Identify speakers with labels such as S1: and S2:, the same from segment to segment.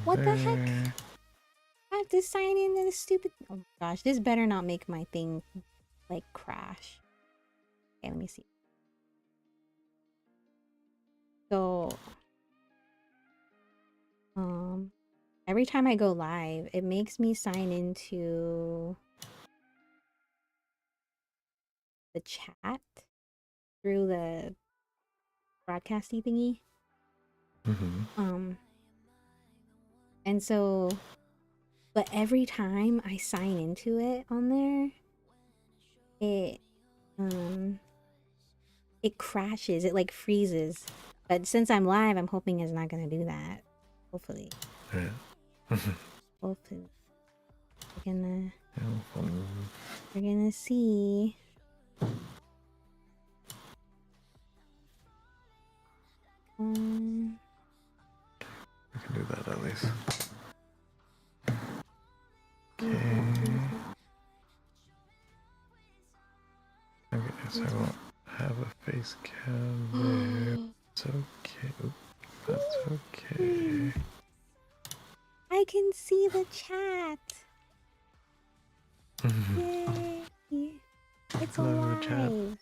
S1: What the heck? I have to sign in to this stupid... Oh gosh, this better not make my thing, like, crash. Okay, let me see. So... every time I go live, it makes me sign into... the chat through the broadcasty thingy. And so, but every time I sign into it on there, it crashes. It like freezes. But since I'm live, I'm hoping it's not gonna do that. Hopefully.
S2: Yeah.
S1: Hopefully. We're gonna see.
S2: We can do that at least. Okay. Okay, so I won't have a face cam there. It's okay. Oop, that's okay.
S1: I can see the chat. Yay. It's
S2: Hello, chat.
S1: alive.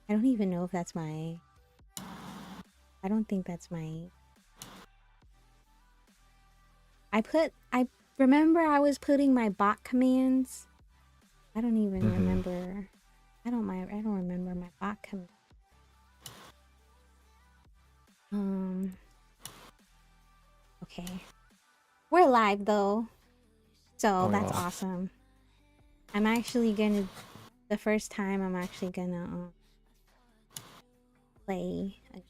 S1: I don't even know if that's my... I don't think that's my... I remember I was putting my bot commands. I don't even remember. I don't remember my bot command. Okay. We're live though. So that's awesome. I'm actually gonna... The first time I'm actually gonna play a...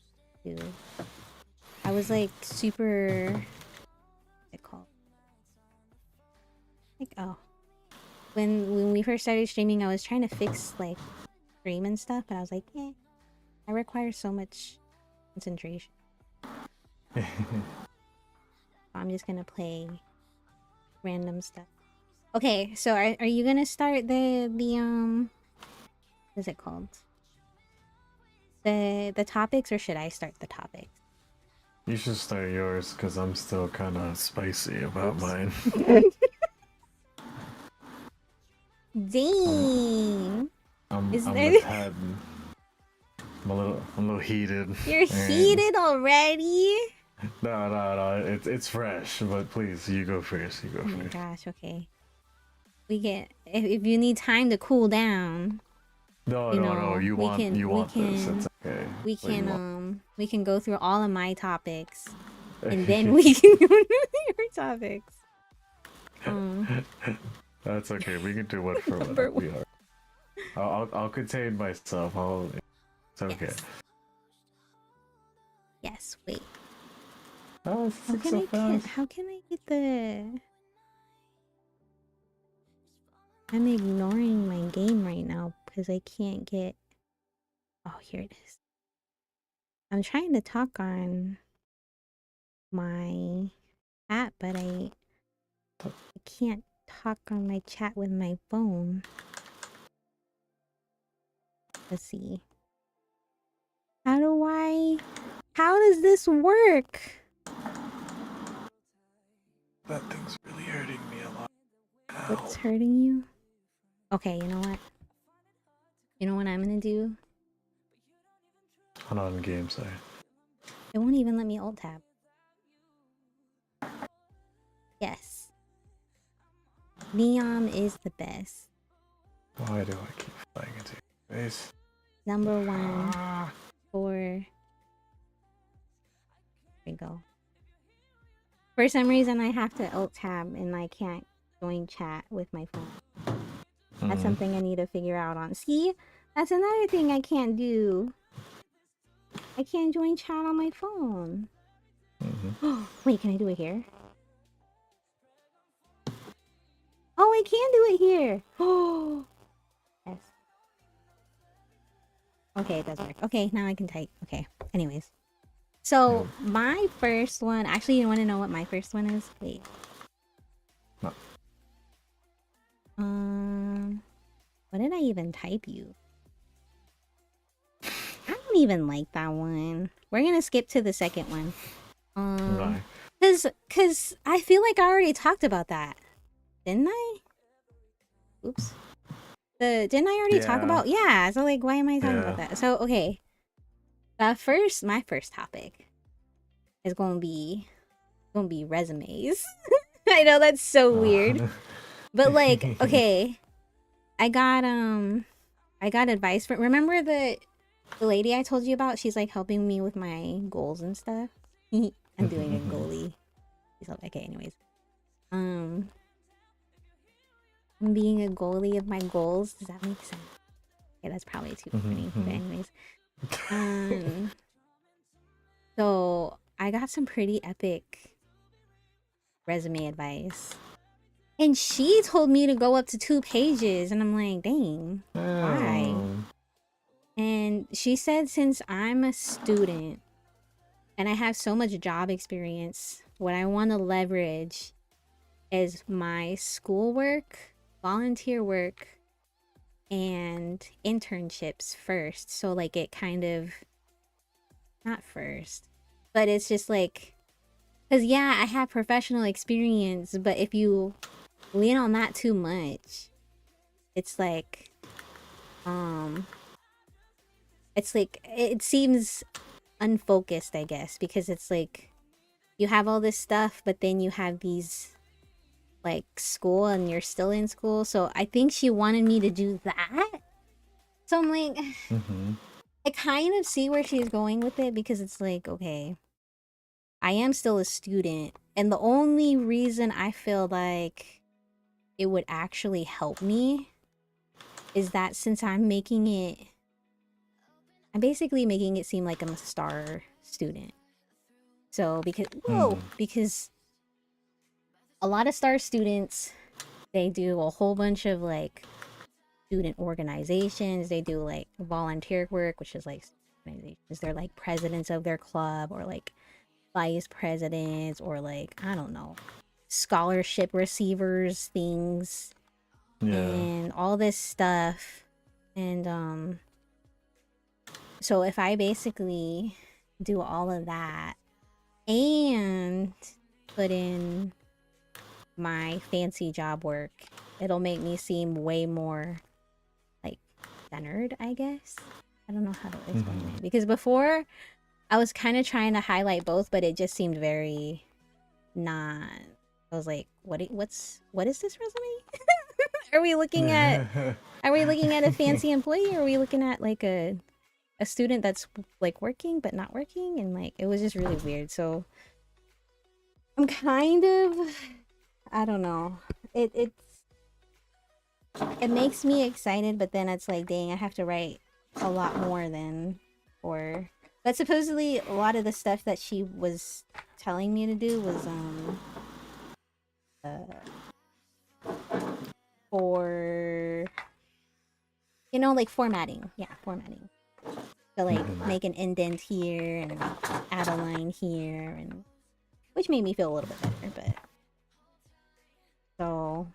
S1: I was like super... What's it called? Like, oh. When we first started streaming, I was trying to fix like stream and stuff, but I was like, I require so much concentration. I'm just gonna play random stuff. Okay, so are you gonna start the what is it called? The topics, or should I start the topics?
S2: You should start yours, because I'm still kind of spicy about mine.
S1: Dang!
S2: I'm a tad... I'm a little heated.
S1: You're heated already?
S2: No, it's fresh, but please, you go first. You go first.
S1: Oh my gosh, okay. We get... If you need time to cool down...
S2: No, you want this. It's okay.
S1: We can go through all of my topics, and then we can go to your topics.
S2: That's okay. We can do what for what we are. I'll contain myself. It's okay.
S1: Yes. Wait.
S2: Oh,
S1: how can I get the... I'm ignoring my game right now because I can't get... Oh, here it is. I'm trying to talk on my app, but I can't talk on my chat with my phone. Let's see. How does this work?
S2: That thing's really hurting me a lot.
S1: What's hurting you? Okay, you know what? You know what I'm gonna do?
S2: I'm not in game, sorry.
S1: It won't even let me alt tab. Yes. Neon is the best.
S2: Why do I keep flying into your face?
S1: Number one for... There we go. For some reason, I have to alt tab and I can't join chat with my phone. That's something I need to figure out on. See? That's another thing I can't do. I can't join chat on my phone. Wait, can I do it here? Oh, I can do it here. Oh, yes. Okay, it does work. Okay, now I can type. Okay, anyways. So, my first one... Actually, you want to know what my first one is? Wait.
S2: No.
S1: What did I even type you? I don't don't even like that one. We're gonna skip to the second one.
S2: Why?
S1: Cause I feel like I already talked about that, didn't I? Oops. Didn't I already talk
S2: Yeah.
S1: about? Yeah. So like, why am I talking about
S2: Yeah.
S1: that? So okay, my first topic is gonna be resumes. I know that's so weird, but like, okay, I got advice from. Remember the lady I told you about? She's like helping me with my goals and stuff. I'm doing a goalie. Okay, anyways. I'm being a goalie of my goals. Does that make sense? Okay, that's probably too funny. But anyways. So I got some pretty epic resume advice. And she told me to go up to 2 pages. And I'm like, dang, why? And she said, since I'm a student and I have so much job experience, what I want to leverage is my schoolwork, volunteer work, and internships first. So like it kind of, not first, but it's just like, because yeah, I have professional experience, but if you lean on that too much, it's like it seems unfocused, I guess, because it's like you have all this stuff, but then you have these like school and you're still in school. So I think she wanted me to do that. So I'm like, I kind of see where she's going with it, because it's like, okay, I am still a student, and the only reason I feel like it would actually help me is that since I'm basically making it seem like I'm a star student. So because a lot of star students, they do a whole bunch of like student organizations. They do like volunteer work, which is like organizations. They're like presidents of their club, or like vice presidents, or like, I don't know, scholarship receivers, things, and all this stuff. And so if I basically do all of that and put in my fancy job work, it'll make me seem way more like centered, I guess. I don't know how to explain it, because before I was kind of trying to highlight both, but it just seemed very not. I was like, what is this resume? Are we looking at a fancy employee, or are we looking at like a student that's like working but not working? And like, it was just really weird. So I'm kind of, I don't know, it makes me excited, but then it's like, dang, I have to write a lot more than for. But supposedly a lot of the stuff that she was telling me to do was for, you know, like formatting. Yeah, formatting. So like make an indent here and add a line here, and which made me feel a little bit better. But so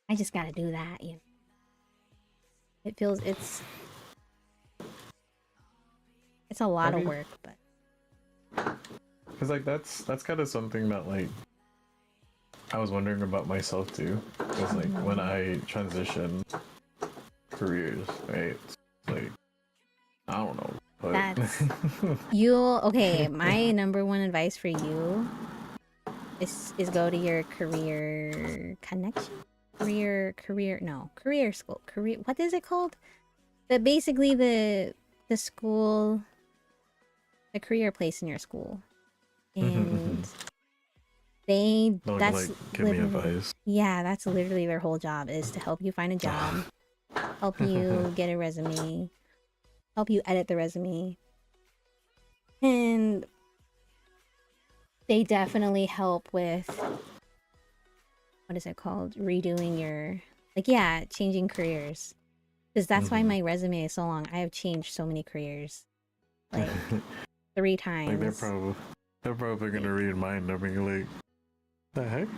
S1: I just gotta do that, you know. It feels it's a lot of work, but
S2: because like that's kind of something that like I was wondering about myself too. Because like when I transition careers, right? Like, I don't know, but
S1: that's okay. My number one advice for you is go to your career connection, career school, what is it called? Basically the school, the career place in your school, and that's
S2: like give me advice.
S1: Yeah, that's literally their whole job, is to help you find a job, help you get a resume, help you edit the resume, and they definitely help with, what is it called, redoing your, like, yeah, changing careers, because that's why my resume is so long. I have changed so many careers, like 3 times.
S2: Like they're probably gonna read mine and be like, the heck?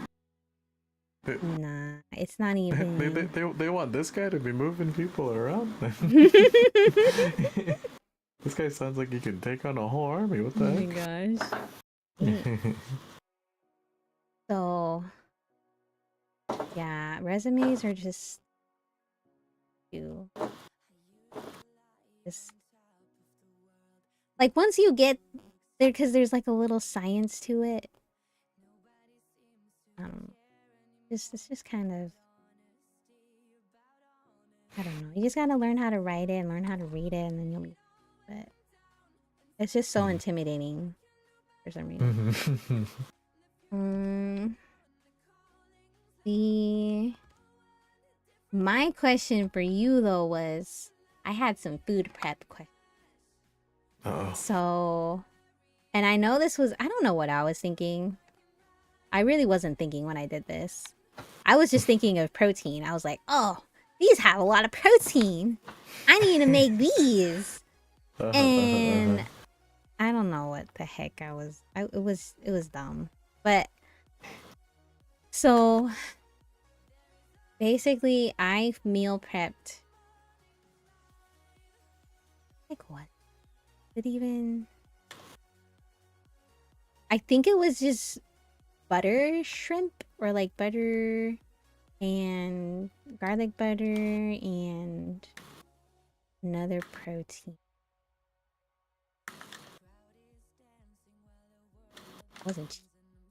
S1: Nah, it's not even.
S2: They, they want this guy to be moving people around. This guy sounds like he can take on a whole army. What
S1: Oh
S2: the
S1: my
S2: heck?
S1: gosh. So, yeah, resumes are just you. Just like once you get there, because there's like a little science to it. It's just kind of, I don't know. You just gotta learn how to write it and learn how to read it, and then you'll be. But it's just so intimidating for some reason. My question for you though was, I had some food prep questions. So, and I know this was, I don't know what I was thinking. I really wasn't thinking when I did this. I was just thinking of protein. I was like, oh, these have a lot of protein. I need to make these. And I don't know what the heck it was dumb. But so basically I meal prepped. Like what? I think it was just butter shrimp, or like butter and garlic butter and another protein. Wasn't cheese.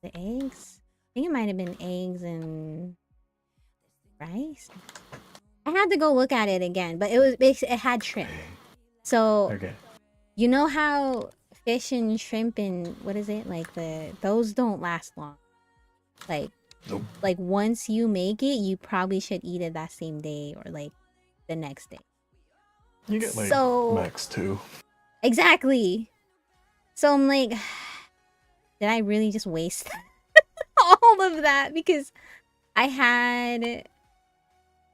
S1: The eggs? I think it might have been eggs and rice. I had to go look at it again, but it had shrimp. So
S2: Okay.
S1: You know how fish and shrimp and what is it, like those don't last long. Like
S2: Nope.
S1: Like once you make it, you probably should eat it that same day or like the next day.
S2: You get like max 2.
S1: Exactly. So I'm like, did I really just waste all of that? Because I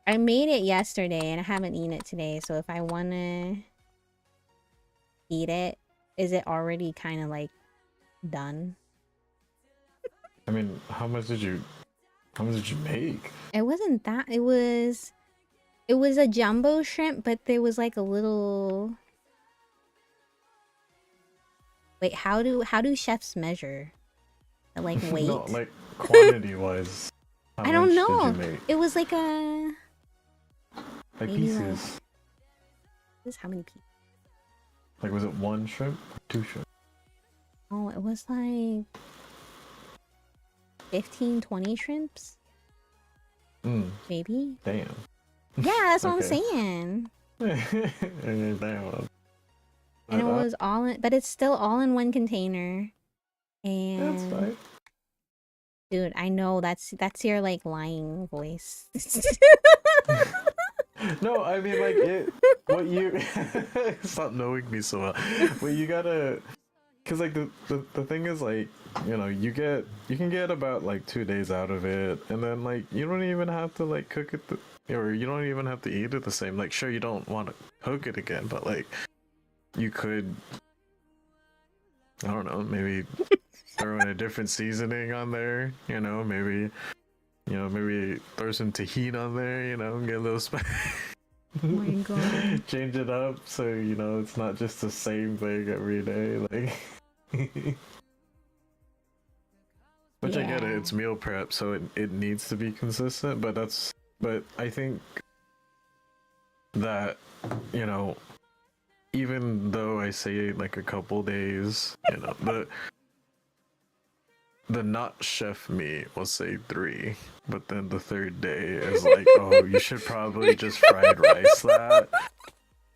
S1: made it yesterday and I haven't eaten it today. So if I want to eat it, is it already kind of like done?
S2: I mean, how much did you make?
S1: It wasn't that. It was a jumbo shrimp, but there was like a little. Wait, how do chefs measure? Like weight?
S2: No, like quantity wise.
S1: I don't know.
S2: Did you make?
S1: It was like a.
S2: Like pieces.
S1: This how many pieces?
S2: Like was it 1 shrimp? 2 shrimp?
S1: Oh, it was like 15, 20 shrimps. Maybe.
S2: Damn.
S1: Yeah, that's what I'm saying.
S2: Damn.
S1: And it was all in, but it's still all in one container. And
S2: that's fine.
S1: Dude, I know that's your like lying voice.
S2: No, I mean like what you stop knowing me so well. But you gotta, cause like the thing is like, you know, you can get about like 2 days out of it, and then like you don't even have to like cook it or you don't even have to eat it the same. Like sure you don't want to cook it again, but like you could, I don't know, maybe throw in a different seasoning on there, maybe throw some tahini on there, get a little spice.
S1: Oh my god.
S2: Change it up so it's not just the same thing every day, like. Which I get it, it's meal prep, so it needs to be consistent, but I think that, even though I say like a couple days, the not chef me will say 3, but then the 3rd day is like, oh, you should probably just fried rice that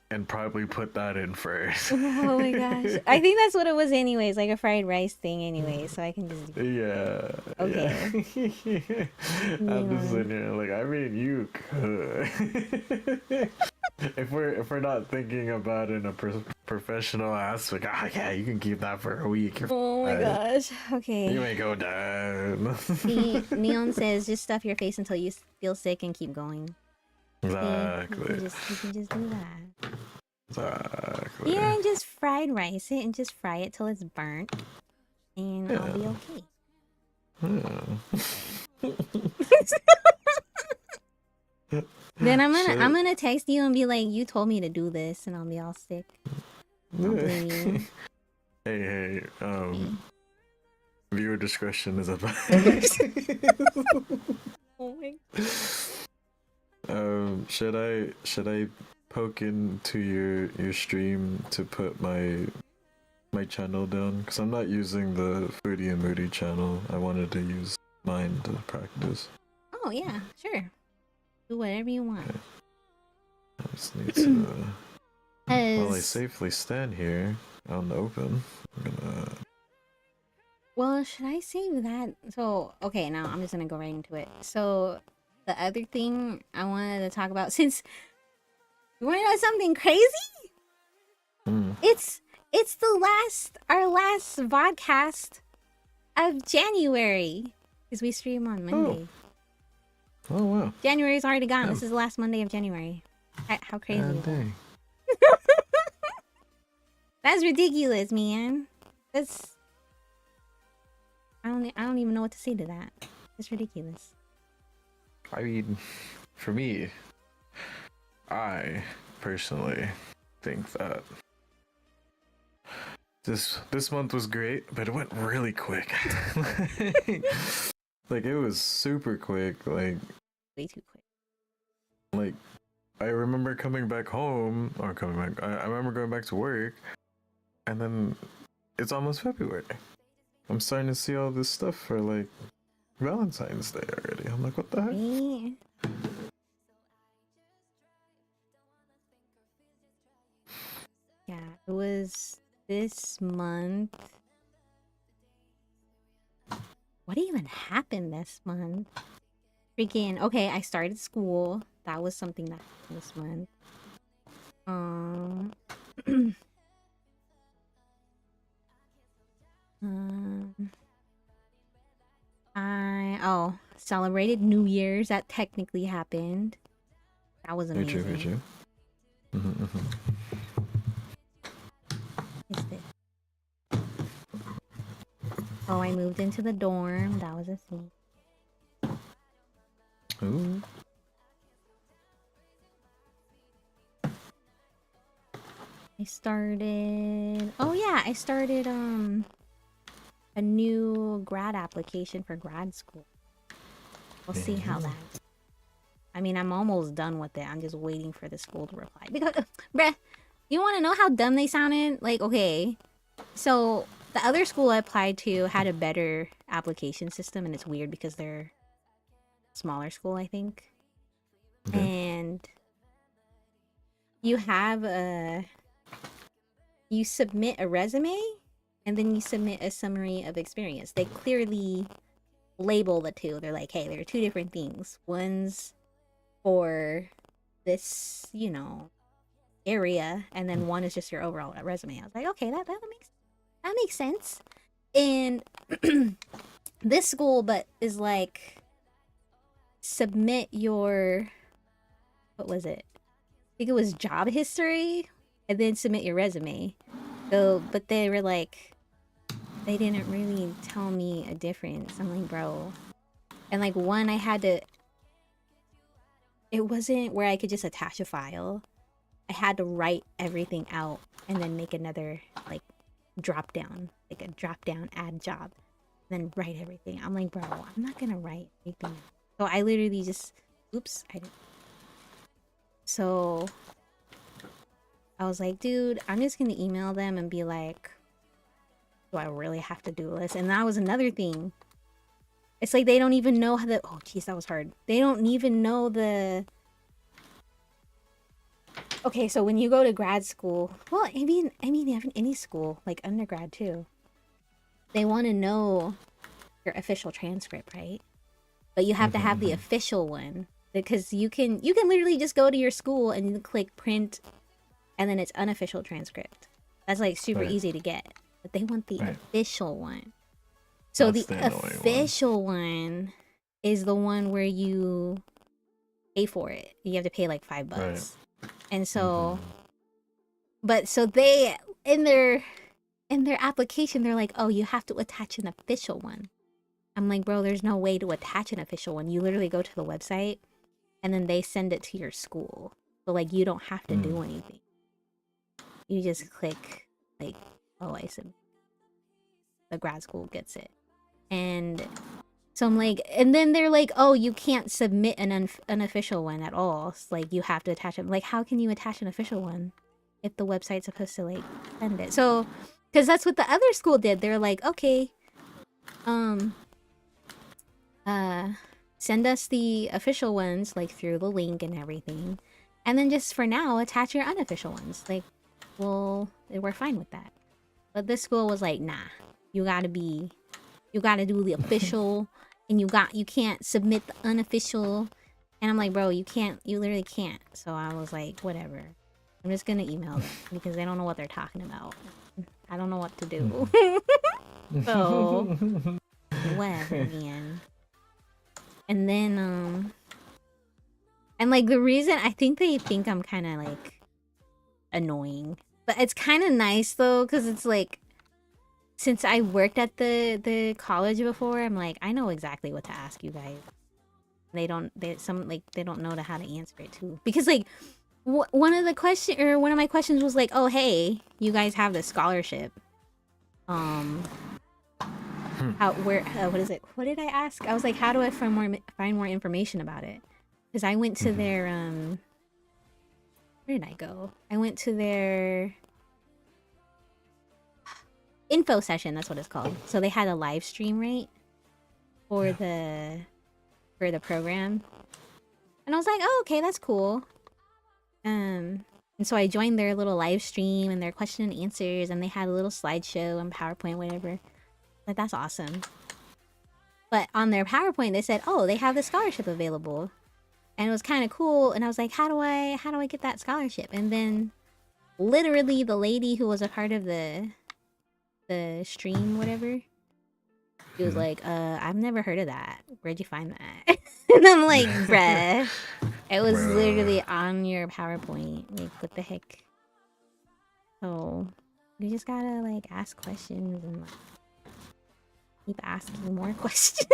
S2: and probably put that in first.
S1: Oh my gosh. I think that's what it was anyways, like a fried rice thing anyway, so I can just
S2: Yeah.
S1: Okay.
S2: Yeah. I'm just sitting here like, I mean, you could. If we're not thinking about it in a professional aspect, yeah, you can keep that for a week.
S1: Oh my gosh. Okay.
S2: You may go down.
S1: Neon says, just stuff your face until you feel sick and keep going.
S2: Exactly.
S1: You can just do that.
S2: Exactly.
S1: Yeah, and just fried rice it and just fry it till it's burnt, and I'll be okay. Then I'm gonna text you and be like, you told me to do this, and I'll be all sick. don't blame you.
S2: Hey, viewer discretion is advised.
S1: Oh my.
S2: Should I poke into your stream to put my channel down? Because I'm not using the Foodie and Moody channel. I wanted to use mine to practice.
S1: Oh yeah, sure. Do whatever you want.
S2: Okay. I just need to. While I safely stand here out in the open, I'm gonna.
S1: Well, should I save that? So, okay, now I'm just gonna go right into it. So, the other thing I wanted to talk about, since you want to know something crazy? It's our last vodcast of January, because we stream on Monday.
S2: Oh wow!
S1: January's already gone. This is the last Monday of January. How crazy is that? That's ridiculous, man. That's I don't even know what to say to that. It's ridiculous.
S2: I mean, for me, I personally think that this month was great, but it went really quick. Like it was super quick, like
S1: way too quick.
S2: Like I remember coming back home, or coming back. I remember going back to work, and then it's almost February. I'm starting to see all this stuff for like Valentine's Day already. I'm like, what the heck?
S1: Yeah, it was this month. What even happened this month? Freaking, okay, I started school. That was something that happened this month. I celebrated New Year's. That technically happened. That was amazing.
S2: Very true.
S1: Is this? Oh, I moved into the dorm. That was a thing.
S2: Ooh.
S1: I started a new grad application for grad school. We'll see how that. I mean, I'm almost done with it. I'm just waiting for the school to reply. Because, bruh, you want to know how dumb they sounded? Like, okay, so the other school I applied to had a better application system, and it's weird because they're smaller school, I think.
S2: Okay.
S1: And you submit a resume, and then you submit a summary of experience. They clearly label the two. They're like, hey, there are two different things. One's for this, area, and then one is just your overall resume. I was like, okay, that makes sense. And this school, but is like, submit your, what was it? I think it was job history, and then submit your resume. So, but they were like, they didn't really tell me a difference. I'm like, bro. And like one, it wasn't where I could just attach a file. I had to write everything out and then make another like drop down, add job, and then write everything. I'm like, bro, I'm not gonna write anything out. So I literally just, I didn't. So I was like, dude, I'm just gonna email them and be like, do I really have to do this? And that was another thing. It's like they don't even know how oh jeez, that was hard. They don't even know the. Okay, so when you go to grad school, well, I mean, any school, like undergrad too, they want to know your official transcript, right? But you have to have the official one, because you can literally just go to your school and you click print, and then it's unofficial transcript. That's like super easy to get. But they want the official one. So the official one is the one where you pay for it. You have to pay like $5. Right. And so, but so they in their application, they're like, oh, you have to attach an official one. I'm like, bro, there's no way to attach an official one. You literally go to the website, and then they send it to your school. So like, you don't have to do anything. You just click like, oh, I said the grad school gets it. And so I'm like, and then they're like, oh, you can't submit an unofficial one at all. It's like, you have to attach it. Like, how can you attach an official one if the website's supposed to, like, send it? So, because that's what the other school did. They're like, okay, send us the official ones, like, through the link and everything. And then just for now, attach your unofficial ones. Like, well, we're fine with that. But this school was like, nah, you gotta do the official, and you can't submit the unofficial. And I'm like, bro, you literally can't. So I was like, whatever. I'm just gonna email them because they don't know what they're talking about. I don't know what to do. So, whatever, man. And then, and like the reason, I think they think I'm kind of like annoying. But it's kind of nice though, because it's like, since I worked at the college before, I'm like, I know exactly what to ask you guys. They don't know how to answer it too. Because like, one of my questions was like, oh hey, you guys have this scholarship. What is it? What did I ask? I was like, how do I find more information about it? Because I went to their where did I go? I went to their info session, that's what it's called. So they had a live stream, right? For the program. And I was like, oh, okay, that's cool. And so I joined their little live stream and their question and answers, and they had a little slideshow and PowerPoint, whatever. Like, that's awesome. But on their PowerPoint, they said, oh, they have the scholarship available. And it was kind of cool. And I was like, how do I get that scholarship? And then literally the lady who was a part of the stream, whatever, she was like, I've never heard of that. Where'd you find that? And I'm like, bruh, it was literally on your PowerPoint. Like, what the heck? So you just gotta like ask questions and like keep asking more questions.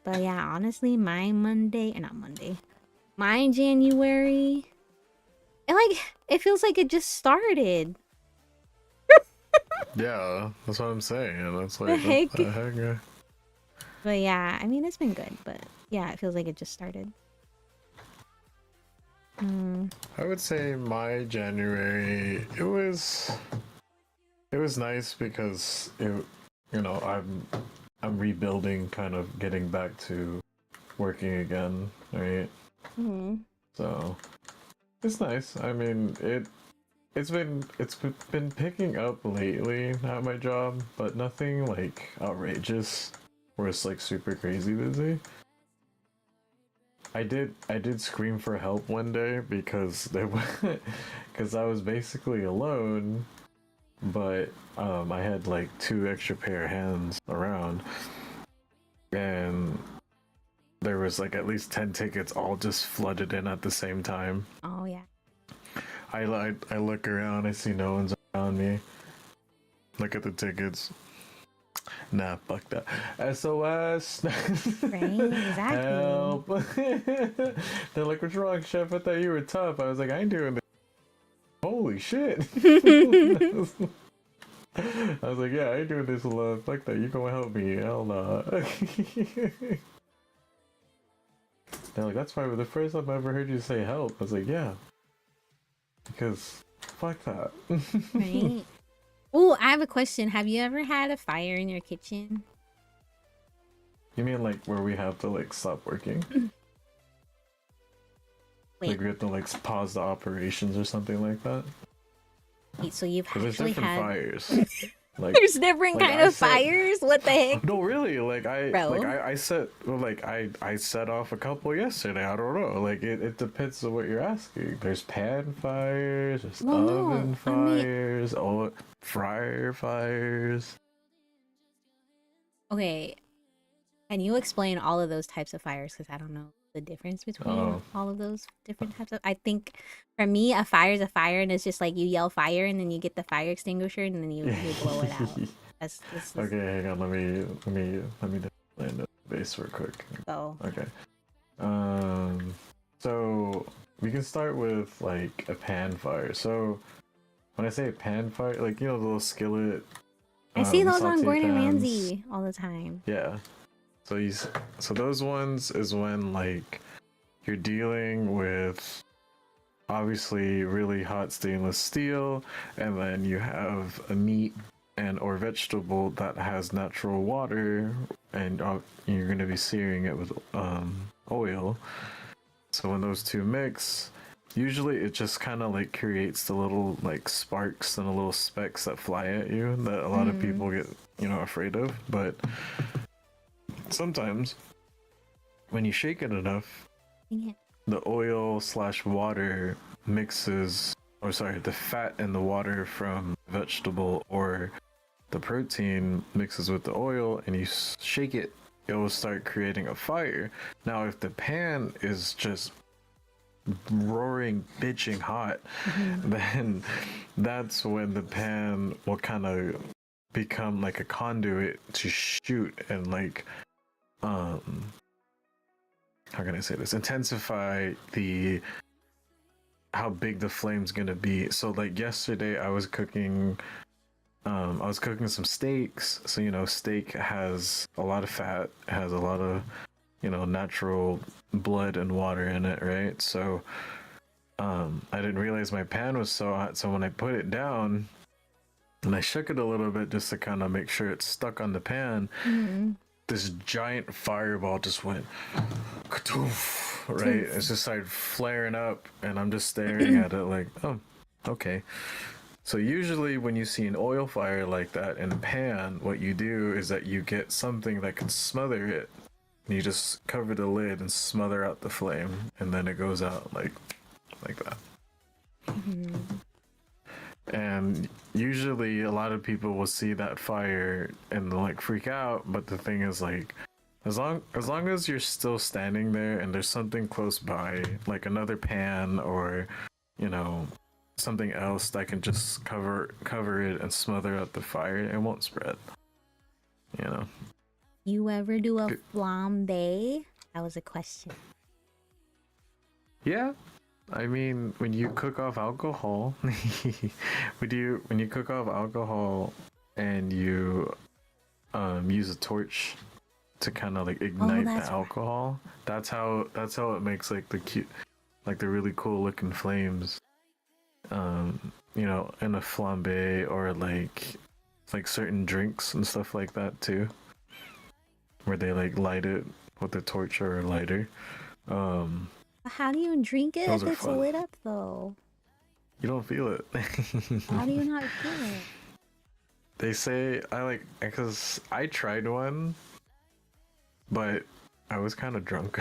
S1: But yeah, honestly, my January, it feels like it just started.
S2: Yeah, that's what I'm saying. And it's like,
S1: heck?
S2: what the heck? Yeah.
S1: But yeah, I mean, it's been good, but yeah, it feels like it just started.
S2: I would say my January, it was nice because I'm rebuilding, kind of getting back to working again, right? So it's nice. I mean, it's been picking up lately at my job, but nothing like outrageous where it's like super crazy busy. I did scream for help one day because because I was basically alone, but I had like 2 extra pair of hands around, and there was like at least 10 tickets all just flooded in at the same time.
S1: Oh yeah.
S2: I look around, I see no one's around me. Look at the tickets. Nah, fuck that. SOS.
S1: Right, exactly.
S2: Help. They're like, what's wrong, chef? I thought you were tough. I was like, I ain't doing this. Holy shit. I was like, yeah, I ain't doing this alone. Fuck that. You gonna help me? Hell nah. They're like, that's probably the first time I ever heard you say help. I was like, yeah. Because fuck that.
S1: Right. Oh, I have a question. Have you ever had a fire in your kitchen?
S2: You mean like where we have to like stop working?
S1: Wait.
S2: Like we have to like pause the operations or something like that?
S1: Wait, so you've
S2: There's
S1: actually
S2: different
S1: had
S2: fires. Like,
S1: there's different kind of fires? What the heck?
S2: No, really.
S1: Bro.
S2: I set off a couple yesterday. I don't know. Like it depends on what you're asking. There's pan fires, there's oven fires, fryer fires.
S1: Okay. Can you explain all of those types of fires? Because I don't know the difference between all of those different types of. I think for me, a fire is a fire, and it's just like you yell fire, and then you get the fire extinguisher, and then you blow it out. That's
S2: Okay, hang on. Let me explain the base real quick.
S1: Go.
S2: Okay. So we can start with like a pan fire. So when I say pan fire, like, you know, the little skillet.
S1: I see those on
S2: saute
S1: Gordon
S2: pans.
S1: Ramsay all the time.
S2: Yeah. So those ones is when like you're dealing with obviously really hot stainless steel, and then you have a meat and or vegetable that has natural water, and you're going to be searing it with oil. So when those two mix, usually it just kind of like creates the little like sparks and the little specks that fly at you that a lot of people get, you know, afraid of. But sometimes when you shake it enough, the oil slash water mixes, or sorry, the fat and the water from vegetable or the protein mixes with the oil, and you shake it, it will start creating a fire. Now, if the pan is just roaring, bitching hot, then that's when the pan will kind of become like a conduit to shoot and like, how can I say this? Intensify how big the flame's gonna be. So like yesterday I was cooking some steaks. So, you know, steak has a lot of fat, has a lot of, you know, natural blood and water in it, right? So I didn't realize my pan was so hot, so when I put it down and I shook it a little bit just to kind of make sure it's stuck on the pan, this giant fireball just went right. It's just started flaring up, and I'm just staring at it like, oh, okay. So usually when you see an oil fire like that in a pan, what you do is that you get something that can smother it. You just cover the lid and smother out the flame, and then it goes out like that. And usually a lot of people will see that fire and they'll like freak out, but the thing is, like, as long as you're still standing there and there's something close by, like another pan or, you know, something else that can just cover it and smother out the fire, it won't spread. You know.
S1: You ever do a flambe? That was a question.
S2: Yeah. I mean, when you cook off alcohol, when you cook off alcohol and you use a torch to kind of like ignite the alcohol, that's how it makes like the really cool looking flames. You know, in a flambe or like certain drinks and stuff like that too, where they like light it with a torch or a lighter.
S1: How do you drink it if it's lit up though?
S2: You don't feel it.
S1: How do you not feel it?
S2: They say because I tried one, but I was kind of drunk.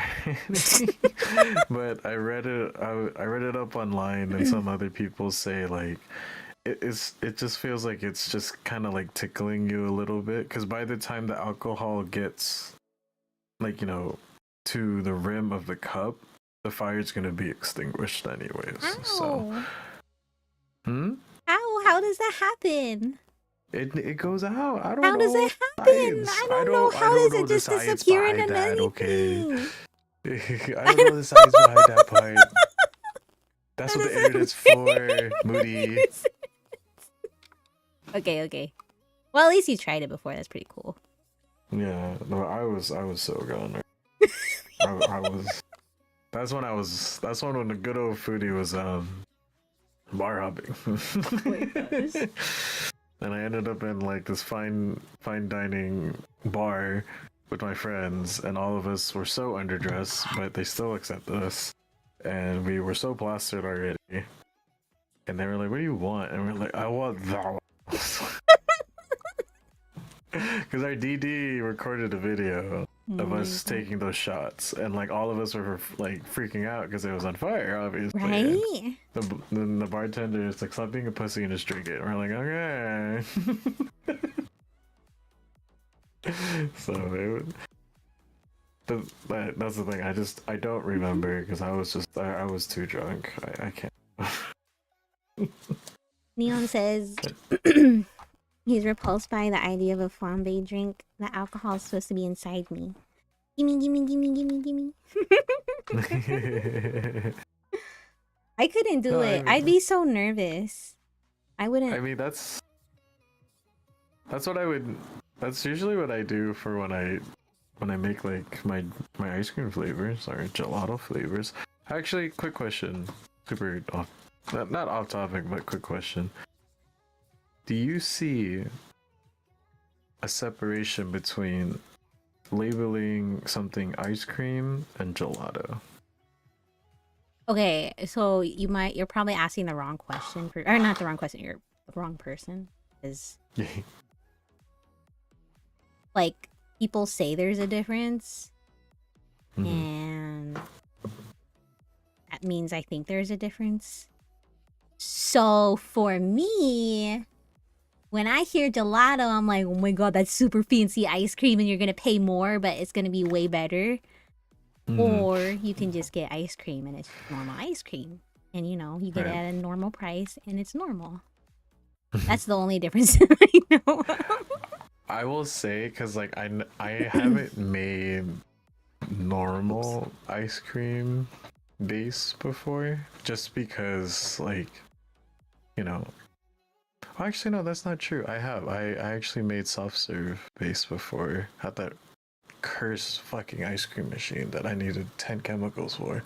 S2: But I read it up online, and some other people say like it just feels like it's just kind of like tickling you a little bit, because by the time the alcohol gets like, you know, to the rim of the cup, the fire's gonna be extinguished anyways.
S1: Ow.
S2: So
S1: How does that happen?
S2: It goes out. I don't know.
S1: How does it happen? I don't know. How does it just disappear into anything?
S2: Okay. I don't know the science behind that part. That's what the internet's for, Moody.
S1: Okay. Well, at least you tried it before. That's pretty cool.
S2: Yeah, no, I was so gone. I was. That's when the good old foodie was bar hopping.
S1: Oh my gosh.
S2: And I ended up in like this fine dining bar with my friends, and all of us were so underdressed, but they still accepted us, and we were so plastered already. And they were like, "What do you want?" And we were like, "I want that." Because our DD recorded a video of us taking those shots, and like all of us were like freaking out because it was on fire, obviously.
S1: Right?
S2: Then the bartender is like, "Stop being a pussy and just drink it." And we're like, "Okay." So that's the thing. I don't remember because I was too drunk. I can't.
S1: Neon says he's repulsed by the idea of a flambe drink. The alcohol is supposed to be inside me. Gimme. I couldn't do
S2: No,
S1: it. I'd be so nervous. I wouldn't.
S2: I mean, that's what I would. That's usually what I do for when I make like my ice cream flavors or gelato flavors. Actually, quick question. Super off, not off topic, but quick question. Do you see a separation between labeling something ice cream and gelato?
S1: Okay, so you're probably asking the wrong question or not the wrong question. You're the wrong person. Is like people say there's a difference, and that means I think there's a difference. So for me, when I hear gelato, I'm like, oh my god, that's super fancy ice cream, and you're gonna pay more, but it's gonna be way better. Or you can just get ice cream, and it's normal ice cream, and you get it at a normal price, and it's normal. That's the only difference I know.
S2: I will say, because like I haven't made normal ice cream base before, just because like actually no, that's not true. I actually made soft serve base before. Had that cursed fucking ice cream machine that I needed 10 chemicals for.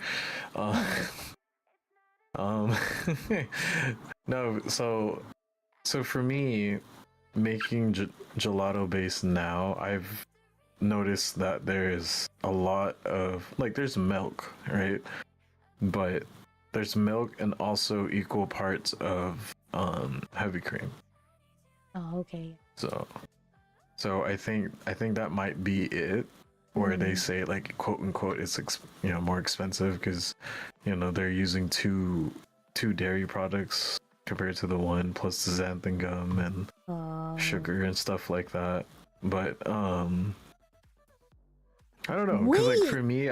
S2: No, so for me, making gelato base now, I've noticed that there's a lot of like there's milk, right? But there's milk and also equal parts of heavy cream.
S1: Oh, okay.
S2: So I think that might be it, where they say like quote unquote it's more expensive because they're using two dairy products compared to the one, plus the xanthan gum and sugar and stuff like that. But I don't know, because like for me,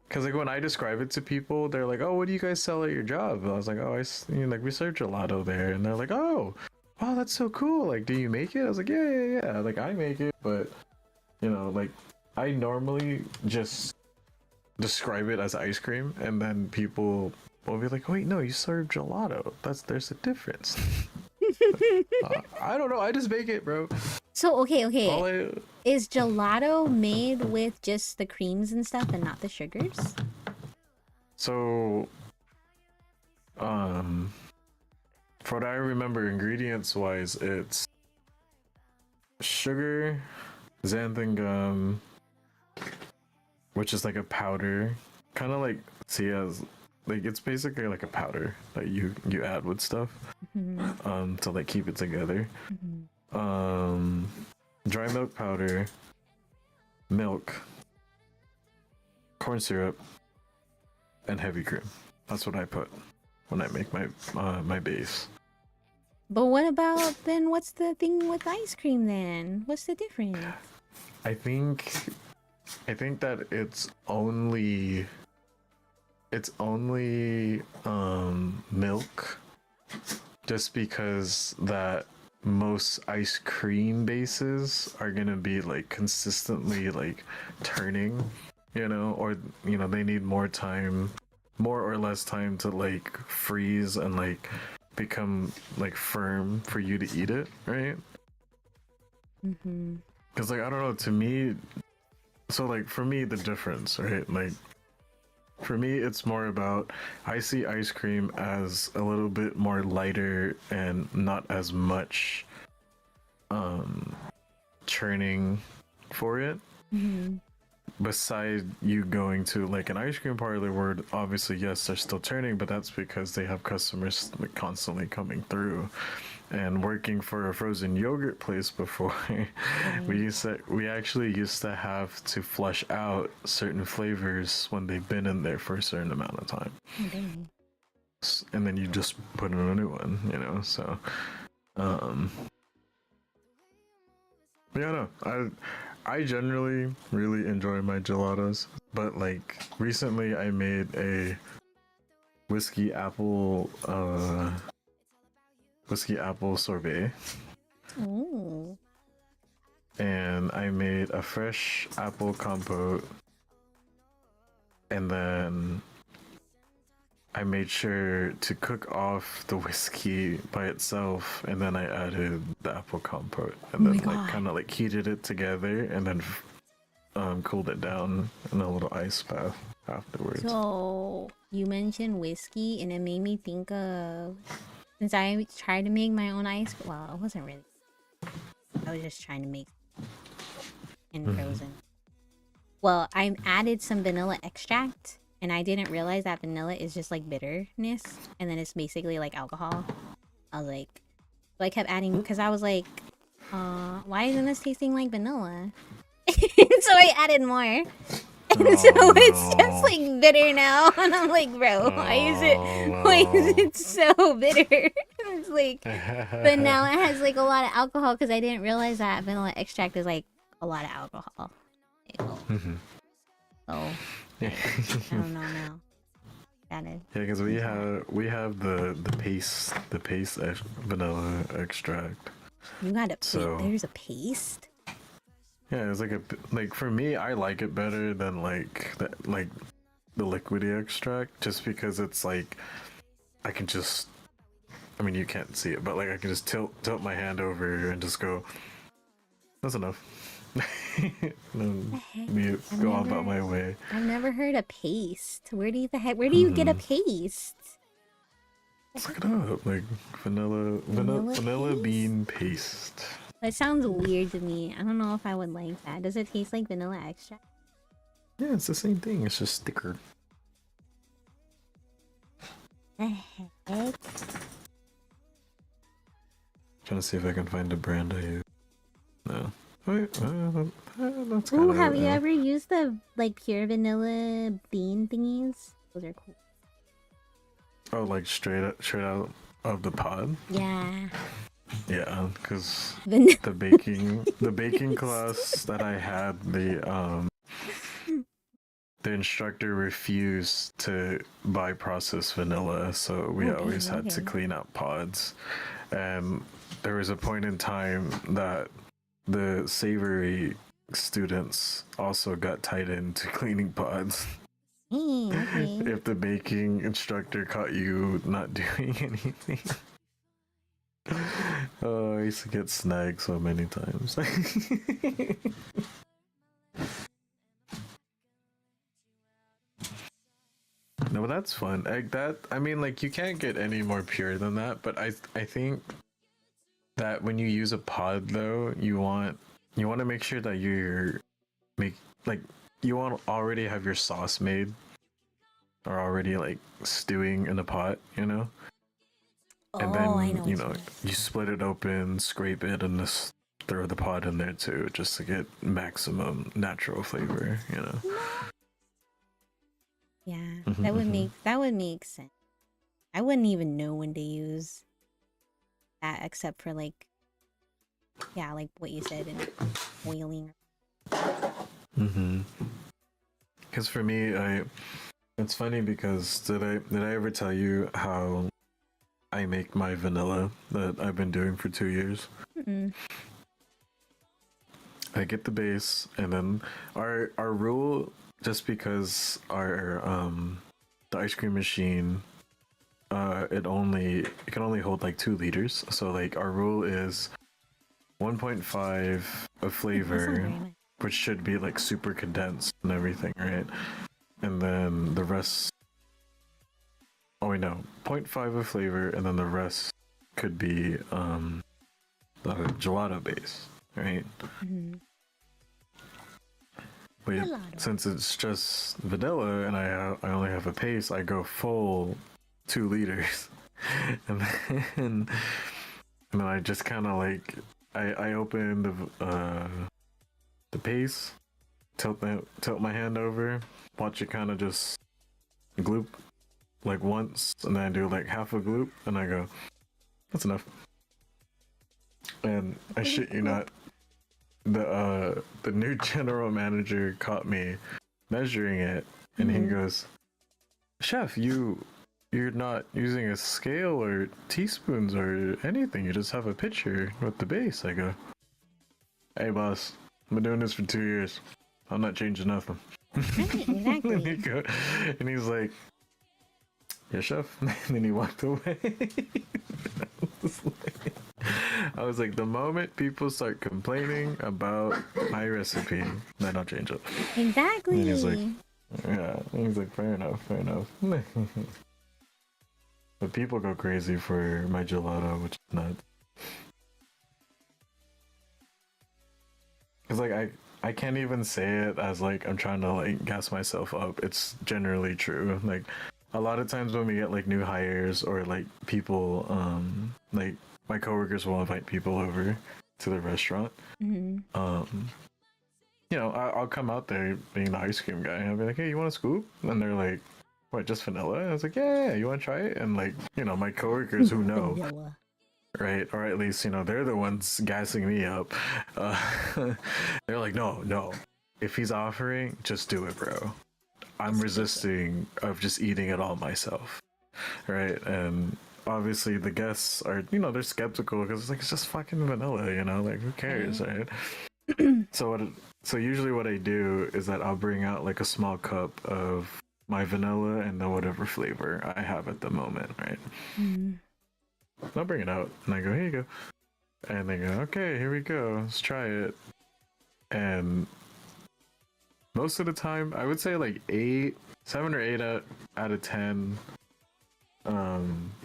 S2: because like when I describe it to people, they're like, "Oh, what do you guys sell at your job?" And I was like, "Oh, like we serve gelato there," and they're like, "Oh, wow, that's so cool! Like, do you make it?" I was like, "Yeah. Like I make it, but like I normally just describe it as ice cream, and then people will be like, "Wait, no, you serve gelato. There's a difference." I don't know. I just make it, bro.
S1: So okay. Is gelato made with just the creams and stuff and not the sugars?
S2: So, for what I remember, ingredients wise, it's sugar, xanthan gum, which is like a powder, kind of like like it's basically like a powder that you add with stuff, to like keep it together. Dry milk powder, milk, corn syrup, and heavy cream. That's what I put when I make my my base.
S1: But what about then? What's the thing with ice cream then? What's the difference?
S2: I think that it's only milk, just because that most ice cream bases are gonna be like consistently like turning, or they need more or less time to like freeze and like become like firm for you to eat it, right? Because like I don't know, to me, so like for me the difference, right? Like for me it's more about, I see ice cream as a little bit more lighter and not as much churning for it. Beside you going to like an ice cream parlor where obviously yes they're still turning, but that's because they have customers like constantly coming through. And working for a frozen yogurt place before, we actually used to have to flush out certain flavors when they've been in there for a certain amount of time. And then you just put in a new one, so yeah, no, I generally really enjoy my gelatos, but like recently I made a whiskey apple sorbet.
S1: Oh.
S2: And I made a fresh apple compote, and then I made sure to cook off the whiskey by itself, and then I added the apple compote, and
S1: Oh my
S2: then like
S1: God.
S2: kind of like heated it together, and then cooled it down in a little ice bath afterwards.
S1: So you mentioned whiskey, and it made me think of, since I tried to make my own ice. Well, it wasn't really. I was just trying to make in frozen. Well, I added some vanilla extract, and I didn't realize that vanilla is just like bitterness, and then it's basically like alcohol. I was like, so I kept adding because I was like, why isn't this tasting like vanilla? So I added more. So it's just like bitter now, and I'm like, bro, why is it so bitter? It's like, but now it has like a lot of alcohol because I didn't realize that vanilla extract is like a lot of alcohol. So I don't know now. Got it.
S2: Yeah, because we have the paste vanilla extract.
S1: You got a
S2: So-
S1: there's a paste.
S2: Yeah, it's like for me, I like it better than like the liquidy extract, just because it's like I can just, I mean you can't see it, but like I can just tilt my hand over and just go, that's enough. And then go on about my way.
S1: I've never heard of paste. Where do you get a paste?
S2: Let's look it up, like vanilla
S1: paste?
S2: bean paste.
S1: That sounds weird to me. I don't know if I would like that. Does it taste like vanilla extract?
S2: Yeah, it's the same thing. It's just thicker.
S1: The heck?
S2: Trying to see if I can find a brand I use. No. Wait, that's
S1: Ooh,
S2: kinda
S1: have you
S2: it.
S1: ever used the like pure vanilla bean thingies? Those are cool.
S2: Oh, like straight out of the pod?
S1: Yeah.
S2: Yeah, because
S1: Vanilla.
S2: the baking class that I had, the instructor refused to buy processed vanilla, so we
S1: Oh,
S2: always
S1: dang,
S2: had to
S1: okay.
S2: clean out pods. And there was a point in time that the savory students also got tied into cleaning pods.
S1: Okay.
S2: If the baking instructor caught you not doing anything. Oh, I used to get snagged so many times. No, but that's fun. Like that, I mean, like you can't get any more pure than that. But I think that when you use a pod, though, you want to make sure that you want to already have your sauce made, or already like stewing in a pot, you know. And then
S1: I know.
S2: you know you split it open, scrape it, and just throw the pod in there too, just to get maximum natural flavor, you know.
S1: Yeah,
S2: Mhm,
S1: that would make sense. I wouldn't even know when to use that except for like, yeah, like what you said in boiling.
S2: Because for me, it's funny because did I ever tell you how I make my vanilla that I've been doing for 2 years?
S1: Mm-mm.
S2: I get the base, and then our rule, just because our the ice cream machine, it can only hold like 2 liters. So like our rule is 1.5 of
S1: That's not
S2: flavor,
S1: very much.
S2: which should be like super condensed and everything, right? And then the rest, oh wait, no, 0.5 of flavor, and then the rest could be the gelato base, right?
S1: Mhm.
S2: But
S1: Gelato.
S2: since it's just vanilla and I only have a paste, I go full 2 liters, and then I just kind of like I open the paste, tilt my hand over, watch it kind of just gloop like once, and then I do like half a gloop, and I go, that's enough. And I shit you not, the new general manager caught me measuring it, and he goes, "Chef, you're not using a scale or teaspoons or anything. You just have a pitcher with the base." I go, "Hey boss, I've been doing this for 2 years. I'm not changing nothing."
S1: Right, exactly.
S2: And he's like, Yeah, chef. And then he walked away. I was like, the moment people start complaining about my recipe, then I'll change it.
S1: Exactly.
S2: And he's like, yeah. And he's like, fair enough, fair enough. But people go crazy for my gelato, which is nuts. Cause like I can't even say it as like I'm trying to like gas myself up. It's generally true. Like a lot of times when we get like new hires or like people, like my coworkers will invite people over to the restaurant.
S1: Mm-hmm.
S2: You know, I'll come out there being the ice cream guy. I'll be like, hey, you want a scoop? And they're like, what, just vanilla? And I was like, yeah, you want to try it? And like, you know, my coworkers who know,
S1: Vanilla.
S2: right? Or at least, you know, they're the ones gassing me up. Uh, they're like, no. If he's offering, just do it, bro. I'm resisting of just eating it all myself, right? And obviously the guests are, you know, they're skeptical because it's like it's just fucking vanilla, you know, like who cares, right? So usually what I do is that I'll bring out like a small cup of my vanilla and then whatever flavor I have at the moment, right?
S1: Mm.
S2: I'll bring it out and I go, here you go, and they go, okay, here we go, let's try it. And most of the time, I would say like 7 or 8 out of 10,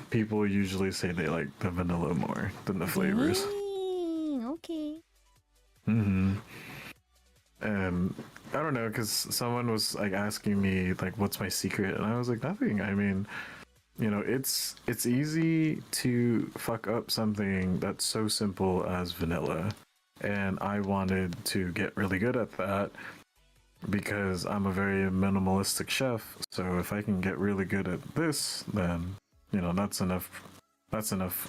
S2: people usually say they like the vanilla more than the flavors.
S1: Dang, okay.
S2: And I don't know, because someone was like asking me like, what's my secret? And I was like, nothing. I mean, you know, it's easy to fuck up something that's so simple as vanilla. And I wanted to get really good at that because I'm a very minimalistic chef. So if I can get really good at this, then, you know, that's enough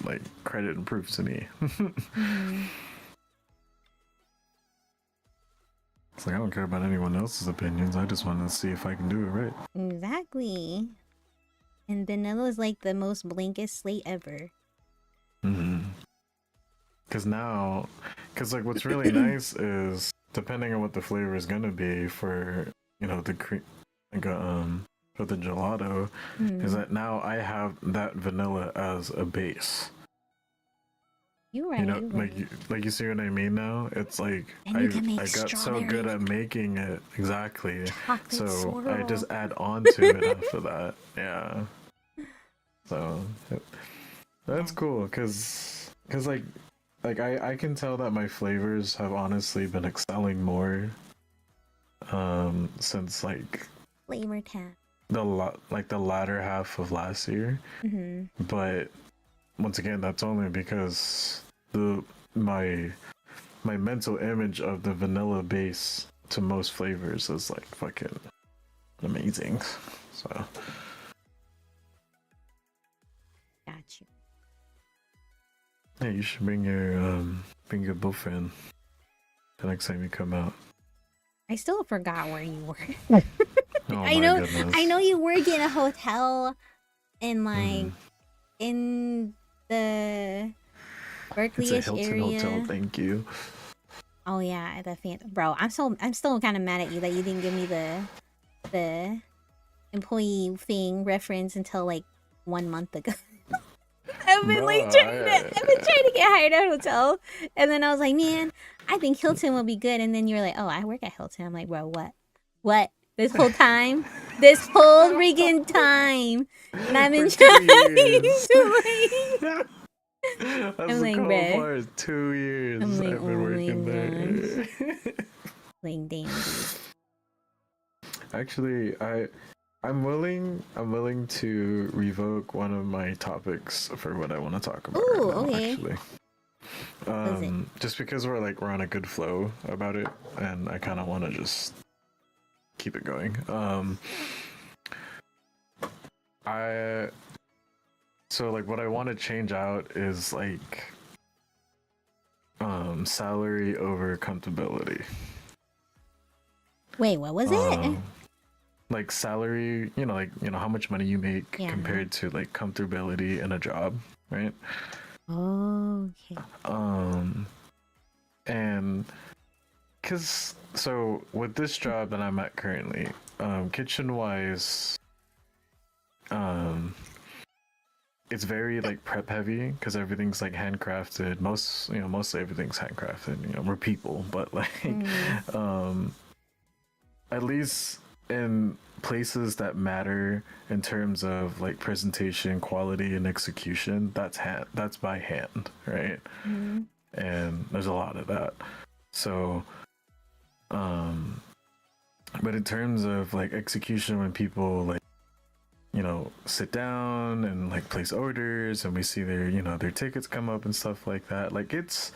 S2: like credit and proof to me.
S1: Mm-hmm.
S2: It's like I don't care about anyone else's opinions. I just want to see if I can do it right.
S1: Exactly. And vanilla is like the most blankest slate ever.
S2: Because like what's really nice is depending on what the flavor is gonna be for, you know, the cream, like for the gelato, is that now I have that vanilla as a base.
S1: You're right.
S2: You know,
S1: You're
S2: like
S1: right.
S2: you see what I mean now? It's like
S1: And you can
S2: I
S1: make
S2: got so good at making it exactly.
S1: chocolate
S2: So
S1: swirl.
S2: I just add on to it after that. Yeah. So that's cool because like I can tell that my flavors have honestly been excelling more since like
S1: Flavor tap.
S2: the latter half of last year.
S1: Mm-hmm.
S2: But once again, that's only because my mental image of the vanilla base to most flavors is like fucking amazing. So
S1: Got you.
S2: yeah, you should bring your boyfriend the next time you come out.
S1: I still forgot where you were.
S2: Oh
S1: I
S2: my
S1: know.
S2: goodness.
S1: I know you work in a hotel in like in the Berkeley-ish
S2: It's a Hilton
S1: area.
S2: hotel, thank you.
S1: Oh yeah, bro. I'm still kind of mad at you that you didn't give me the employee thing reference until like 1 month ago. I've been trying to get hired at a hotel, and then I was like, man, I think Hilton will be good. And then you're like, oh, I work at Hilton. I'm like, bro, what? This whole time, this whole friggin' time, and I've been trying to like.
S2: That's
S1: I'm
S2: the
S1: like,
S2: cold
S1: bruh.
S2: part. 2 years
S1: I'm like,
S2: I've been working there.
S1: Like, damn, dude.
S2: Actually, I'm willing to revoke one of my topics for what I want to talk about
S1: Ooh,
S2: right now.
S1: okay.
S2: Actually, just because we're on a good flow about it, and I kind of want to just keep it going. So like what I want to change out is like salary over comfortability.
S1: Wait, what was it?
S2: Like salary, how much money you make compared to like comfortability in a job, right?
S1: Okay.
S2: And so with this job that I'm at currently, kitchen wise, um it's very like prep heavy because everything's like handcrafted. Mostly everything's handcrafted. We're people, but like at least in places that matter in terms of like presentation, quality, and execution, that's by hand, right? And there's a lot of that. So but in terms of like execution, when people like sit down and like place orders and we see their tickets come up and stuff like that, like it's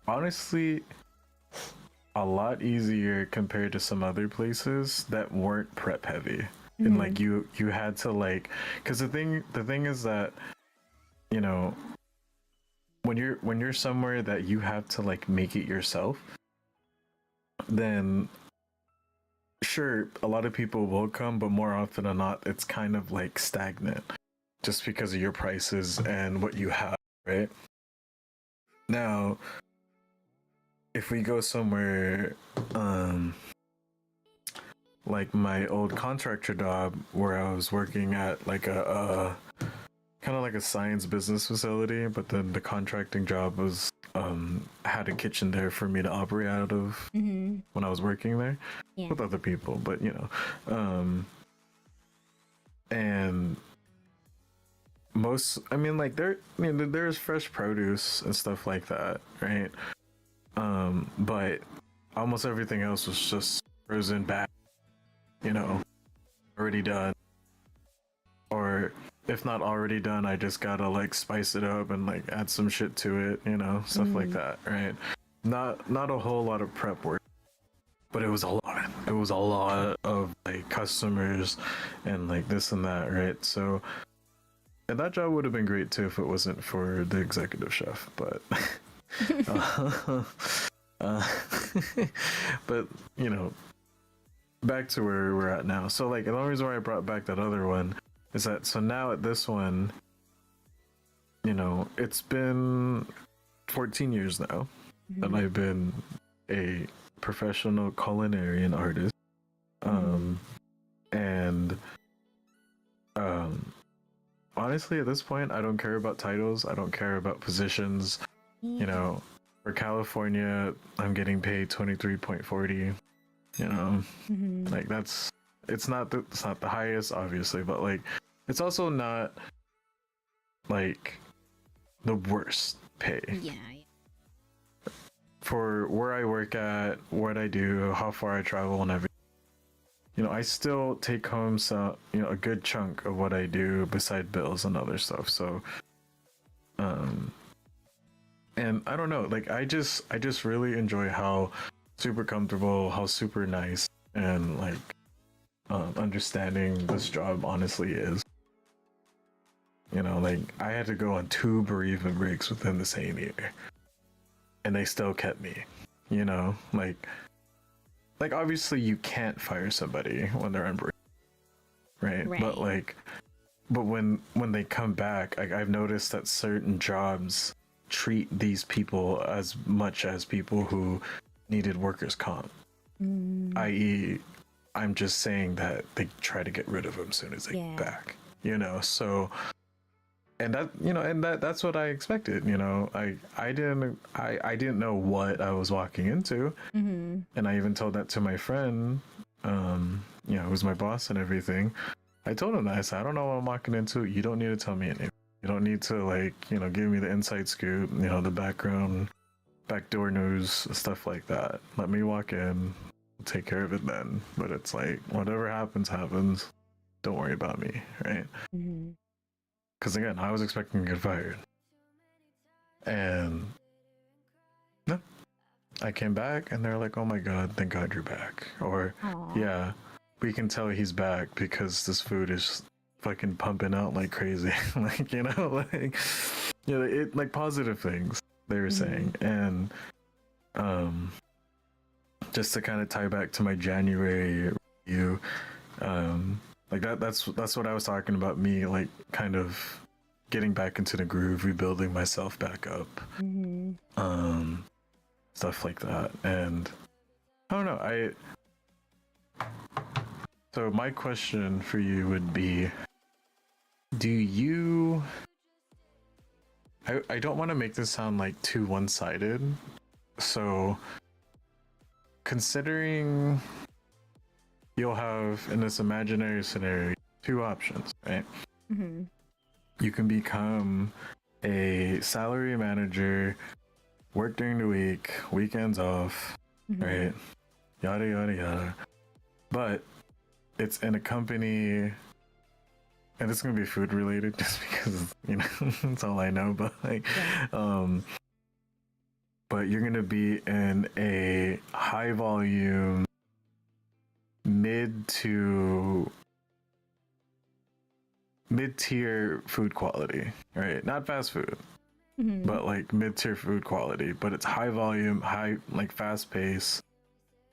S2: honestly a lot easier compared to some other places that weren't prep heavy. And like you had to like, because the thing is that when you're somewhere that you have to like make it yourself, then sure, a lot of people will come, but more often than not, it's kind of like stagnant just because of your prices and what you have, right? Now, if we go somewhere, like my old contractor job where I was working at like a kind of like a science business facility, but then the contracting job was had a kitchen there for me to operate out of when I was working there with other people, but and like there's fresh produce and stuff like that, right? But almost everything else was just frozen back, already done, or if not already done, I just gotta like spice it up and like add some shit to it, stuff like that, right? Not a whole lot of prep work, but it was a lot. It was a lot of like customers and like this and that, right? So, and that job would have been great too if it wasn't for the executive chef, but but back to where we're at now. So like the only reason why I brought back that other one is that so now at this one, it's been 14 years now that I've been a professional culinary artist. And honestly at this point I don't care about titles, I don't care about positions. For California I'm getting paid 23.40. Like it's not the highest obviously, but like it's also not like the worst pay. For where I work at, what I do, how far I travel and everything, I still take home a good chunk of what I do beside bills and other stuff. So and I don't know, like I just really enjoy how super comfortable, how super nice and like understanding this job honestly is. Like I had to go on 2 bereavement breaks within the same year and they still kept me. Like obviously you can't fire somebody when they're on break, right? But when they come back, I've noticed that certain jobs treat these people as much as people who needed workers' comp, i.e. I'm just saying that they try to get rid of them as soon as they get back, so and that's what I expected. I didn't know what I was walking into, and I even told that to my friend, who's my boss and everything. I told him that, I said, I don't know what I'm walking into. You don't need to tell me anything. You don't need to like give me the inside scoop, the background, backdoor news, stuff like that. Let me walk in, take care of it then. But it's like whatever happens. Don't worry about me, right? Because again, I was expecting to get fired, and no, I came back, and they're like, "Oh my god, thank God you're back," or "Yeah, we can tell he's back because this food is fucking pumping out like crazy," like it like positive things they were saying, and just to kind of tie back to my January review, like that's what I was talking about, me like kind of getting back into the groove, rebuilding myself back up, stuff like that. And I don't know, so my question for you would be, do you? I don't want to make this sound like too one-sided. So, considering you'll have in this imaginary scenario two options, right?
S1: Mm-hmm.
S2: You can become a salary manager, work during the week, weekends off,
S1: Mm-hmm.
S2: right? Yada yada yada. But it's in a company, and it's gonna be food related, just because that's all I know. But like, but you're gonna be in a high volume, mid-tier food quality, right? Not fast food, but like mid-tier food quality. But it's high volume, high like fast pace,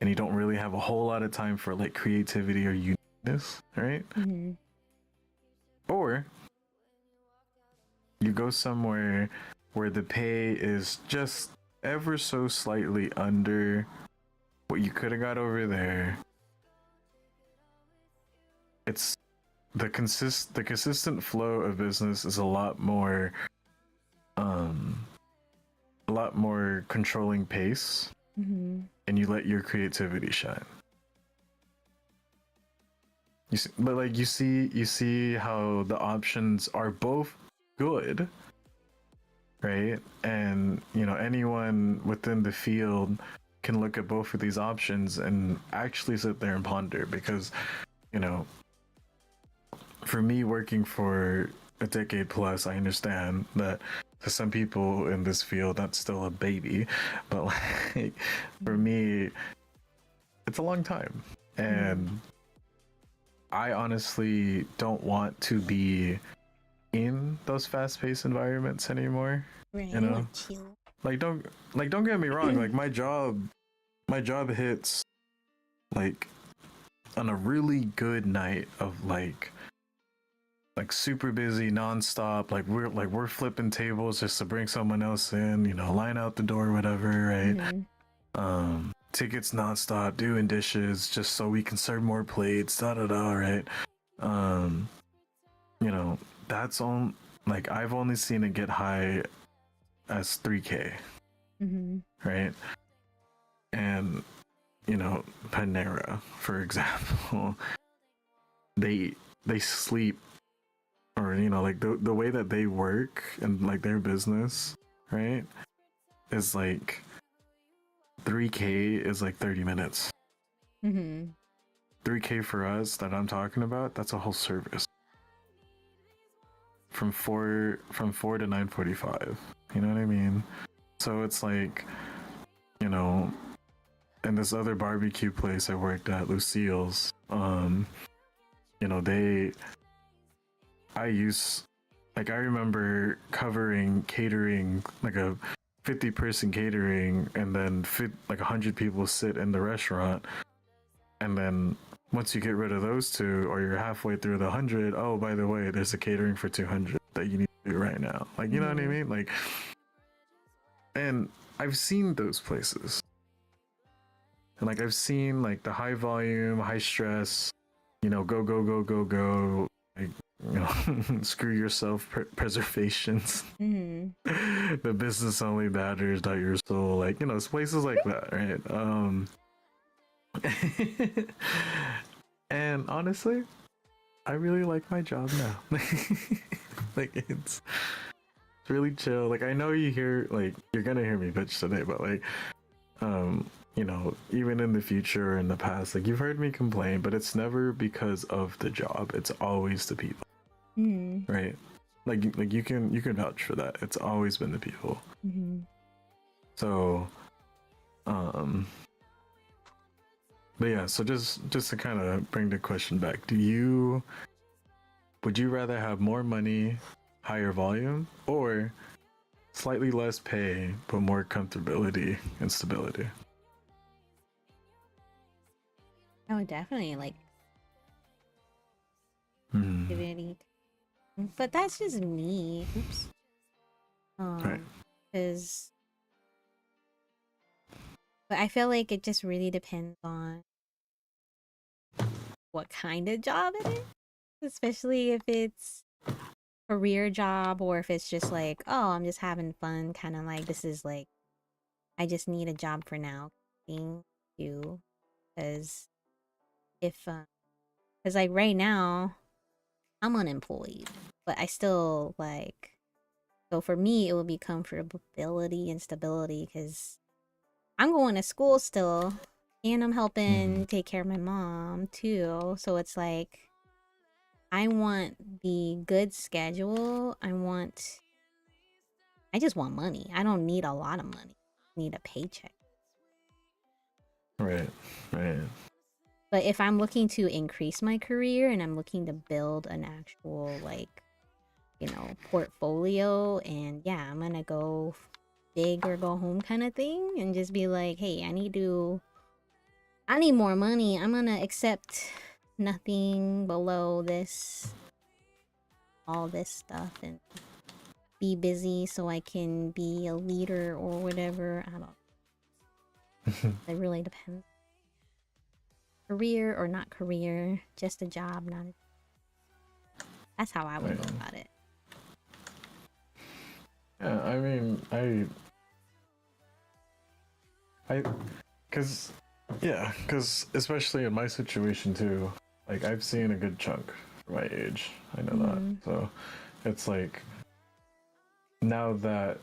S2: and you don't really have a whole lot of time for like creativity or uniqueness, right? Or you go somewhere where the pay is just ever so slightly under what you could have got over there. It's the consistent flow of business is a lot more controlling pace, and you let your creativity shine. You see how the options are both good, right? And anyone within the field can look at both of these options and actually sit there and ponder, because for me, working for a decade plus, I understand that to some people in this field that's still a baby, but like for me it's a long time, and I honestly don't want to be in those fast-paced environments anymore.
S1: Right.
S2: Like don't get me wrong, like my job hits like on a really good night of like super busy nonstop, like we're flipping tables just to bring someone else in, line out the door, whatever, right? Tickets nonstop, doing dishes just so we can serve more plates, right? That's on, like, I've only seen it get high as 3K, right? And Panera, for example, they sleep, or like the way that they work and like their business, right, is like 3K is like 30 minutes. 3K for us that I'm talking about, that's a whole service from 4 to 9:45. You know what I mean? So it's like, in this other barbecue place I worked at, Lucille's, I remember covering catering, like a 50-person catering, and then 100 people sit in the restaurant, and then once you get rid of those two, or you're halfway through the 100, oh, by the way, there's a catering for 200 that you need to do right now. Like, you know what I mean? Like, and I've seen those places, and like I've seen like the high volume, high stress, go, like, screw yourself preservations. The business only matters, not your soul. Like, it's places like that, right? And honestly, I really like my job now. Like, it's really chill. Like, I know you're gonna hear me bitch today, but like, even in the future or in the past, like, you've heard me complain, but it's never because of the job. It's always the people. Right? Like you can vouch for that. It's always been the people. So, but yeah, so just to kind of bring the question back, would you rather have more money, higher volume, or slightly less pay but more comfortability and stability?
S1: I would definitely like stability, but that's just me. Oops.
S2: Right.
S1: Because, but I feel like it just really depends on what kind of job it is, especially if it's career job, or if it's just like, oh, I'm just having fun, kind of like this is like I just need a job for now thing too, because if because like right now I'm unemployed, but I still like, so for me it would be comfortability and stability because I'm going to school still, and I'm helping take care of my mom too. So it's like I want the good schedule. I just want money. I don't need a lot of money. I need a paycheck.
S2: Right, right.
S1: But if I'm looking to increase my career and I'm looking to build an actual like, portfolio, and yeah, I'm gonna go big or go home kind of thing, and just be like, hey, I need more money. I'm gonna accept nothing below this, all this stuff, and be busy so I can be a leader or whatever. I don't. It really depends. Career or not career, just a job, not a... That's how I would go about it.
S2: Yeah, I mean, cause especially in my situation too, like I've seen a good chunk for my age. I know that. So it's like now that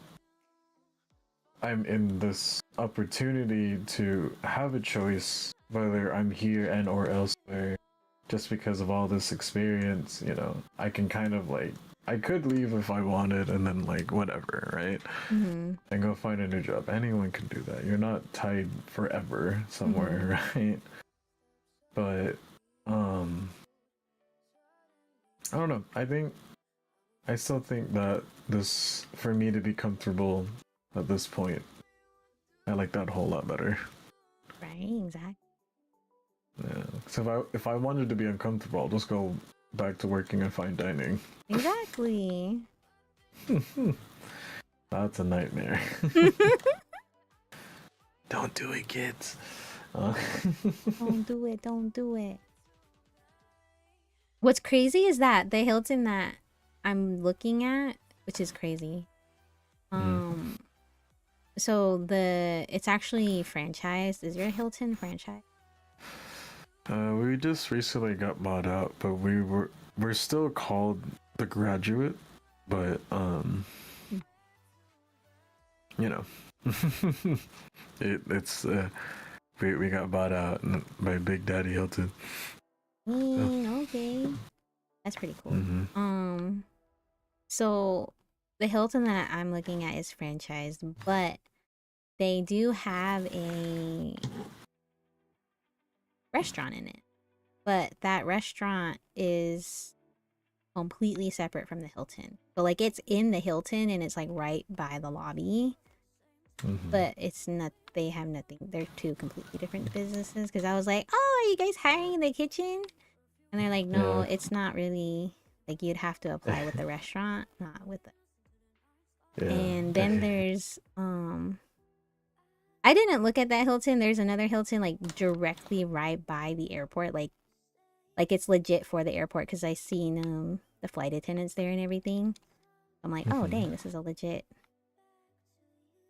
S2: I'm in this opportunity to have a choice whether I'm here and or elsewhere, just because of all this experience, I can kind of like, I could leave if I wanted and then like whatever, right? And go find a new job. Anyone can do that. You're not tied forever somewhere, right? But I don't know. I still think that this, for me to be comfortable at this point, I like that whole lot better.
S1: Right, exactly.
S2: Yeah. So if I wanted to be uncomfortable, I'll just go back to working in fine dining.
S1: Exactly.
S2: That's a nightmare. Don't do it, kids.
S1: Don't do it. Don't do it. What's crazy is that the Hilton that I'm looking at, which is crazy. So it's actually franchised. Is your Hilton franchise?
S2: We just recently got bought out, but we're still called the Graduate, but it's we got bought out by Big Daddy Hilton.
S1: Okay, that's pretty cool. So the Hilton that I'm looking at is franchised, but they do have a restaurant in it. But that restaurant is completely separate from the Hilton. So like it's in the Hilton and it's like right by the lobby. But it's not, they have nothing. They're two completely different businesses. Because I was like, oh, are you guys hiring in the kitchen? And they're like, no, it's not really, like you'd have to apply with the restaurant, not with the... And then there's I didn't look at that Hilton. There's another Hilton like directly right by the airport, like it's legit for the airport, because I seen the flight attendants there and everything. I'm like, oh dang, this is a legit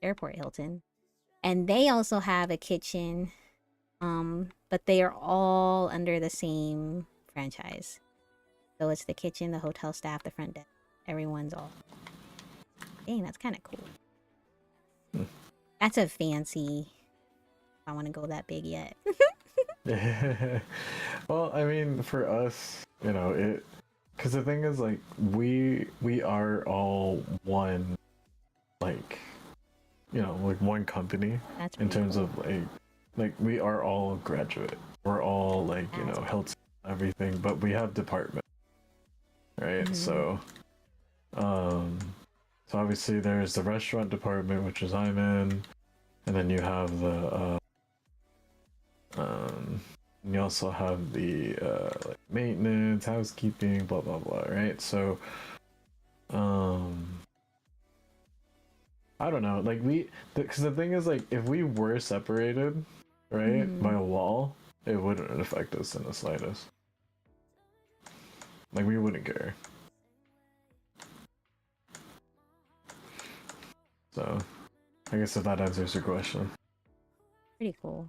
S1: airport Hilton. And they also have a kitchen, but they are all under the same franchise. So it's the kitchen, the hotel staff, the front desk, everyone's all... Dang, that's kind of cool. That's a fancy... I want to go that big yet.
S2: Well, I mean, for us, it, because the thing is, like, we are all one, like, like one company.
S1: That's
S2: in terms
S1: cool.
S2: of like we are all Graduate. We're all like Hilton, everything, but we have departments, right? So obviously there's the restaurant department, which is I'm in, and then you have the you also have the like maintenance, housekeeping, blah blah blah, right? So I don't know, like because the thing is, like, if we were separated, right, by a wall, it wouldn't affect us in the slightest. Like, we wouldn't care. So, I guess if that answers your question,
S1: Pretty cool.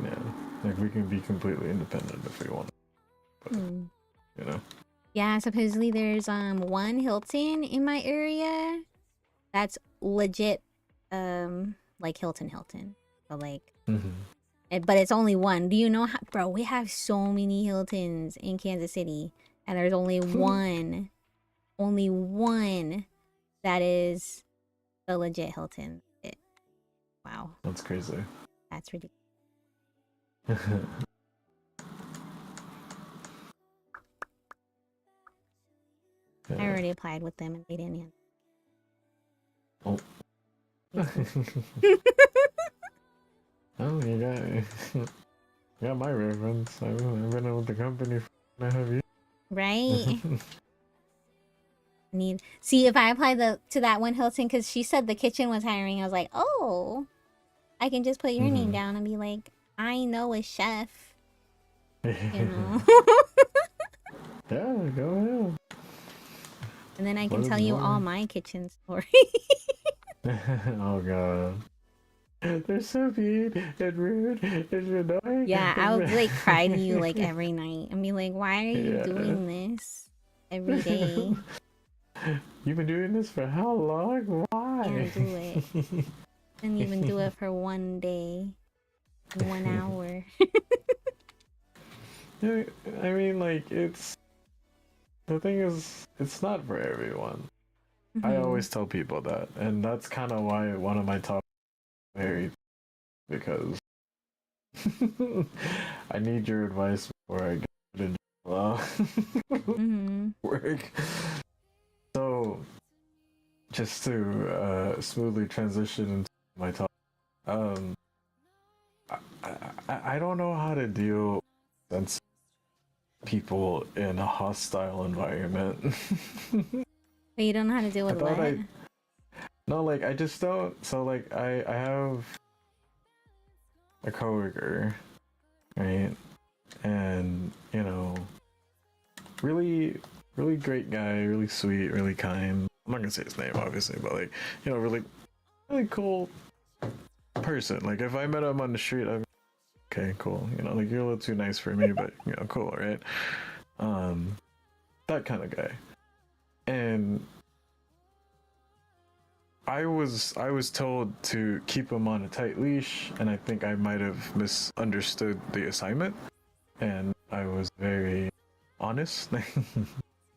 S2: yeah, like we can be completely independent if we want, but, you know.
S1: Yeah, supposedly there's one Hilton in my area that's legit like Hilton. So like but it's only one. Do you know how, bro, we have so many Hiltons in Kansas City and there's only one that is the legit Hilton. Wow.
S2: That's crazy.
S1: That's ridiculous.
S2: Yeah.
S1: I already applied with them and they didn't answer.
S2: Oh. Oh, you got my reference. I've been with the company for a half years.
S1: Right? See, if I apply to that one Hilton, because she said the kitchen was hiring, I was like, oh, I can just put your name down and be like, I know a chef. You know?
S2: Yeah, go ahead.
S1: And then I can tell you all my kitchen stories.
S2: Oh god. They're so mean and rude and annoying.
S1: Yeah, I would like cry to you like every night and be like, why are you doing this every day?
S2: You've been doing this for how long? Why?
S1: Can't do it. Didn't even do it for one day, 1 hour.
S2: I mean, like, the thing is, it's not for everyone. I always tell people that, and that's kind of why one of my top married, because I need your advice before I get into work. So, just to smoothly transition into my top, I don't know how to deal with people in a hostile environment.
S1: But you don't know how to deal with what?
S2: No, like I just don't. So like I have a coworker, right? And you know, really great guy, really sweet, really kind. I'm not gonna say his name obviously, but like, you know, really cool person. Like if I met him on the street, I'm okay, cool. You know, like you're a little too nice for me, but you know, cool, right? That kind of guy. And I was told to keep him on a tight leash, and I think I might have misunderstood the assignment, and I was very honest. I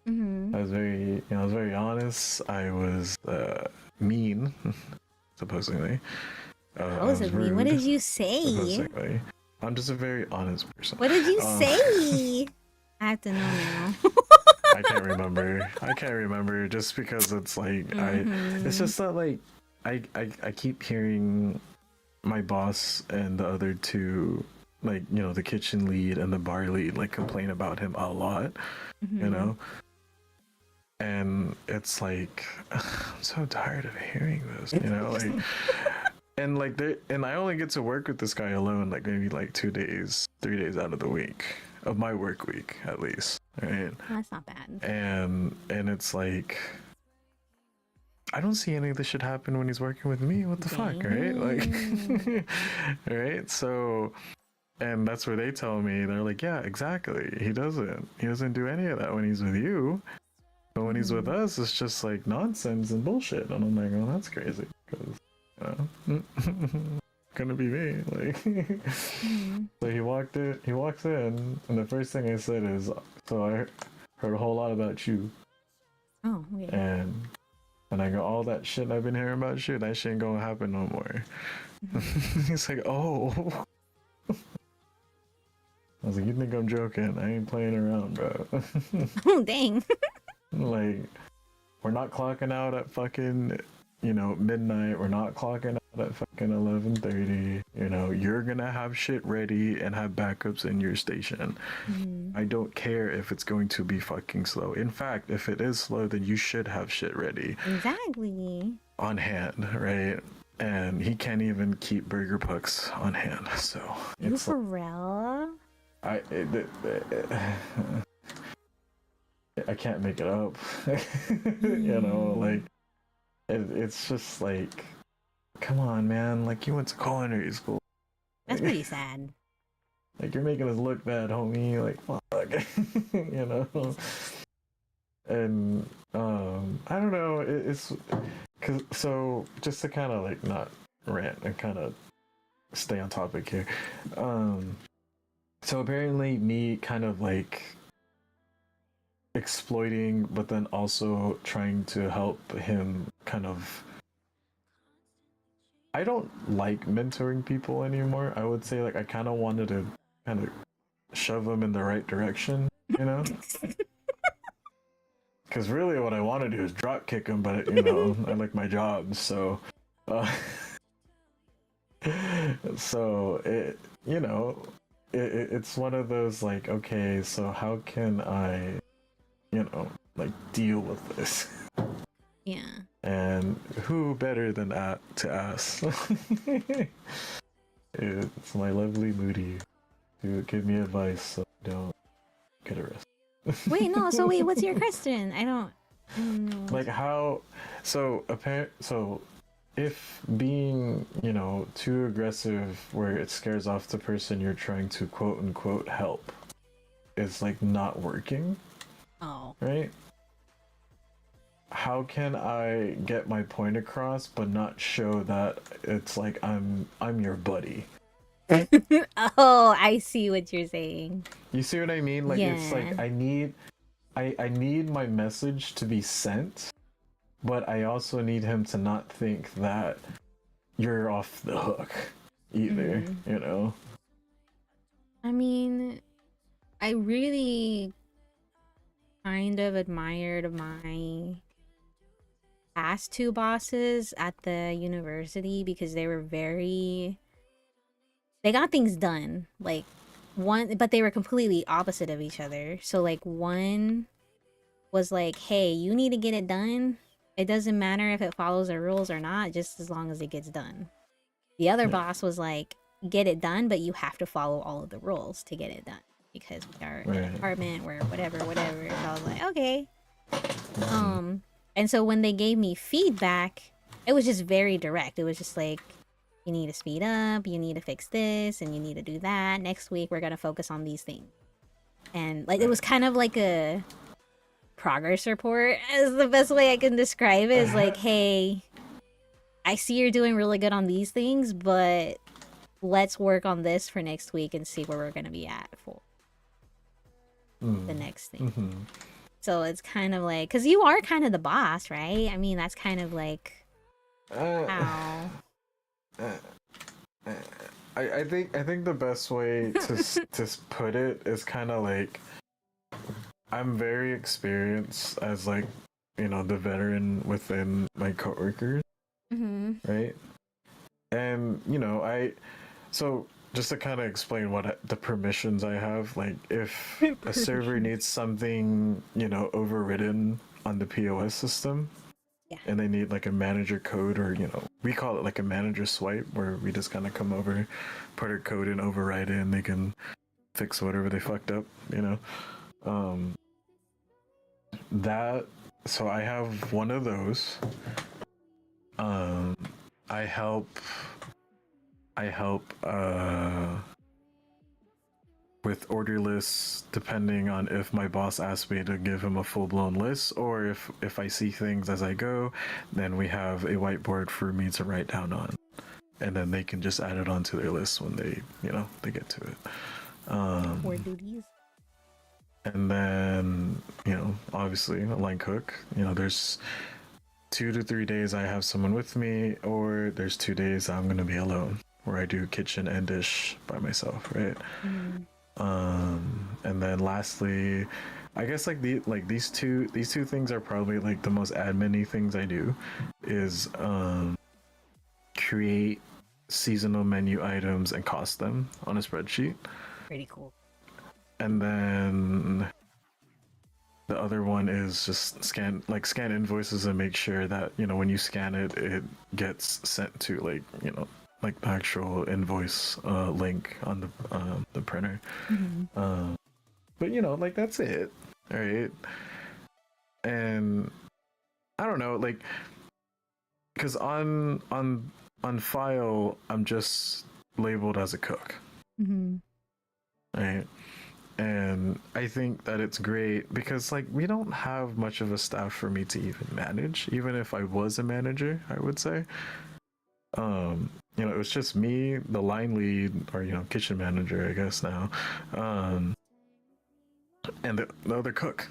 S2: was very honest. I was mean, supposedly.
S1: Supposedly, what did you say?
S2: Supposedly. I'm just a very honest person.
S1: What did you say? I have to know now.
S2: I can't remember just because it's like it's just that like I keep hearing my boss and the other two, like, you know, the kitchen lead and the bar lead, like complain about him a lot, you know, and it's like I'm so tired of hearing this, you know, like and like and I only get to work with this guy alone like maybe like 2 days 3 days out of the week of my work week at least, right?
S1: That's not bad.
S2: And it's like I don't see any of this shit happen when he's working with me. What the fuck, right? Like right? So and that's where they tell me, they're like, yeah, exactly. He doesn't do any of that when he's with you. But when he's with us, it's just like nonsense and bullshit. And I'm like, oh, that's crazy. Because, you know, gonna be me. Like, so he walks in, and the first thing I said is, so I heard a whole lot about you.
S1: Oh, okay.
S2: And I go, all that shit I've been hearing about you, that shit ain't gonna happen no more. He's like, oh. I was like, you think I'm joking? I ain't playing around, bro.
S1: Oh, dang.
S2: Like, we're not clocking out at fucking, you know, midnight. We're not clocking out at fucking 11:30. You know, you're gonna have shit ready and have backups in your station. I don't care if it's going to be fucking slow. In fact, if it is slow, then you should have shit ready.
S1: Exactly.
S2: On hand, right? And he can't even keep burger pucks on hand. So
S1: You for real?
S2: I can't make it up. You know, like it's just like, come on, man. Like, you went to culinary school.
S1: That's pretty sad.
S2: Like, you're making us look bad, homie. Like, fuck. You know? And, I don't know. It's, cause, so, just to kind of, like, not rant and kind of stay on topic here. So apparently me kind of, like, exploiting, but then also trying to help him kind of. I don't like mentoring people anymore. I would say, like, I kind of wanted to kind of shove them in the right direction, you know? Because really what I want to do is drop kick them, but, you know, I like my job, so. Uh, so, you know, it's one of those, like, okay, so how can I, you know, like, deal with this?
S1: Yeah.
S2: And who better than that to ask? It's my lovely Moody to give me advice so I don't get arrested.
S1: Wait, no. So wait, what's your question? I don't know.
S2: Like, how? So So if being, you know, too aggressive where it scares off the person you're trying to quote unquote help is, like, not working,
S1: Oh.
S2: right? How can I get my point across but not show that it's like I'm your buddy?
S1: Oh, I see what you're saying.
S2: You see what I mean? Like, it's
S1: Yeah.
S2: like I need my message to be sent, but I also need him to not think that you're off the hook either, you know?
S1: I mean, I really kind of admired my past two bosses at the university because they got things done. Like, one, but they were completely opposite of each other. So, like, one was like, hey, you need to get it done. It doesn't matter if it follows the rules or not, just as long as it gets done. The other boss was like, get it done, but you have to follow all of the rules to get it done because we are in an apartment where whatever. So I was like, okay. And so when they gave me feedback, it was just very direct. It was just like, you need to speed up, you need to fix this, and you need to do that. Next week, we're going to focus on these things. And, like, it was kind of like a progress report, is the best way I can describe it. Is like, hey, I see you're doing really good on these things, but let's work on this for next week and see where we're going to be at for the next thing. So it's kind of like, because you are kind of the boss, right? I mean, that's kind of like how.
S2: I think the best way to put it is kind of like, I'm very experienced as, like, you know, the veteran within my coworkers, right? And, you know, so just to kind of explain what the permissions I have, like, if a server needs something, you know, overridden on the POS system, and they need, like, a manager code, or, you know, we call it like a manager swipe, where we just kind of come over, put our code in, override it, and they can fix whatever they fucked up, you know. So I have one of those. I help with order lists, depending on if my boss asks me to give him a full-blown list, or if I see things as I go, then we have a whiteboard for me to write down on, and then they can just add it onto their list when they, you know, they get to it.
S1: Core duties.
S2: And then, you know, obviously a line cook. You know, there's 2 to 3 days I have someone with me, or there's 2 days I'm gonna be alone, where I do kitchen and dish by myself, right? And then lastly, I guess, like, these two things are probably, like, the most admin-y things I do, is create seasonal menu items and cost them on a spreadsheet.
S1: Pretty cool.
S2: And then the other one is just scan invoices and make sure that, you know, when you scan it, it gets sent to, like, you know, like, the actual invoice link on the printer. But, you know, like, that's it, right? And I don't know, like, because on file I'm just labeled as a cook,
S1: Mm-hmm.
S2: right? And I think that it's great because like we don't have much of a staff for me to even manage. Even if I was a manager, I would say, it was just me, the line lead, or kitchen manager, I guess now, um, and the other cook.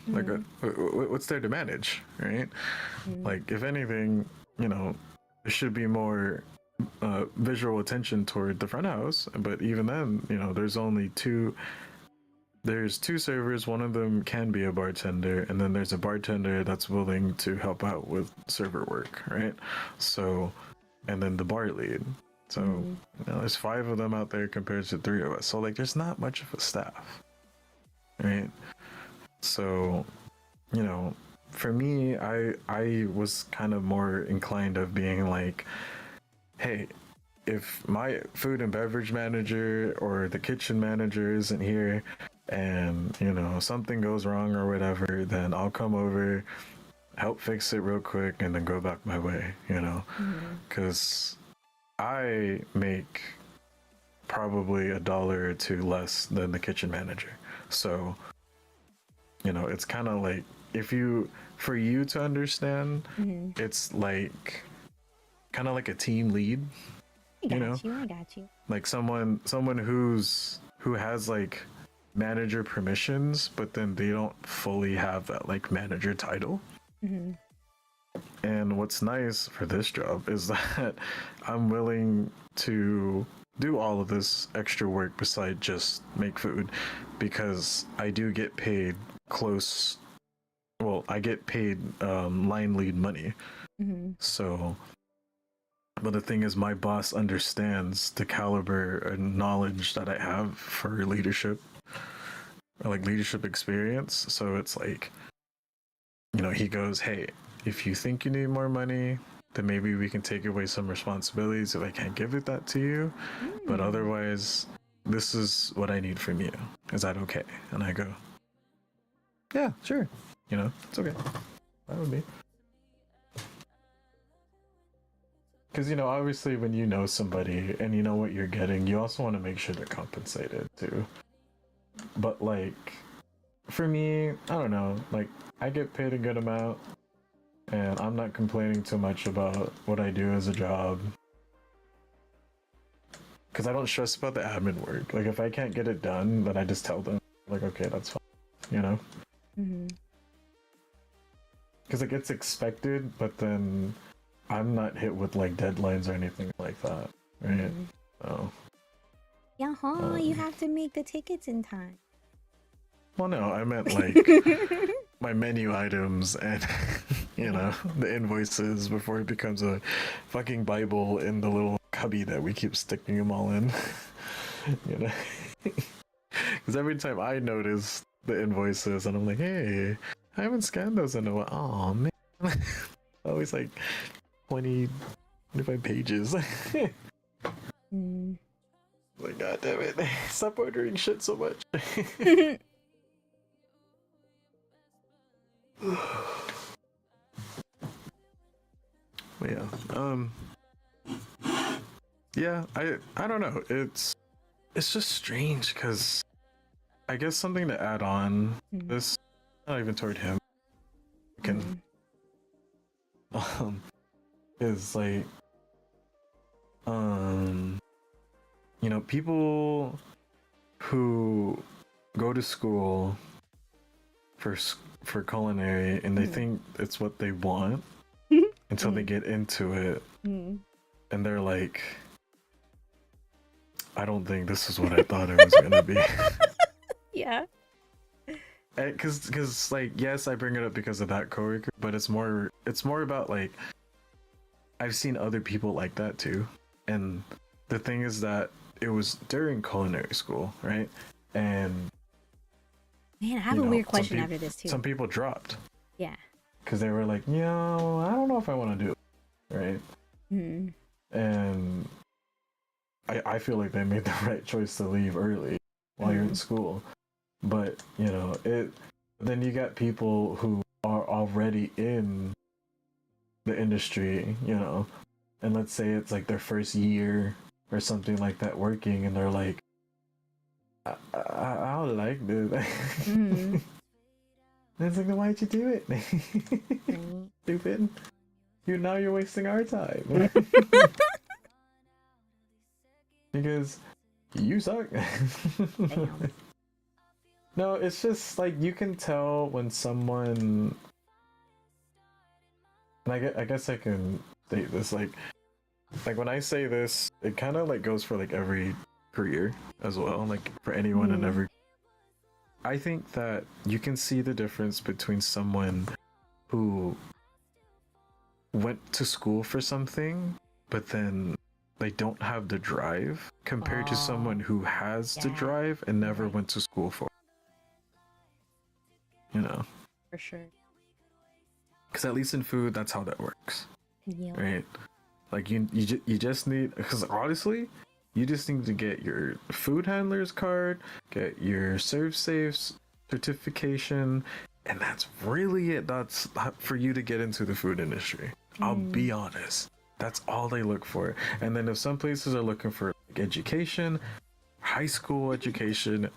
S2: Like what's there to manage, right?
S1: Mm-hmm.
S2: Like if anything, there should be more visual attention toward the front house. But even then, there's two servers. One of them can be a bartender, and then there's a bartender that's willing to help out with server work, right? So, and then the bar lead. So, there's 5 of them out there compared to 3 of us. So, like, there's not much of a staff, right? So, for me, I was kind of more inclined of being like, hey, if my food and beverage manager or the kitchen manager isn't here and something goes wrong or whatever, then I'll come over, help fix it real quick, and then go back my way, because I make probably $1 or 2 less than the kitchen manager. So it's kind of like, for you to understand, it's like kind of like a team lead.
S1: I got you.
S2: Like someone who has like manager permissions, but then they don't fully have that like manager title. And what's nice for this job is that I'm willing to do all of this extra work beside just make food, because I do get paid I get paid line lead money. So, but the thing is, my boss understands the caliber and knowledge that I have for leadership, or like leadership experience. So it's like, he goes, hey, if you think you need more money, then maybe we can take away some responsibilities if I can't give it that to you. But otherwise, this is what I need from you. Is that okay? And I go, yeah, sure. It's okay. That would be. Because, obviously when you know somebody and you know what you're getting, you also want to make sure they're compensated too. But like, for me, I don't know, like I get paid a good amount and I'm not complaining too much about what I do as a job. Because I don't stress about the admin work. Like if I can't get it done, then I just tell them, like, okay, that's fine, Because it gets expected, but then I'm not hit with like deadlines or anything like that, right? So,
S1: you have to make the tickets in time.
S2: well, no, I meant like my menu items and the invoices before it becomes a fucking Bible in the little cubby that we keep sticking them all in. Because every time I notice the invoices and I'm like, hey, I haven't scanned those in a while. Oh man, always like 25 pages. Like, god damn it, stop ordering shit so much. But yeah, I don't know, it's just strange because I guess something to add on this, not even toward him, can is like people who go to school for culinary and they think it's what they want until they get into it and they're like, I don't think this is what I thought it was gonna be.
S1: Yeah.
S2: Because like, yes, I bring it up because of that coworker, but it's more about like, I've seen other people like that too. And the thing is that it was during culinary school, right? And
S1: man, I have a weird question after this too.
S2: Some people dropped.
S1: Yeah.
S2: Because they were like, I don't know if I want to do it, right? And I feel like they made the right choice to leave early while you're in school. But, then you got people who are already in the industry, you know, and let's say it's like their first year or something like that working, and they're like, I don't like this.
S1: Mm-hmm.
S2: And it's like, then why'd you do it?
S1: Right.
S2: Stupid. You're wasting our time. Because you suck.
S1: Damn.
S2: No, it's just like you can tell when someone, and I guess I can state this, like when I say this, it kind of like goes for like every career as well, like for anyone in every. I think that you can see the difference between someone who went to school for something, but then they don't have the drive compared to someone who has the drive and never went to school for it. You know,
S1: For sure.
S2: because at least in food, that's how that works,
S1: Yeah.
S2: right? Like you just need, because honestly, you just need to get your food handler's card, get your serve safes certification, and that's really it. That's for you to get into the food industry. I'll be honest. That's all they look for. And then if some places are looking for like, education, high school education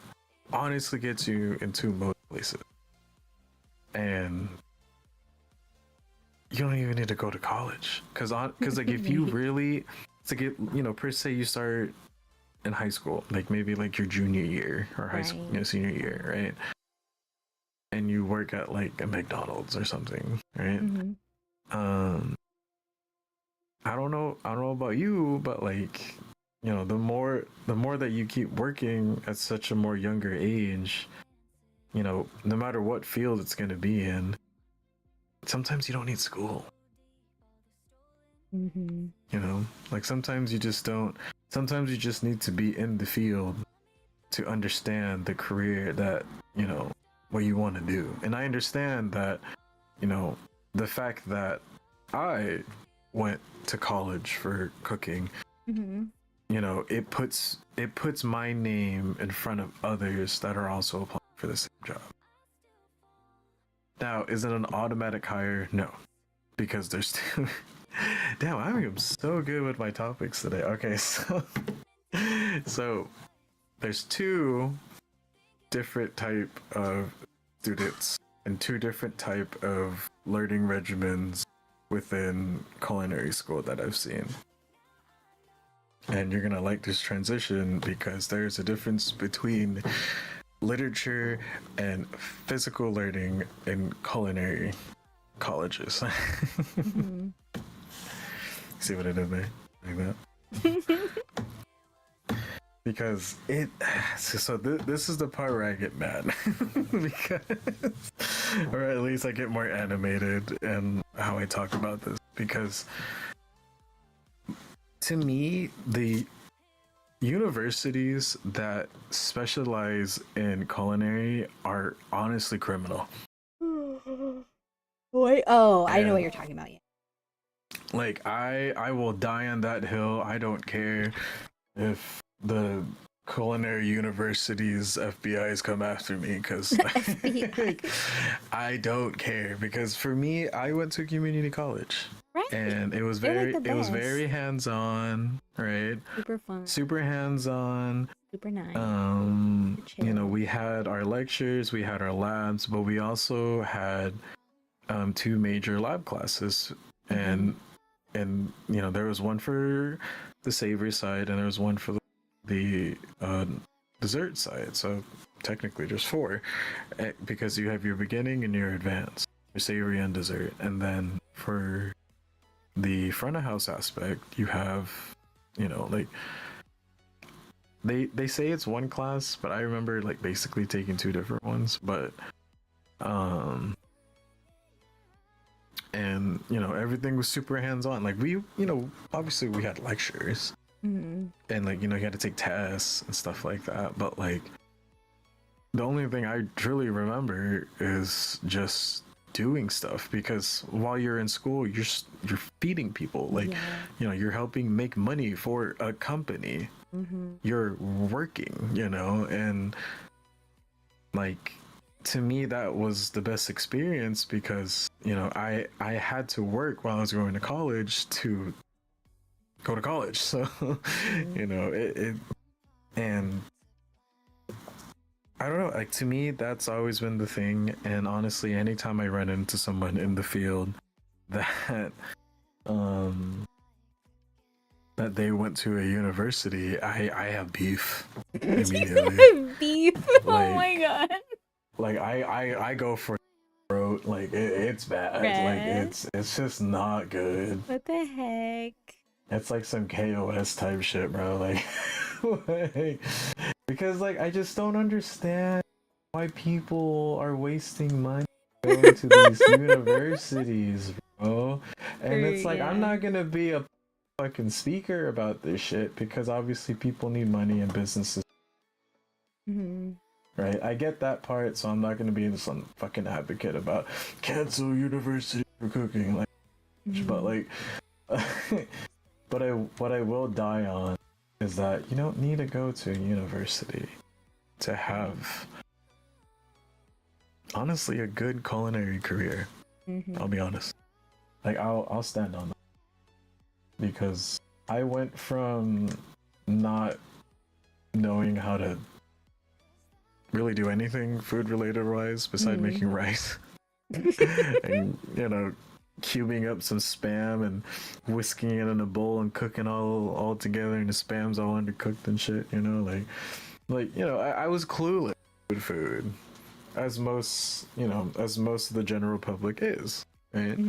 S2: honestly gets you into most places. And you don't even need to go to college. Because like if you really, to get, you know, per se, you start in high school, like maybe like your junior year or high school, you know, senior year, right? And you work at like a McDonald's or something, right? I don't know about you, but like, you know, the more that you keep working at such a more younger age, you know, no matter what field it's going to be in, sometimes you don't need school. You know, like sometimes you just need to be in the field to understand the career that, you know, what you want to do. And I understand that, you know, the fact that I went to college for cooking, you know, it puts my name in front of others that are also applying for the same job. Now, is it an automatic hire? No, because there's two. Damn, I am so good with my topics today. Okay, so there's two different type of students and two different type of learning regimens within culinary school that I've seen. And you're gonna like this transition because there's a difference between literature and physical learning in culinary colleges. See what I did there? Like that? Because this is the part where I get mad. Because, or at least I get more animated in how I talk about this. Because to me, the universities that specialize in culinary are honestly criminal.
S1: Wait, I know what you're talking about. Yeah.
S2: Like I will die on that hill. I don't care if the culinary university's FBI's come after me, because I don't care, because for me, I went to community college. Right. And it was very hands-on, right?
S1: Super fun.
S2: Super hands-on.
S1: Super nice.
S2: You know, we had our lectures, we had our labs, but we also had two major lab classes, and you know, there was one for the savory side and there was one for the dessert side. So technically there's four, because you have your beginning and your advanced, your savory and dessert. And then for the front of house aspect, you have, you know, like they say it's one class, but I remember like basically taking two different ones. But and you know, everything was super hands-on. Like we, you know, obviously we had lectures, and like, you know, you had to take tests and stuff like that, but like the only thing I truly remember is just doing stuff, because while you're in school, you're feeding people, like, you know, you're helping make money for a company. You're working, you know, and like to me that was the best experience because I had to work while I was going to college to go to college. So it and I don't know, like to me that's always been the thing. And honestly, anytime I run into someone in the field that that they went to a university, I have beef immediately.
S1: Beef. Oh
S2: Like,
S1: my god.
S2: like I go for throat. Like it's bad. Like it's just not good.
S1: What the heck?
S2: It's like some KOS type shit, bro. Like, because like I just don't understand why people are wasting money going to these universities, bro. And it's like I'm not gonna be a fucking speaker about this shit because obviously people need money and businesses.
S1: Mm-hmm.
S2: Right, I get that part, so I'm not gonna be some fucking advocate about cancel university for cooking, like, but like, what I will die on is that you don't need to go to a university to have, honestly, a good culinary career. I'll be honest, like I'll stand on that because I went from not knowing how to really do anything food related wise besides making rice and cubing up some spam and whisking it in a bowl and cooking all together, and the spam's all undercooked and shit, I was clueless with food as most of the general public is, right?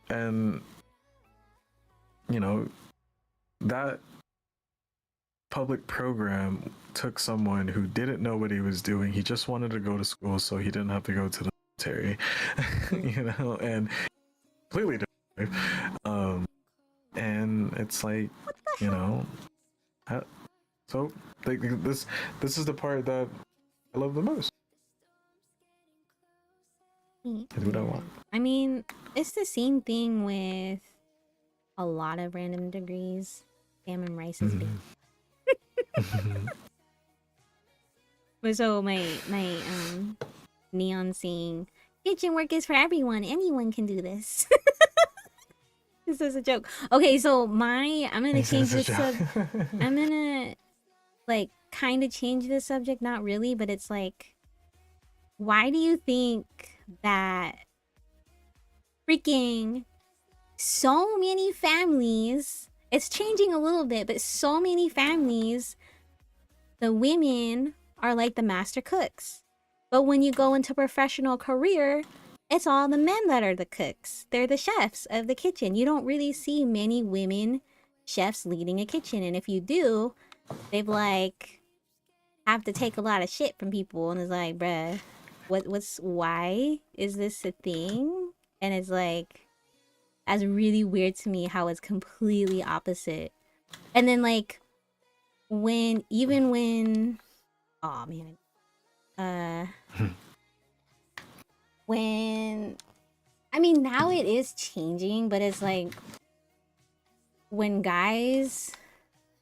S2: And that public program took someone who didn't know what he was doing. He just wanted to go to school so he didn't have to go to the military, and completely different. And it's like, so like this is the part that I love the most. It's what I want.
S1: I mean, it's the same thing with a lot of random degrees. Spam and rice is big. But so my neon saying kitchen work is for everyone. Anyone can do this. This is a joke. Okay, so I'm gonna change this I'm gonna like kind of change the subject, not really, but it's like, why do you think that freaking so many families, it's changing a little bit, but so many families, the women are like the master cooks. But when you go into professional career, it's all the men that are the cooks. They're the chefs of the kitchen. You don't really see many women chefs leading a kitchen. And if you do, they've like have to take a lot of shit from people. And it's like, bruh, why is this a thing? And it's like, that's really weird to me how it's completely opposite. And then like, when I mean, now it is changing, but it's like when guys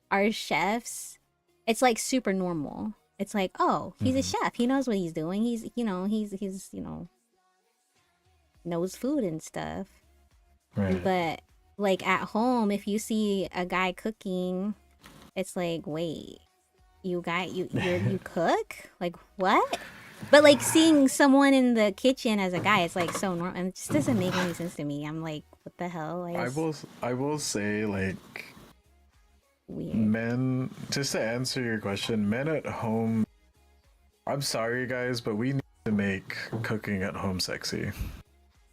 S1: are chefs, it's like super normal. It's like, oh, he's a chef. He knows what he's doing. He's knows food and stuff. Right. But like at home, if you see a guy cooking, it's like, wait, you cook? Like what? But like seeing someone in the kitchen as a guy, it's like so normal, and it just doesn't make any sense to me. I'm like, what the hell?
S2: I will say, like, weird. Men, just to answer your question, men at home, I'm sorry guys, but we need to make cooking at home sexy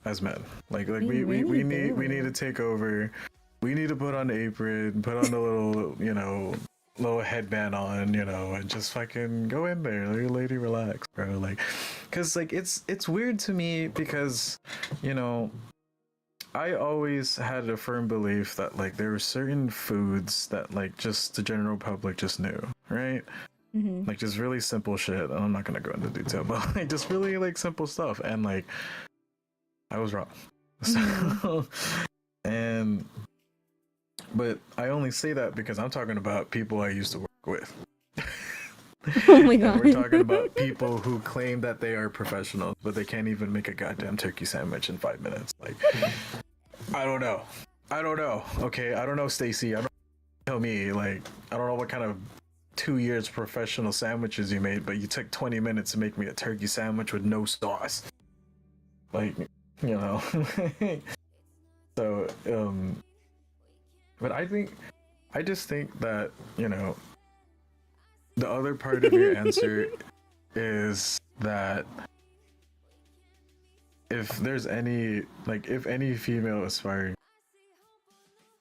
S2: as men. Like we need to take over. We need to put on the apron, put on the little headband on, and just fucking go in there. Like, lady, relax, bro. Like, cause like it's weird to me because, I always had a firm belief that like there were certain foods that like just the general public just knew, right? Like just really simple shit. I'm not gonna go into detail, but like just really like simple stuff. And like I was wrong. So, but I only say that because I'm talking about people I used to work with.
S1: Oh my
S2: And
S1: god.
S2: we're talking about people who claim that they are professionals, but they can't even make a goddamn turkey sandwich in 5 minutes. Like, I don't know. Okay, I don't know, Stacy. I don't tell me. Like, I don't know what kind of 2 years professional sandwiches you made, but you took 20 minutes to make me a turkey sandwich with no sauce. Like, you know. So, but I just think that, you know, the other part of your answer is that if there's any, like, if any female aspiring,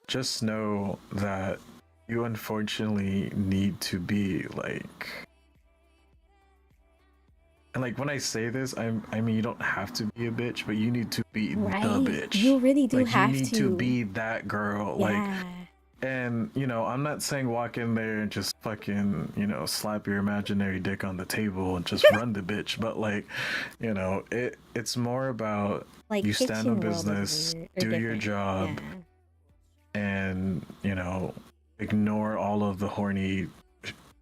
S2: just know that you unfortunately need to be like, and like when I say this, I mean you don't have to be a bitch, but you need to be
S1: Right.
S2: the bitch.
S1: You really do
S2: like,
S1: have
S2: you need to be that girl.
S1: Yeah.
S2: Like, and you know, I'm not saying walk in there and just fucking, you know, slap your imaginary dick on the table and just run the bitch, but like, you know, it's more about
S1: like
S2: you stand on
S1: kitchen world is
S2: business,
S1: weird, or
S2: do your
S1: different.
S2: job,
S1: Yeah.
S2: and you know, ignore all of the horny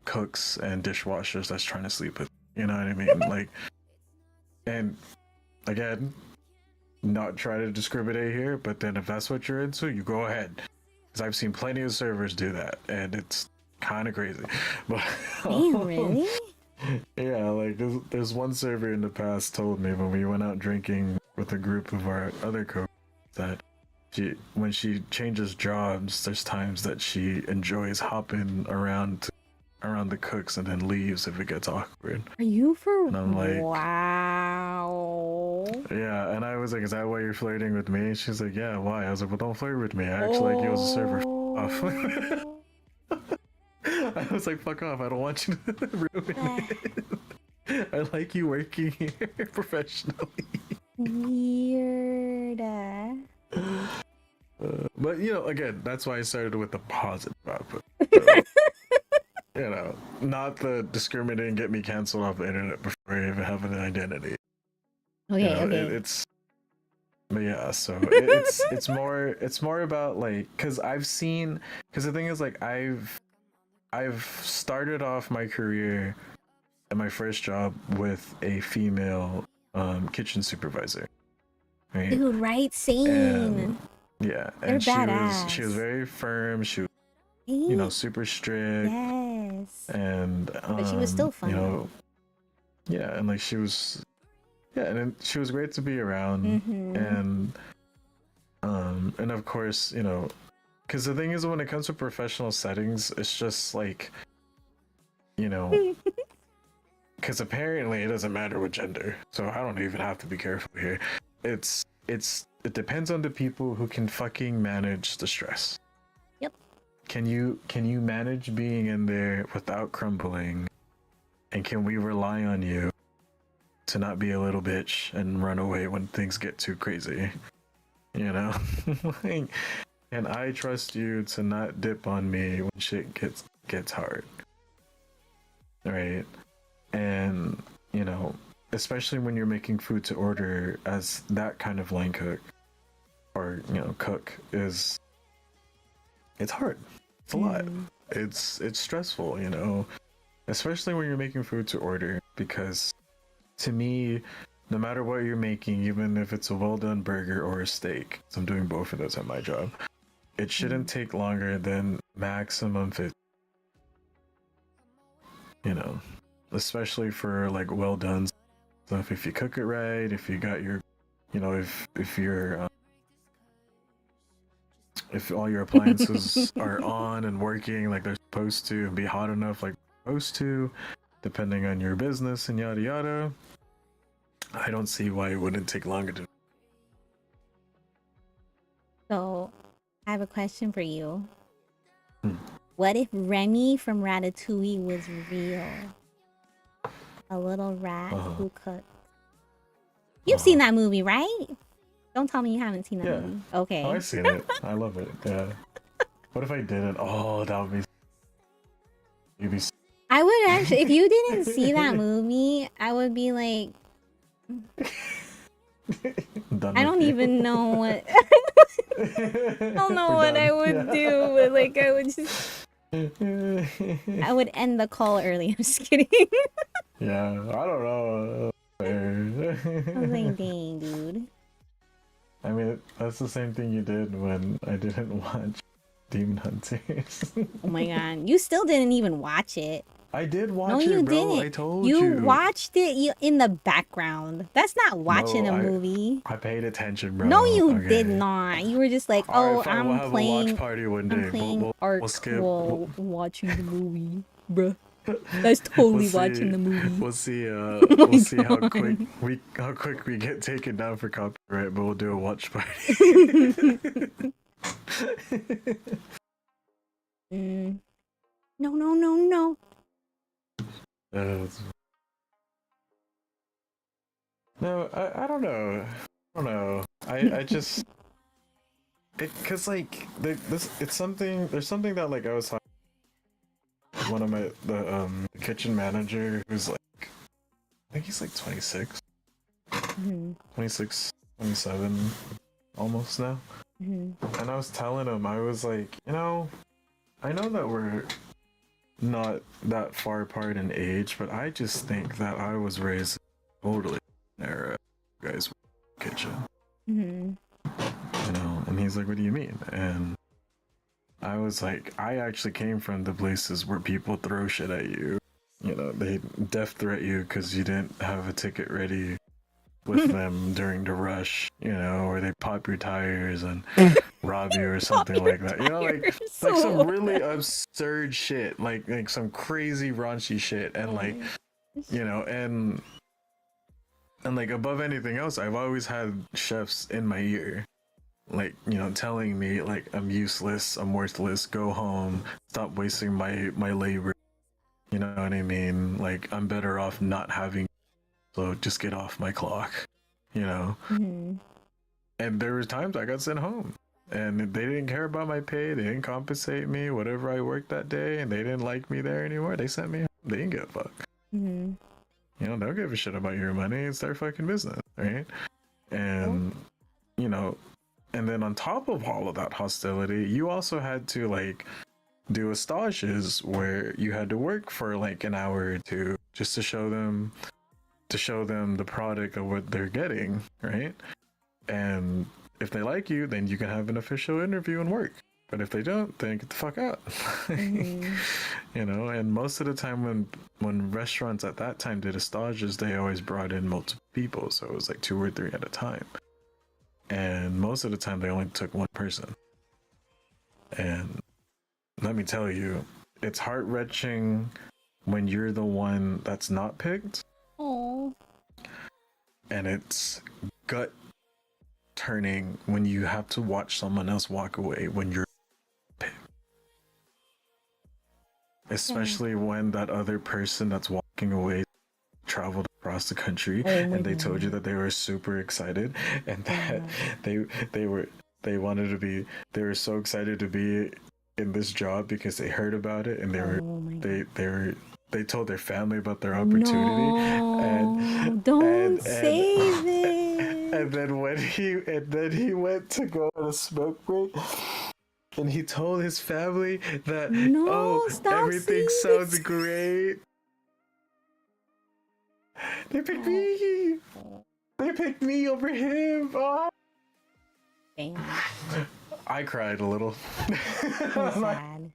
S2: cooks and dishwashers that's trying to sleep with. You know what I mean? Like, and again, not try to discriminate here, but then if that's what you're into, you go ahead. Because I've seen plenty of servers do that, and it's kind of crazy. But
S1: Damn, really?
S2: yeah, like there's one server in the past told me when we went out drinking with a group of our other co that when she changes jobs, there's times that she enjoys hopping around the cooks and then leaves if it gets awkward.
S1: Are you for
S2: And I'm like,
S1: wow.
S2: yeah, and I was like, is that why you're flirting with me? And she's like, yeah, why? I was like, well, don't flirt with me. I actually like you as a server. Off. I was like, fuck off. I don't want you to ruin it. I like you working here professionally.
S1: Weird.
S2: But, you know, again, that's why I started with the positive output. So, you know, not the discriminate and get me canceled off the internet before I even have an identity.
S1: Okay,
S2: You know,
S1: okay.
S2: But yeah, so it's more about like, because the thing is, like, I've started off my career at my first job with a female kitchen supervisor, right?
S1: Dude, right? Same.
S2: And, yeah, and
S1: They're
S2: she was very firm. She was, you know, super strict.
S1: Yes.
S2: And
S1: But she was still fun.
S2: you know, yeah, and like she was, yeah, and she was great to be around.
S1: Mm-hmm.
S2: And of course, you know, because the thing is, when it comes to professional settings, it's just like, you know, because apparently it doesn't matter what gender, so I don't even have to be careful here. It depends on the people who can fucking manage the stress.
S1: Yep.
S2: Can you manage being in there without crumbling? And can we rely on you to not be a little bitch and run away when things get too crazy? You know? Like, and I trust you to not dip on me when shit gets hard. Right? And, you know, especially when you're making food to order as that kind of line cook or, you know, cook it's hard. It's a lot. It's stressful, you know, especially when you're making food to order, because to me, no matter what you're making, even if it's a well done burger or a steak, so I'm doing both of those at my job, it shouldn't take longer than maximum 50. You know, especially for like well done stuff. If you cook it right, if you got your, you know, if you're if all your appliances are on and working like they're supposed to and be hot enough like they're supposed to, depending on your business and yada yada, I don't see why it wouldn't take longer to.
S1: So, I have a question for you. What if Remy from Ratatouille was real? A little rat who cooked. You've seen that movie, right? Don't tell me you haven't seen that movie. Okay.
S2: Oh, I've seen it. I love it. Yeah. What if I didn't? Oh, that would be. You'd be.
S1: I would actually, if you didn't see that movie, I would be like, I don't even know what. I don't know what I would do, but like I would just I would end the call early. I'm just kidding.
S2: Yeah, I don't know.
S1: I was like, dang, dude.
S2: I mean, that's the same thing you did when I didn't watch Demon Hunters.
S1: Oh my god. You still didn't even watch it.
S2: I did watch
S1: No,
S2: it,
S1: you
S2: bro.
S1: didn't.
S2: I told
S1: You
S2: you.
S1: watched it in the background. That's not watching a movie.
S2: I paid attention, bro.
S1: No, you
S2: Okay.
S1: did not. You were just like,
S2: All right,
S1: oh,
S2: fine. We'll have a watch party one day.
S1: I'm playing Ark
S2: we'll skip.
S1: while watching the movie, bruh. That's totally watching the movie.
S2: We'll see.
S1: Oh my
S2: We'll see how
S1: God.
S2: quick we get taken down for copyright. But we'll do a watch party.
S1: No, no, no, no.
S2: No, I don't know. I don't know. I just because like it's something. There's something that like I was talking. One of the kitchen manager who's like, I think he's like 26, 26, 27, almost now. And I was telling him, I was like, I know that we're not that far apart in age, but I just think that I was raised totally in an era, guys, kitchen. And he's like, what do you mean? And I was like, I actually came from the places where people throw shit at you. They death threat you because you didn't have a ticket ready with them during the rush, or they pop your tires and rob you or something like that. Like some really absurd shit, like some crazy raunchy shit, and and like above anything else, I've always had chefs in my ear. Like, telling me like I'm useless, I'm worthless, go home, stop wasting my labor. You know what I mean? Like, I'm better off not having, so just get off my clock, And there was times I got sent home and they didn't care about my pay, they didn't compensate me, whatever I worked that day, and they didn't like me there anymore. They sent me home. They didn't give a fuck. They'll give a shit about your money. It's their fucking business, right? And, and then on top of all of that hostility, you also had to like do stages where you had to work for like an hour or two just to show them the product of what they're getting, right? And if they like you, then you can have an official interview and work. But if they don't, then get the fuck out. And most of the time when restaurants at that time did stages, they always brought in multiple people, so it was like 2 or 3 at a time. And most of the time they only took one person. And let me tell you, it's heart-wrenching when you're the one that's not picked.
S1: Oh.
S2: And it's gut-turning when you have to watch someone else walk away when you're picked. Especially when that other person that's walking away traveled across the country and they told you that they were super excited and that they were so excited to be in this job because they heard about it and they told their family about their opportunity.
S1: Don't say this.
S2: And then he went to go on a smoke break. And he told his family that everything sounds great. They picked me. They picked me over him. Oh.
S1: Damn.
S2: I cried a little.
S1: So sad.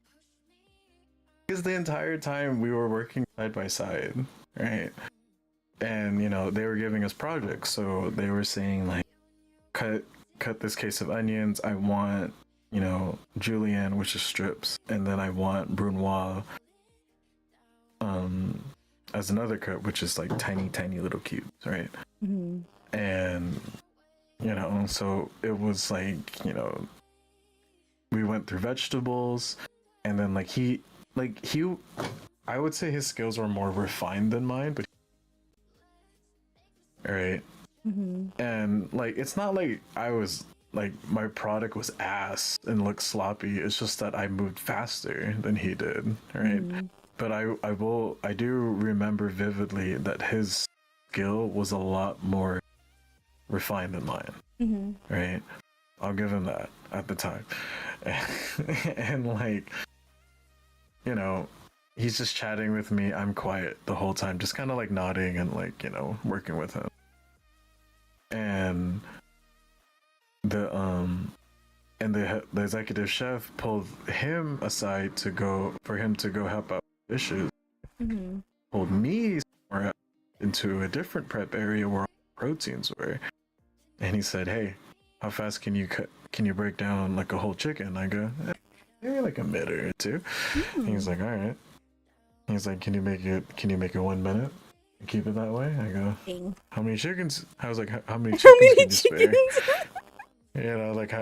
S2: Because the entire time we were working side by side, right? And they were giving us projects, so they were saying like, cut this case of onions. I want julienne, which is strips, and then I want brunoise as another cut, which is like tiny little cubes, right? And so it was like we went through vegetables, and then he I would say his skills were more refined than mine, but right. And like it's not like I was like my product was ass and looked sloppy. It's just that I moved faster than he did, right? But I do remember vividly that his skill was a lot more refined than mine, right? I'll give him that at the time. And like you know, he's just chatting with me. I'm quiet the whole time, just kind of like nodding and like, working with him. And the the executive chef pulled him aside for him to go help out with dishes.
S1: Mm-hmm.
S2: Pulled me somewhere into a different prep area where all the proteins were, and he said, "Hey, how fast can you break down like a whole chicken?" I go, maybe like a minute or two.
S1: Mm.
S2: He's like, "All right." He's like, "Can you make it 1 minute and keep it that way?" I go,
S1: Dang.
S2: "How many chickens?" I was like, "How many
S1: How
S2: chickens
S1: many
S2: can you spare?"
S1: chickens?
S2: Like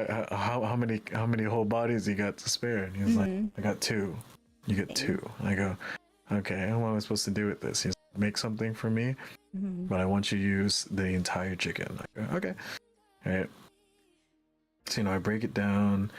S2: how many whole bodies you got to spare? And he's like, "I got 2. You get 2." I go, "Okay, what am I supposed to do with this?" He's like, "Make something for me, but I want you to use the entire chicken." I go, "Okay." All right. So I break it down,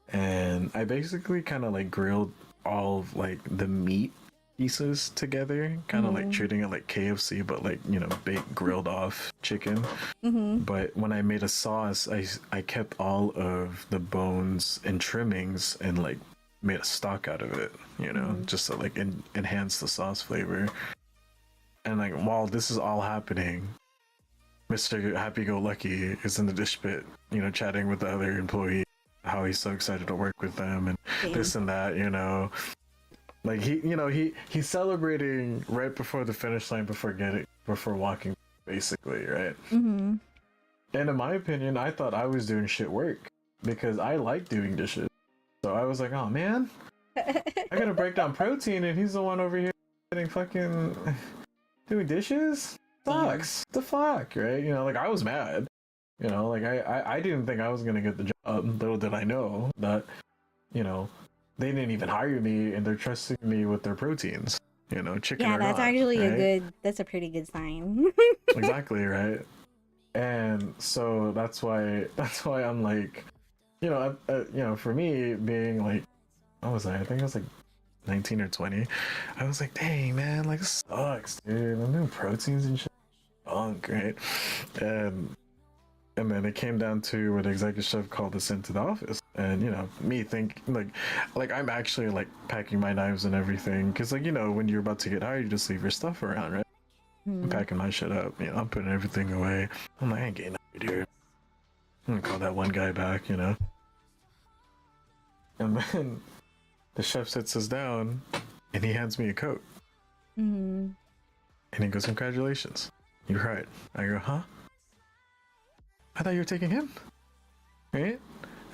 S2: and I basically kind of like grilled all of like the meat pieces together, kind of like treating it like KFC, but like baked grilled off chicken. But when I made a sauce, I kept all of the bones and trimmings and like made a stock out of it, just to like enhance the sauce flavor. And like while this is all happening, Mr. Happy Go Lucky is in the dish pit, chatting with the other employee, how he's so excited to work with them and this and that, Like he's celebrating right before the finish line before walking, basically, right?
S1: Mm-hmm.
S2: And in my opinion, I thought I was doing shit work because I like doing dishes. So I was like, oh man, I gotta break down protein, and he's the one over here getting fucking doing dishes. Sucks. The fuck, right? Like I was mad. Like I didn't think I was gonna get the job. Little did I know that, they didn't even hire me, and they're trusting me with their proteins. Chicken
S1: Yeah,
S2: or
S1: that's
S2: not.
S1: actually
S2: right?
S1: that's a pretty good sign.
S2: Exactly, right? And so that's why I'm like, for me being like, what was I think I was like 19 or 20. I was like, dang man, like this sucks, dude. I'm doing proteins and shit. Bunk, right? And then it came down to where the executive chef called us into the office, and me think like I'm actually like packing my knives and everything, because like when you're about to get hired, you just leave your stuff around, right? I'm packing my shit up, I'm putting everything away. I'm like, I ain't getting out here. I'm gonna call that one guy back, and then the chef sits us down, and he hands me a coat, and he goes, "Congratulations, you're hired." I go, "Huh? I thought you were taking him, right?"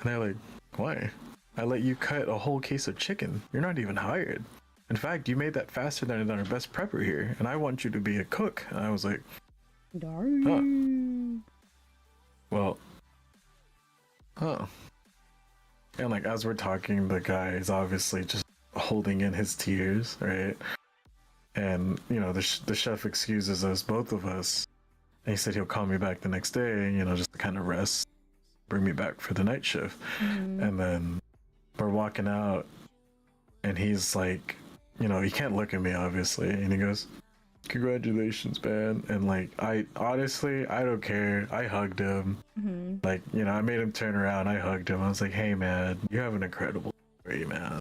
S2: And they're like, "Why? I let you cut a whole case of chicken. You're not even hired. In fact, you made that faster than our best prepper here, and I want you to be a cook." And I was like, "Huh? Well, huh?" And like as we're talking, the guy is obviously just holding in his tears, right? And the chef excuses us, both of us, and he said he'll call me back the next day, just to kind of rest, bring me back for the night shift. And then we're walking out, and he's like, he can't look at me obviously, and he goes, "Congratulations, man." And like I honestly, I don't care. I hugged him. Like I made him turn around. I hugged him. I was like, "Hey man, you have an incredible story, man.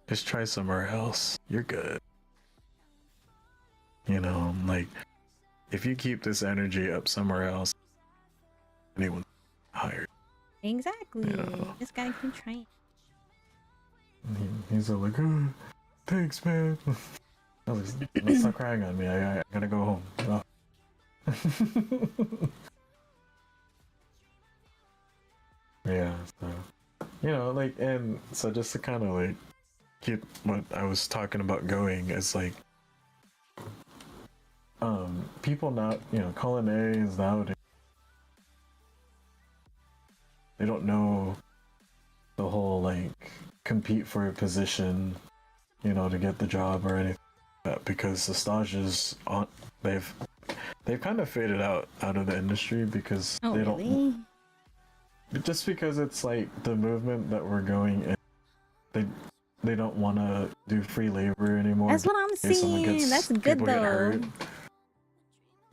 S2: Just try somewhere else. You're good." Like if you keep this energy up somewhere else, anyone hired.
S1: Exactly. Just gotta keep trying.
S2: He's like, "Oh, thanks, man." I was like, "Let's stop crying on me. I gotta go home." Oh. Yeah, so like, and so just to kind of like keep what I was talking about going is like, people not culinarians nowadays, they don't know the whole like compete for a position, to get the job or anything like that, because the stages on they've kind of faded out of the industry because
S1: Oh,
S2: they
S1: really?
S2: don't, just because it's like the movement that we're going in, they don't want to do free labor anymore.
S1: That's what I'm saying. That's good
S2: people
S1: though.
S2: get hurt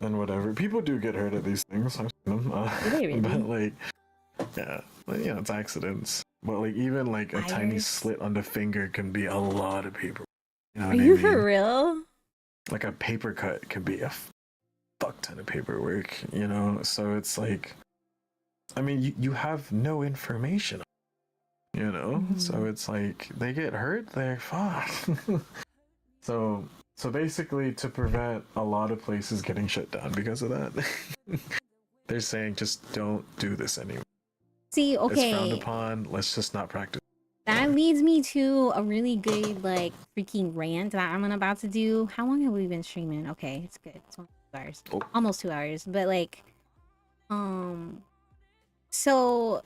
S2: and whatever. People do get hurt at these things. I've seen them.
S1: Do they really?
S2: But like, yeah, Well, yeah, it's accidents. But like even like a tiny
S1: Fires.
S2: slit on the finger can be a lot of paper. You know
S1: Are
S2: what I
S1: you
S2: mean?
S1: for real?
S2: Like a paper cut can be a fuck ton of paperwork, you know? So it's like, I mean, you have no information, you know? So it's like, they get hurt, they're fuck. so, so basically, to prevent a lot of places getting shut down because of that, they're saying just don't do this anymore.
S1: See,
S2: It's frowned
S1: okay,
S2: upon, let's just not practice.
S1: that leads me to a really good like freaking rant that I'm about to do. How long have we been streaming? Okay, it's good. It's almost 2 hours.
S2: Oh.
S1: Almost 2 hours. But like, so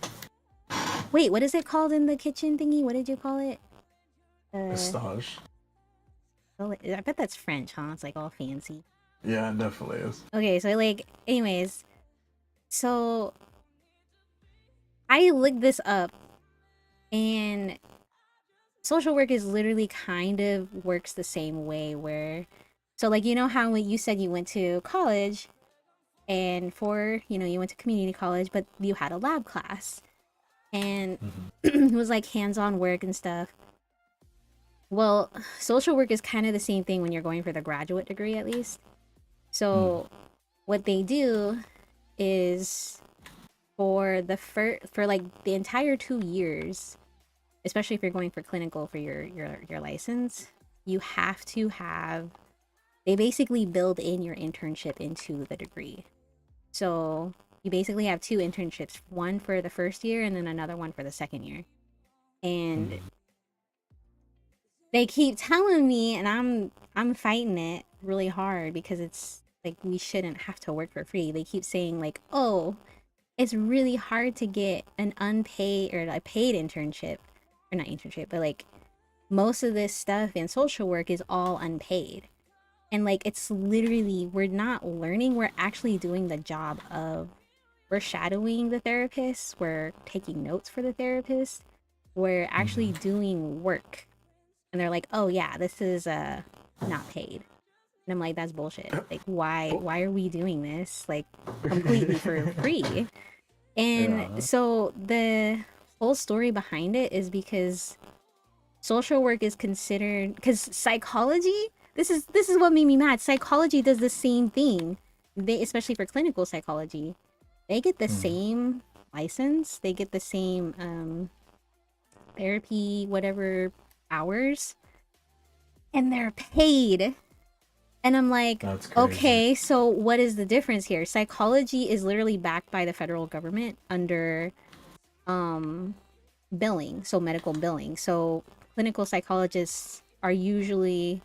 S1: wait, what is it called in the kitchen thingy? What did you call it?
S2: Stage.
S1: I bet that's French, huh? It's like all fancy.
S2: Yeah, it definitely is.
S1: Okay, so like, anyways, so I looked this up, and social work is literally kind of works the same way. Where, so like, you know how when you said you went to college, and you went to community college, but you had a lab class, and it was like hands-on work and stuff. Well, social work is kind of the same thing when you're going for the graduate degree, at least. So what they do is for like the entire 2 years, especially if you're going for clinical for your license, you have to have, they basically build in your internship into the degree. So you basically have 2 internships, one for the first year and then another one for the second year. And they keep telling me, and I'm fighting it really hard because it's like we shouldn't have to work for free. They keep saying like, oh, it's really hard to get an unpaid or a paid internship, or not internship, but like most of this stuff in social work is all unpaid. And like it's literally, we're not learning, we're actually doing the job of, we're shadowing the therapist, we're taking notes for the therapist, we're actually doing work. And they're like, oh yeah, this is not paid. And I'm like, that's bullshit. Like, why are we doing this like completely for free? And so the whole story behind it is because social work is considered, because psychology, this is what made me mad. Psychology does the same thing. They, especially for clinical psychology, they get the same license, they get the same therapy, whatever hours, and they're paid. And I'm like, okay, so what is the difference here? Psychology is literally backed by the federal government under billing, so medical billing. So clinical psychologists are usually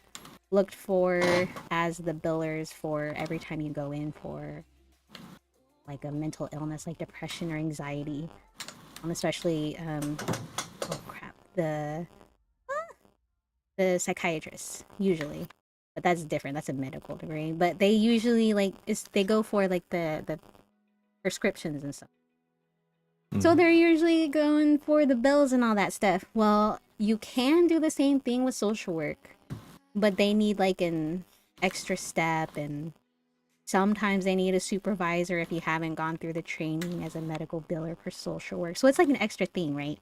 S1: looked for as the billers for every time you go in for like a mental illness like depression or anxiety, especially oh crap, the psychiatrists usually, but that's different, that's a medical degree, but they usually like they go for like the prescriptions and stuff. So they're usually going for the bills and all that stuff. Well, you can do the same thing with social work, but they need like an extra step, and sometimes they need a supervisor if you haven't gone through the training as a medical biller for social work. So it's like an extra thing, right?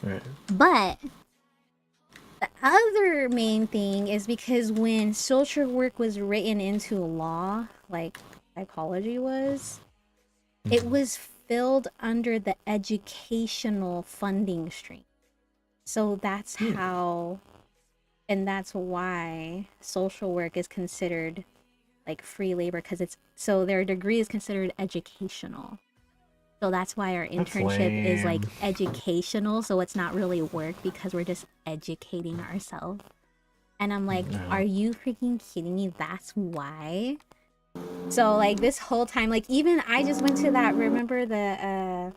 S2: Right.
S1: But the other main thing is because when social work was written into law, like psychology was, it was filled under the educational funding stream. So that's how, and that's why social work is considered like free labor, because it's, so their degree is considered educational. So that's why our internship is like educational, so it's not really work because we're just educating ourselves. And I'm like, are you freaking kidding me? That's why. So like this whole time, like even I just went to that, remember the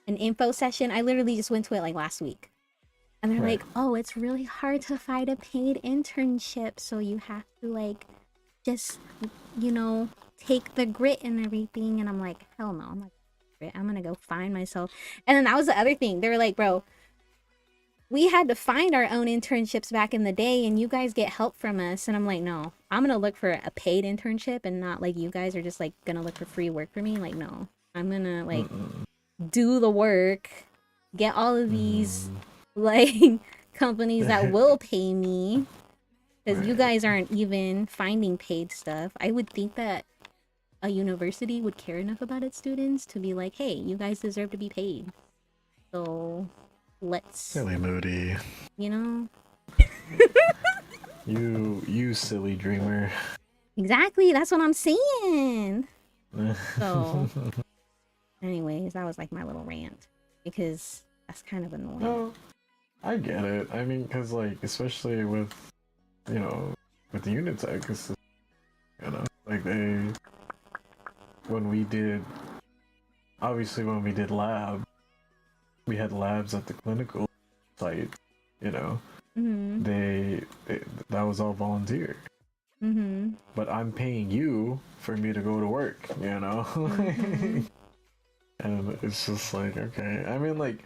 S1: an info session? I literally just went to it like last week. And they're like, oh, it's really hard to find a paid internship, so you have to like just, you know, take the grit and everything. And I'm like, hell no. I'm like, I'm gonna go find myself. And then that was the other thing. They were like, bro, we had to find our own internships back in the day, and you guys get help from us. And I'm like, no, I'm gonna look for a paid internship, and not like you guys are just like gonna look for free work for me. Like, no, I'm gonna like do the work, get all of these like companies that will pay me, because you
S2: Right.
S1: guys aren't even finding paid stuff. I would think that a university would care enough about its students to be like, hey, you guys deserve to be paid. So let's,
S2: Silly Moody.
S1: you know,
S2: You silly dreamer.
S1: exactly. That's what I'm saying. So, anyways, that was like my little rant because that's kind of annoying.
S2: No, I get it. I mean, because, like, especially with, you know, with the Unitech, it's, you know, like when we did, obviously when we did lab, we had labs at the clinical site, you know,
S1: Mm-hmm.
S2: that was all volunteer.
S1: Mm-hmm.
S2: But I'm paying you for me to go to work, you know?
S1: Mm-hmm.
S2: And it's just like, okay. I mean, like,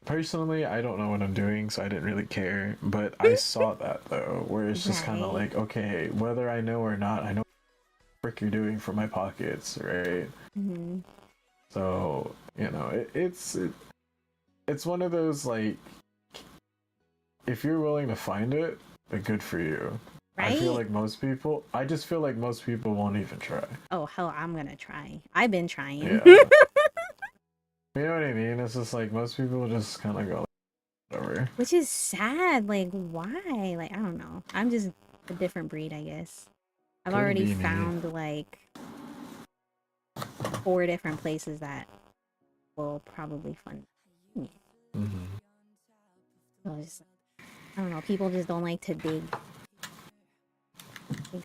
S2: personally, I don't know what I'm doing, so I didn't really care. But I saw that, though, where it's just kind of
S1: Right.
S2: like, okay, whether I know or not, I know what the frick you're doing for my pockets, right?
S1: Mm-hmm.
S2: So, you know, it's one of those, like, if you're willing to find it, then good for you. I feel
S1: Right?
S2: like I just feel like most people won't even try.
S1: Oh, hell, I'm gonna try. I've been trying.
S2: Yeah. You know what I mean? It's just like most people just kind of go, like, whatever.
S1: Which is sad. Like, why? Like, I don't know. I'm just a different breed, I guess. I've
S2: Could
S1: already
S2: be me.
S1: found like 4 different places that will probably fund me.
S2: Mm-hmm.
S1: So it's just, I don't know. People just don't like to dig. Dig.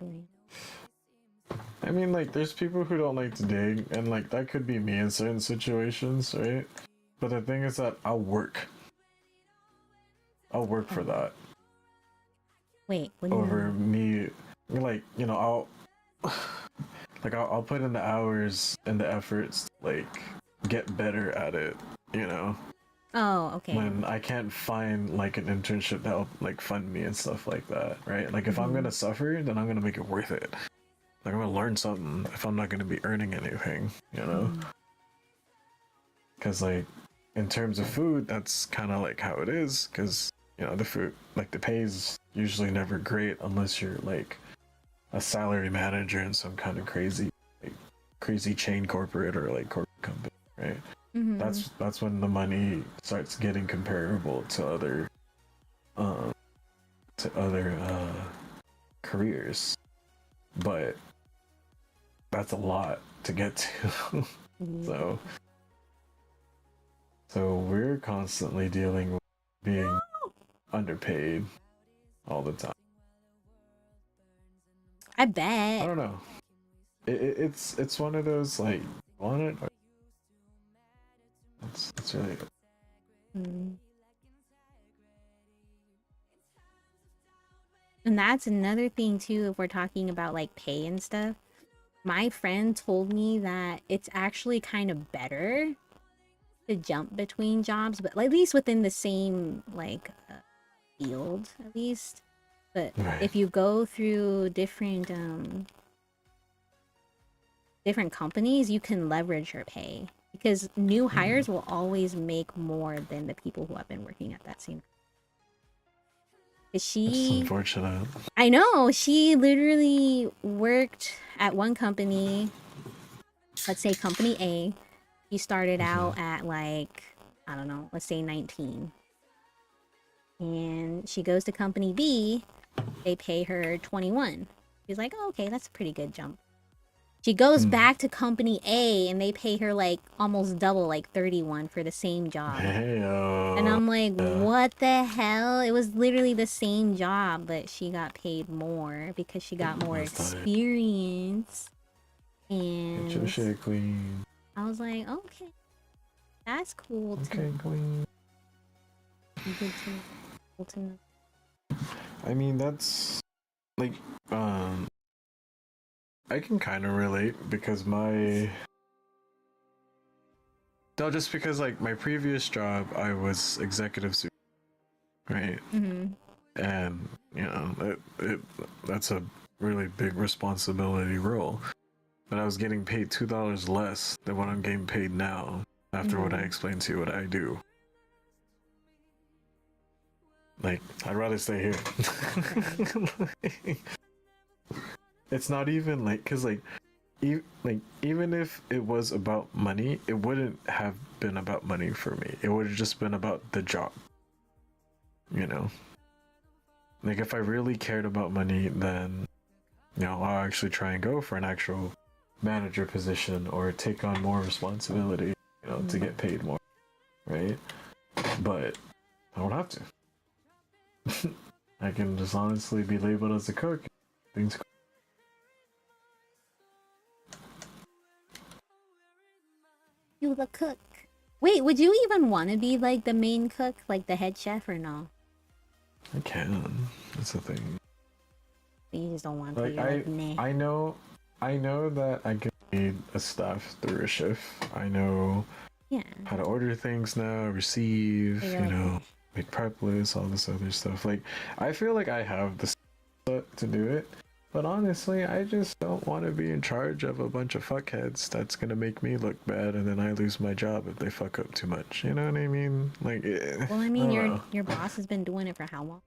S2: I mean, like, there's people who don't like to dig, and like that could be me in certain situations, right? But the thing is that I'll work. I'll work for that
S1: Wait, what do you
S2: over
S1: mean?
S2: me. Like, you know, I'll put in the hours and the efforts to, like, get better at it. You know,
S1: Oh, okay.
S2: when I can't find like an internship that'll like fund me and stuff like that, right? Like, if I'm
S1: Mm-hmm.
S2: gonna suffer, then I'm gonna make it worth it. Like, I'm gonna learn something if I'm not gonna be earning anything, you know?
S1: Mm-hmm.
S2: Because, like, in terms of food, that's kind of like how it is. Because, you know, the food, like, the pay is usually never great unless you're like a salary manager in some kind of crazy chain corporate or like corporate company, right?
S1: Mm-hmm.
S2: That's when the money starts getting comparable to um other careers, but that's a lot to get to.
S1: Yeah.
S2: so so we're constantly dealing with being underpaid all the time.
S1: I
S2: I
S1: bet.
S2: don't know. It's one of those, like, want it? It's really
S1: Mm. And that's another thing too, if we're talking about like pay and stuff. My friend told me that it's actually kind of better to jump between jobs, but at least within the same like field, at least. But
S2: right.
S1: if you go through different companies, you can leverage your pay because new hires will always make more than the people who have been working at that same.
S2: It's
S1: She,
S2: unfortunate.
S1: I know, she literally worked at one company, let's say company A. She started out at like, I don't know, let's say 19. And she goes to company B, they pay her 21. She's like, oh, okay, that's a pretty good jump. She goes back to company A and they pay her like almost double, like 31 for the same job.
S2: Hey,
S1: And I'm like,
S2: yeah.
S1: what the hell? It was literally the same job, but she got paid more because she got more
S2: That's tight.
S1: experience.
S2: Get your
S1: And
S2: shit clean.
S1: I was like, okay, that's cool to
S2: Okay, clean.
S1: good to cool to know.
S2: I mean, that's like, I can kind of relate because just because, like, my previous job, I was executive super, right?
S1: Mm-hmm.
S2: And, you know, that's a really big responsibility role. But I was getting paid $2 less than what I'm getting paid now. after what I explained to you what I do. Like, I'd rather stay here. It's not even like, cause like even if it was about money, it wouldn't have been about money for me. It would have just been about the job. You know, like if I really cared about money, then I'll actually try and go for an actual manager position or take on more responsibility, to get paid more, right? But I don't have to. I can just honestly be labeled as a cook. Things.
S1: You the cook. Wait, would you even want to be like the main cook, like the head chef, or no?
S2: I can. That's the thing.
S1: You just don't want to.
S2: Like,
S1: nah.
S2: I know that I can lead a staff through a shift. I know how to order things now, receive, make prep lists, all this other stuff. Like, I feel like I have the skill to do it, but honestly, I just don't want to be in charge of a bunch of fuckheads that's gonna make me look bad, and then I lose my job if they fuck up too much. You know what I mean? Like,
S1: well, I mean, your boss has been doing it for how long?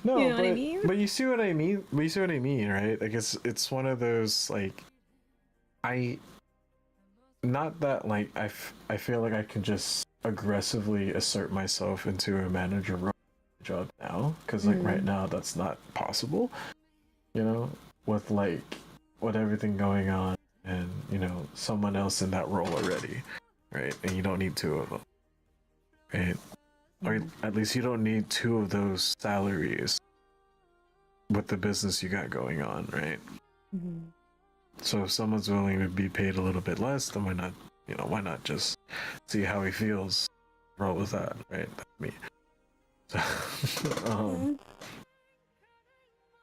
S2: No,
S1: you know what I mean?
S2: But you see what I mean? But you see what I mean, right? Like, it's one of those, like, not that, like, I feel like I can just aggressively assert myself into a manager role job now, because like right now that's not possible, with with everything going on, and someone else in that role already, right? And you don't need two of them, right? Or at least you don't need two of those salaries with the business you got going on, right? So if someone's willing to be paid a little bit less, then why not just see how he feels, roll with that, right? That's me. So,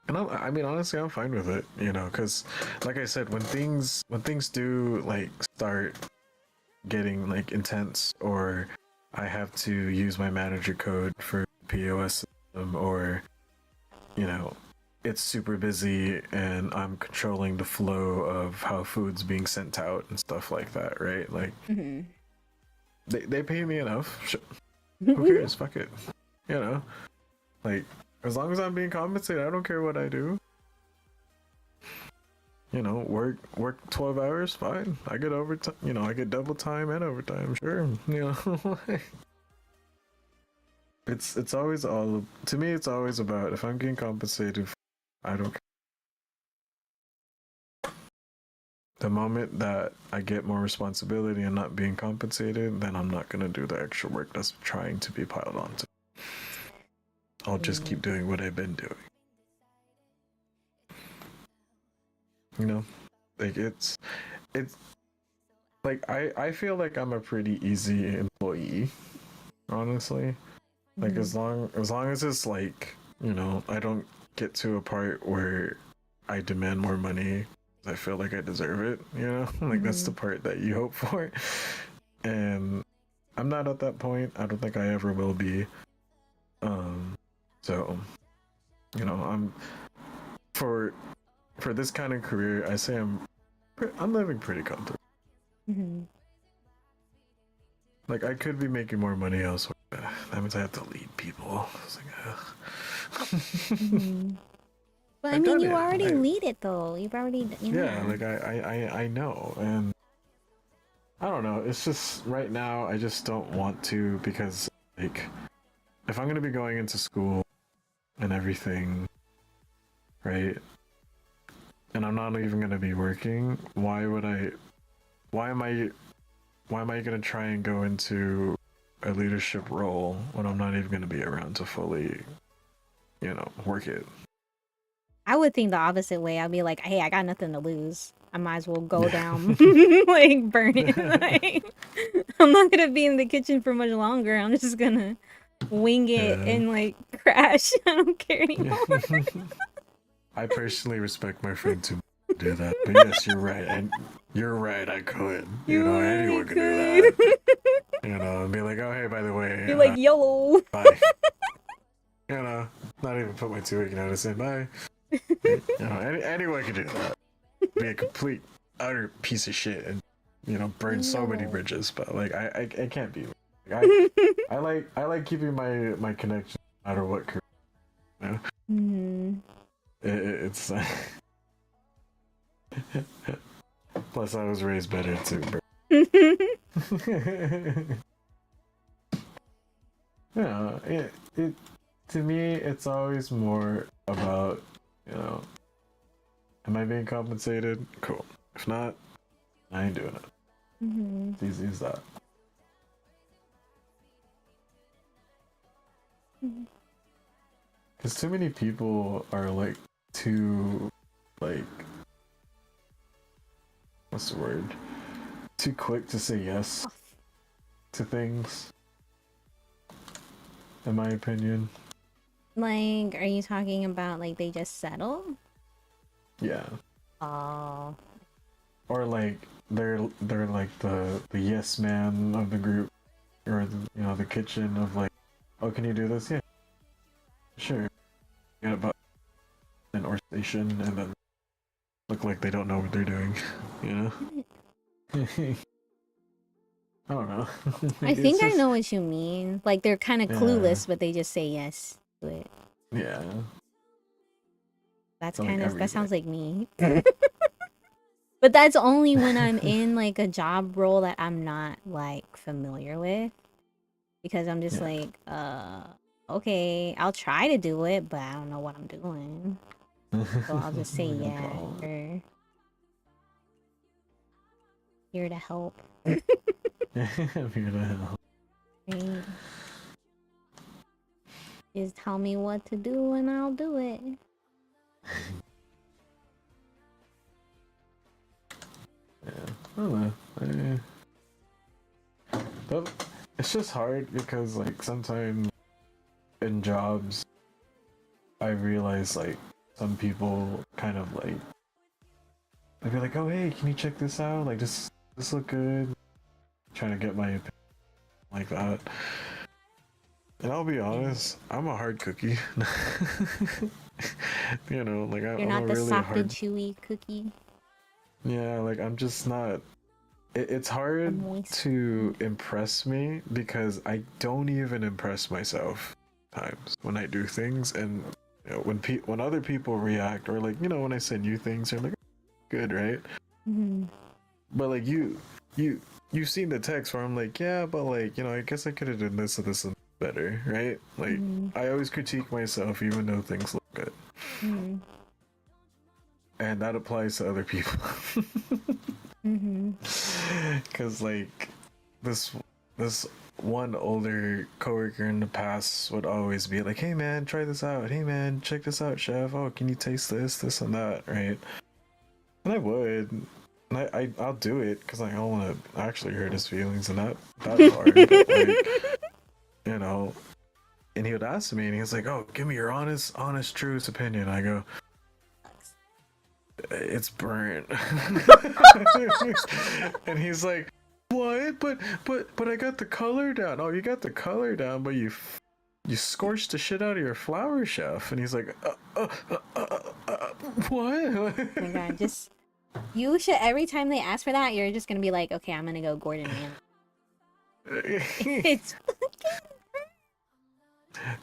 S2: and I mean, honestly, I'm fine with it, because like I said, when things do like start getting like intense, or I have to use my manager code for POS system, or it's super busy and I'm controlling the flow of how food's being sent out and stuff like that, right? Like, they pay me enough. Who cares? Fuck it. Like, as long as I'm being compensated, I don't care what I do. Work 12 hours, fine. I get overtime. I get double time and overtime. Sure. It's always to me. It's always about, if I'm getting compensated, I don't care. The moment that I get more responsibility and not being compensated, then I'm not gonna do the extra work that's trying to be piled onto. I'll just keep doing what I've been doing. Like it's like I feel like I'm a pretty easy employee, honestly. Like as long as it's like, I don't get to a part where I demand more money, I feel like I deserve it, like that's the part that you hope for. And I'm not at that point. I don't think I ever will be. So, I'm for this kind of career, I say I'm living pretty comfortable. Like, I could be making more money elsewhere. That means I have to lead people. It's like,
S1: But I mean, you already lead it though. You've already,
S2: Yeah, like I know, and I don't know. It's just right now I just don't want to, because like, if I'm gonna be going into school and everything, right? And I'm not even gonna be working. Why am I gonna try and go into a leadership role when I'm not even gonna be around to fully, work it?
S1: I would think the opposite way. I'd be like, hey, I got nothing to lose. I might as well go down, like burn it. Like, I'm not gonna be in the kitchen for much longer. I'm just gonna wing it and like crash. I don't care anymore.
S2: I personally respect my friend to do that, but yes, you're right. And you're right. I could. Anyone could do that. And be like, oh hey, by the way,
S1: you're like YOLO.
S2: Bye. Not even put my 2-week notice in. Bye. Anyone could do that. Be a complete, utter piece of shit and burn so many
S1: No.
S2: bridges, but like I can't be. I like keeping my connection no matter what career. It's plus I was raised better too, bro. It to me it's always more about am I being compensated? Cool. If not, I ain't doing it. It's easy as that. Because too many people are like too like what's the word? Too quick to say yes to things. In my opinion.
S1: Like, are you talking about like they just settle?
S2: Yeah.
S1: Oh.
S2: Or like they're like the yes man of the group, or the kitchen of like, oh, can you do this? Yeah, sure. Get about an or station and then look like they don't know what they're doing, I don't know.
S1: I think I know what you mean. Like they're kind of clueless, but they just say yes to it.
S2: Yeah.
S1: That's
S2: like
S1: kind of
S2: everything.
S1: that sounds like me. But that's only when I'm in like a job role that I'm not like familiar with, because I'm just like, okay, I'll try to do it, but I don't know what I'm doing. So I'll just say yeah. Or here to help.
S2: I'm here to help.
S1: Right. Just tell me what to do and I'll do it.
S2: Yeah, I don't know. But it's just hard because like sometimes in jobs I realize like some people kind of like I'd be like, oh hey, can you check this out? Like this look good. Trying to get my opinion like that. And I'll be honest, I'm a hard cookie. Like
S1: You're
S2: I'm
S1: not
S2: a
S1: the
S2: really
S1: soft
S2: hard.
S1: and chewy cookie.
S2: Yeah, like I'm just not. It's hard to impress me because I don't even impress myself times when I do things, and when other people react, or like when I send you things, you're like, good, right? But like you've seen the text where I'm like, yeah, but like I guess I could have done this and this and better, right? Like I always critique myself even though things look good, and that applies to other people. Because like this one older coworker in the past would always be like, hey man, try this out, hey man, check this out, chef, oh, can you taste this and that, right? And I would, and I'll do it because I don't want to actually hurt his feelings and that hard, but like and he would ask me and he was like, oh, give me your honest truest opinion. I go, it's burnt. And he's like, what? But I got the color down. Oh, you got the color down, but you scorched the shit out of your flour, chef. And he's like, what?
S1: Oh my god, you should, every time they ask for that, you're just gonna be like, okay, I'm gonna go Gordon Ramsay. It's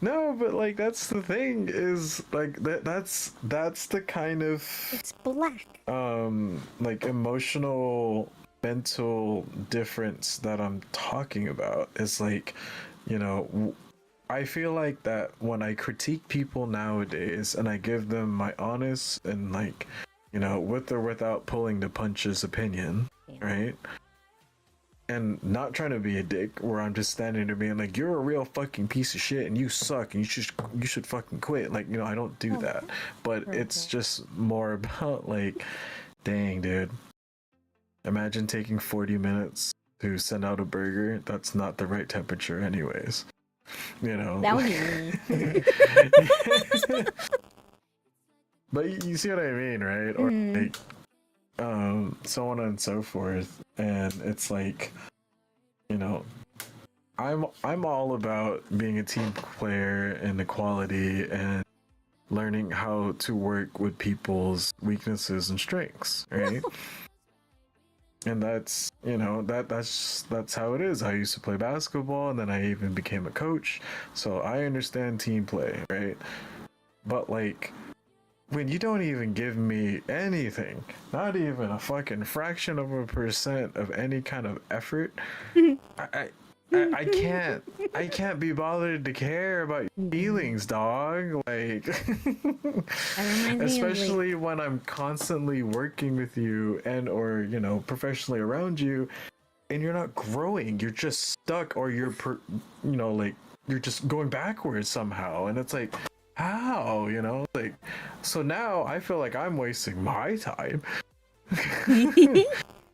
S2: no, but like that's the thing is like that's the kind of
S1: it's black.
S2: like emotional mental difference that I'm talking about. Is like I feel like that when I critique people nowadays and I give them my honest and like with or without pulling the punches opinion, right? And not trying to be a dick where I'm just standing there being like, you're a real fucking piece of shit and you suck and you should fucking quit. Like, I don't do that. But it's just more about like, dang, dude. Imagine taking 40 minutes to send out a burger that's not the right temperature anyways.
S1: That would be me.
S2: But you see what I mean, right? Or like so on and so forth. And it's like, I'm all about being a team player and equality and learning how to work with people's weaknesses and strengths, right? And that's, you know, that's how it is. I used to play basketball, and then I even became a coach, so I understand team play, right? But like, when you don't even give me anything, not even a fucking fraction of a percent of any kind of effort, I, I can't be bothered to care about your feelings, dog. Like,
S1: That reminds me of like,
S2: especially when I'm constantly working with you and or you know professionally around you, and you're not growing. You're just stuck, or you know, like you're just going backwards somehow, and it's like. How, you know, like, so now I feel like I'm wasting my time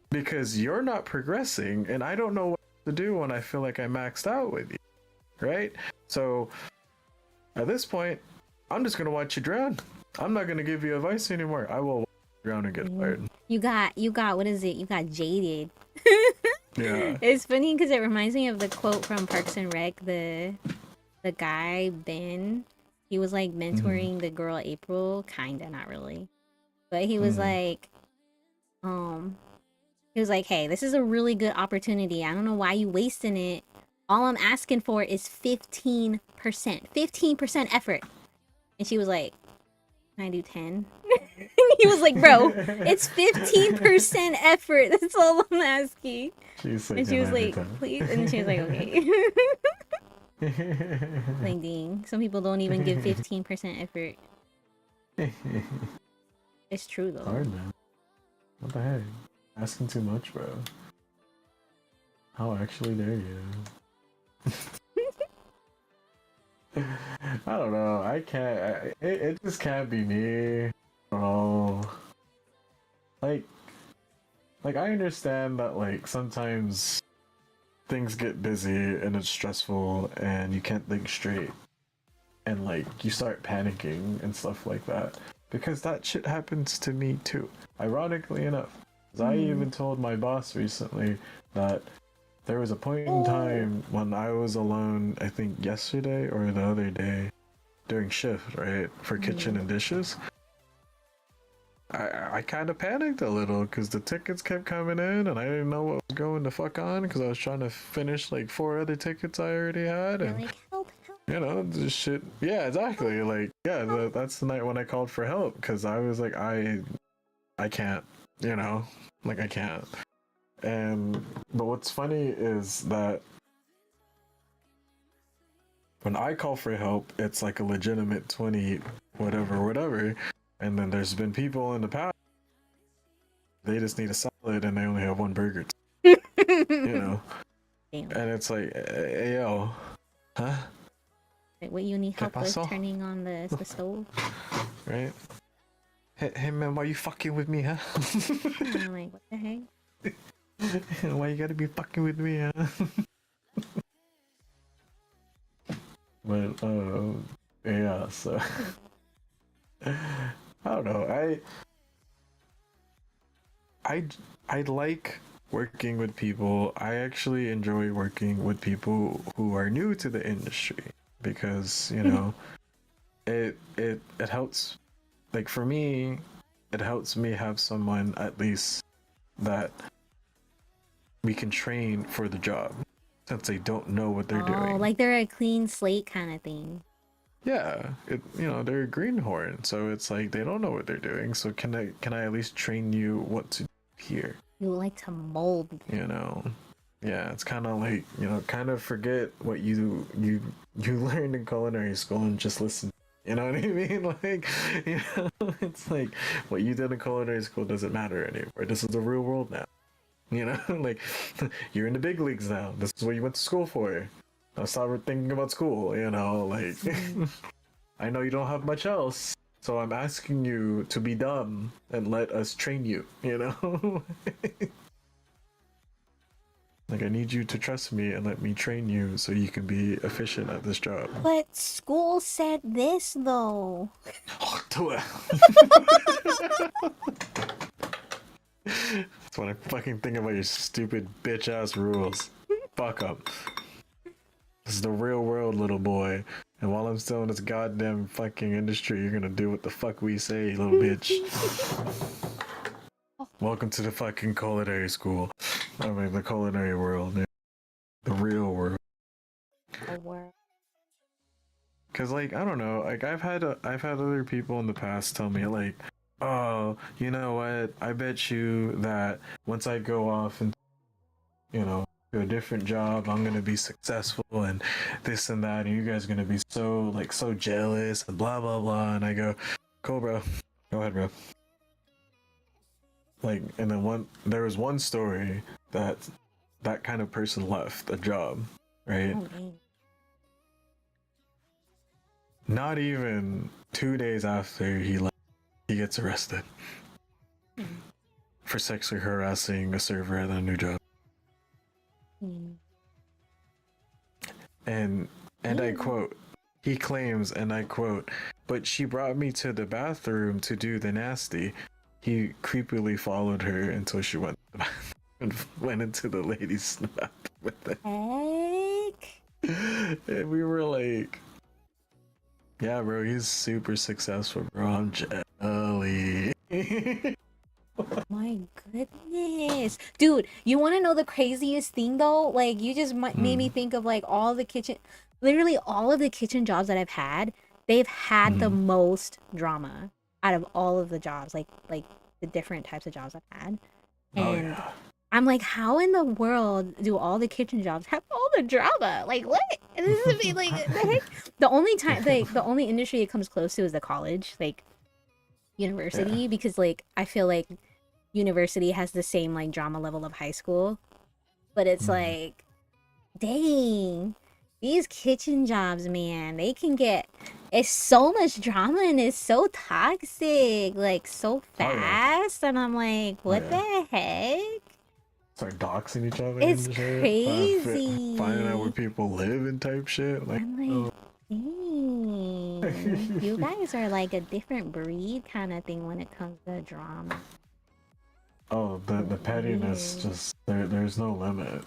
S2: because you're not progressing, and I don't know what to do when I feel like I maxed out with you, right? So at this point, I'm just gonna watch you drown. I'm not gonna give you advice anymore. I will watch you drown and get fired.
S1: you got what is it? You got jaded.
S2: Yeah.
S1: It's funny because it reminds me of the quote from Parks and Rec. The guy Ben, he was like mentoring the girl April, kinda, not really, but he was like, hey, this is a really good opportunity. I don't know why you wasting it. All I'm asking for is 15% effort. And she was like, can I do 10? He was like, bro, it's 15% effort. That's all I'm asking. And she was like, please. And she was like, okay. Like, dang, some people don't even give 15% effort. It's true though.
S2: Hard, man. What the heck? Asking too much, bro. How actually dare you? I don't know. I can't. It just can't be me. I don't know. Like I understand that like sometimes things get busy and it's stressful and you can't think straight, and like you start panicking and stuff like that, because that shit happens to me too. Ironically enough, I even told my boss recently that there was a point in time when I was alone, I think yesterday or the other day, during shift, right, for kitchen and dishes. I kind of panicked a little because the tickets kept coming in and I didn't know what was going the fuck on because I was trying to finish like 4 other tickets I already had. And,
S1: like, help.
S2: you know, this shit. Yeah, exactly. Like, yeah, that's the night when I called for help because I was like, I can't, you know, like I can't. But what's funny is that when I call for help, it's like a legitimate 20 whatever. And then there's been people in the past, they just need a salad and they only have 1 burger. You know?
S1: Damn.
S2: And it's like, hey, yo, huh?
S1: What you need help with turning on the stove?
S2: Right? Hey man, why you fucking with me, huh?
S1: I'm like, what the heck?
S2: Why you gotta be fucking with me, huh? But, yeah, so... I don't know, I like working with people. I actually enjoy working with people who are new to the industry because, you know, it helps, like for me, it helps me have someone at least that we can train for the job since they don't know what they're doing.
S1: Like they're a clean slate kind of thing.
S2: Yeah, you know, they're a greenhorn, so it's like they don't know what they're doing. So can I at least train you what to do here?
S1: You like to mold.
S2: You know, yeah, it's kind of like, you know, kind of forget what you learned in culinary school and just listen. You know what I mean? Like, you know, it's like what you did in culinary school doesn't matter anymore. This is the real world now. You know, like you're in the big leagues now. This is what you went to school for. Now stop thinking about school, you know, like I know you don't have much else, so I'm asking you to be dumb and let us train you, you know? Like I need you to trust me and let me train you so you can be efficient at this job.
S1: But school said this though.
S2: That's what I fucking think about your stupid bitch ass rules. Fuck up. This is the real world, little boy. And while I'm still in this goddamn fucking industry, you're gonna do what the fuck we say, little bitch. Welcome to the fucking culinary school. I mean, the culinary world, yeah. The real world.
S1: A world.
S2: Cause like I don't know, like I've had other people in the past tell me like, oh, you know what? I bet you that once I go off and to a different job, I'm gonna be successful and this and that, and you guys are gonna be so jealous and blah blah blah. And I go, cool, bro, go ahead, bro. Like, and then there was one story that kind of person left a job, right?
S1: Oh, dang.
S2: Not even 2 days after he left, he gets arrested for sexually harassing a server at a new job. And I quote, he claims, and I quote, "But she brought me to the bathroom to do the nasty." He creepily followed her until she went to the bathroom and went into the ladies' bathroom with it.
S1: Heck?
S2: And we were like, yeah, bro, he's super successful, bro. I'm jelly.
S1: My goodness. Dude, you want to know the craziest thing though? Like, you just made me think of like literally all of the kitchen jobs that I've had, they've had the most drama out of all of the jobs, like the different types of jobs I've had. And I'm like, how in the world do all the kitchen jobs have all the drama? Like, what? This is like the heck. The only time, like, the only industry it comes close to is the college, like university, because like I feel like university has the same like drama level of high school, but it's like, dang, these kitchen jobs, man, they can get it's so much drama and it's so toxic, like so fast, and I'm like, what the heck?
S2: Start doxing each other.
S1: It's
S2: and shit.
S1: crazy.
S2: Finding out where people live and type shit. Like,
S1: I'm like, dang, you guys are like a different breed kind of thing when it comes to drama.
S2: oh, the pettiness, just there's no limit.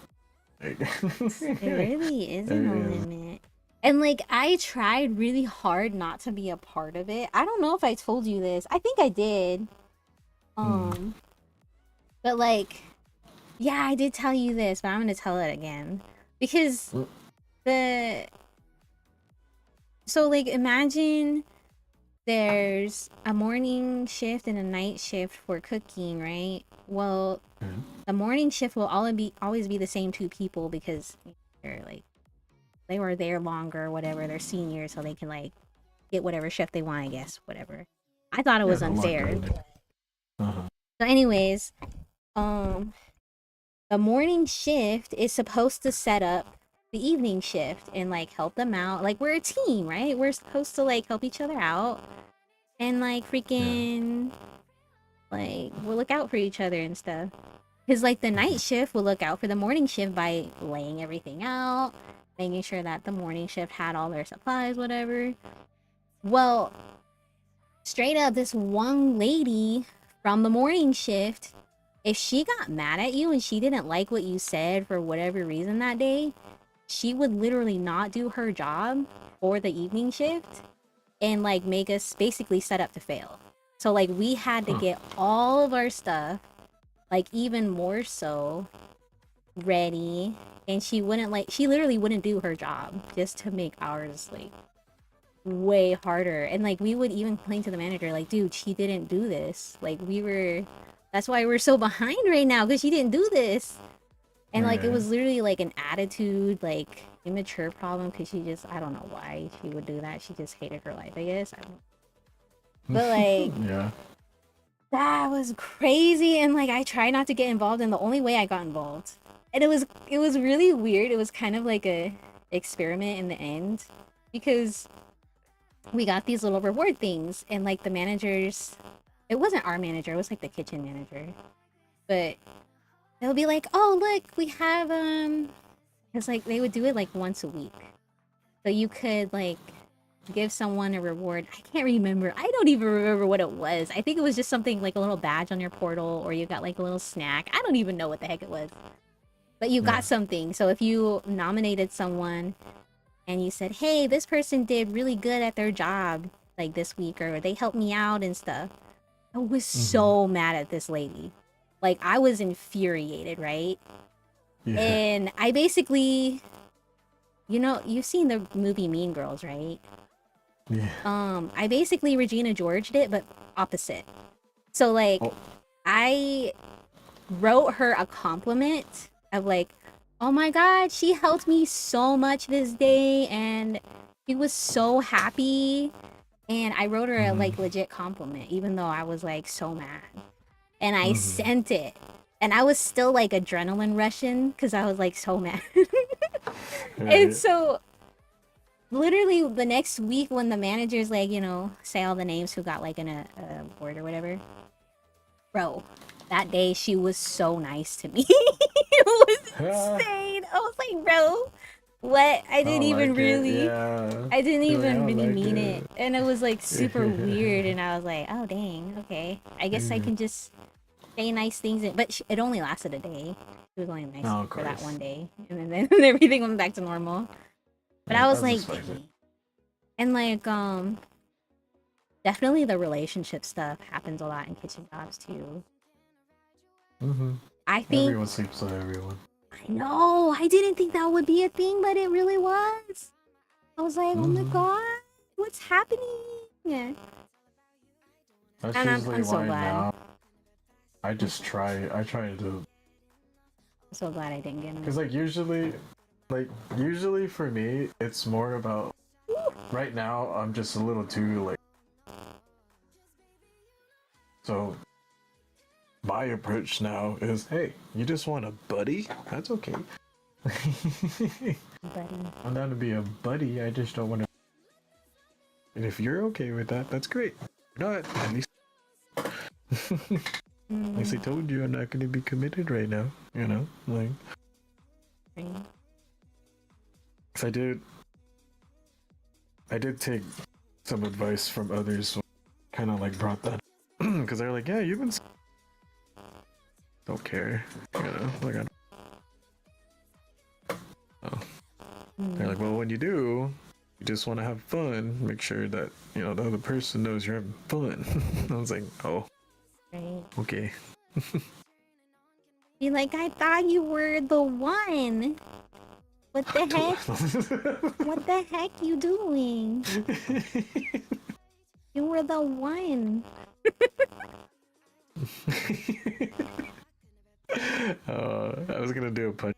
S2: Like,
S1: There really isn't no limit. And like, I tried really hard not to be a part of it. I don't know if I told you this. I think I did. But like, yeah, I did tell you this, but I'm gonna tell it again. Because so like, imagine there's a morning shift and a night shift for cooking, right? Well, the morning shift will always be the same two people because they're like, they were there longer, whatever. They're seniors, so they can like get whatever shift they want, I guess, whatever. I thought it was unfair. So anyways, the morning shift is supposed to set up the evening shift and like help them out. Like, we're a team, right? We're supposed to like help each other out and like freaking like we'll look out for each other and stuff. Because like the night shift will look out for the morning shift by laying everything out, making sure that the morning shift had all their supplies, whatever. Well, straight up, this one lady from the morning shift, if she got mad at you and she didn't like what you said for whatever reason that day, she would literally not do her job for the evening shift and like make us basically set up to fail. So like, we had to get all of our stuff, like even more so, ready, and she literally wouldn't do her job just to make ours like way harder. And like, we would even complain to the manager like, dude, she didn't do this. Like, that's why we're so behind right now, because she didn't do this. And like, it was literally like an attitude, like immature problem, because I don't know why she would do that. She just hated her life, I guess. I don't know. But like, that was crazy. And like, I tried not to get involved, and the only way I got involved, and it was really weird. It was kind of like a experiment in the end, because we got these little reward things, and like the managers, it wasn't our manager, it was like the kitchen manager, but they'll be like, oh look, we have because like they would do it like once a week, so you could like give someone a reward. I can't remember. I don't even remember what it was. I think it was just something like a little badge on your portal, or you got like a little snack. I don't even know what the heck it was. But you got something. So if you nominated someone and you said, hey, this person did really good at their job like this week, or they helped me out and stuff. I was so mad at this lady. Like, I was infuriated, right?
S2: Yeah.
S1: And I basically, you've seen the movie Mean Girls, right?
S2: Yeah.
S1: I basically Regina Georged it, but opposite. So, like,
S2: Oh.
S1: I wrote her a compliment of like, oh my god, she helped me so much this day and she was so happy. And I wrote her a like legit compliment, even though I was like so mad. And I sent it. And I was still like adrenaline rushing because I was like so mad. And
S2: Right.
S1: so literally the next week when the managers like, say all the names who got like an award or whatever. Bro, that day she was so nice to me. It was insane. I was like, bro, what? I didn't even
S2: like it.
S1: really
S2: Yeah.
S1: I didn't
S2: You're like, I
S1: even
S2: don't
S1: really
S2: like
S1: mean it.
S2: it.
S1: And it was like super weird and I was like, oh dang, okay. I guess I can just say nice things but it only lasted a day. It was only nice
S2: Oh, of
S1: for that
S2: course.
S1: one day. And then everything went back to normal. But
S2: Yeah,
S1: I was
S2: that's
S1: like,
S2: expected.
S1: dang. And like definitely the relationship stuff happens a lot in kitchen jobs too. I think
S2: Everyone sleeps with everyone.
S1: I know. I didn't think that would be a thing, but it really was. I was like, oh my god, what's happening? Yeah.
S2: That's
S1: And
S2: usually
S1: I'm so
S2: why
S1: glad.
S2: now I try to,
S1: I'm so glad I didn't get in.
S2: because like usually for me it's more about, right now I'm just a little too like, so my approach now is, hey, you just want a buddy? That's okay.
S1: Buddy.
S2: I'm down to be a buddy, I just don't want to. And if you're okay with that, that's great. If not, at least at least I told you I'm not going to be committed right now, like. I did take some advice from others, kind of like brought that, because they're like, yeah, you've been don't care, like they're like, well, when you do, you just want to have fun, make sure that the other person knows you're having fun. I was like, oh,
S1: Right.
S2: okay.
S1: Be like, I thought you were the one. What the heck? What the heck you doing? You were the one.
S2: I was gonna do a punch,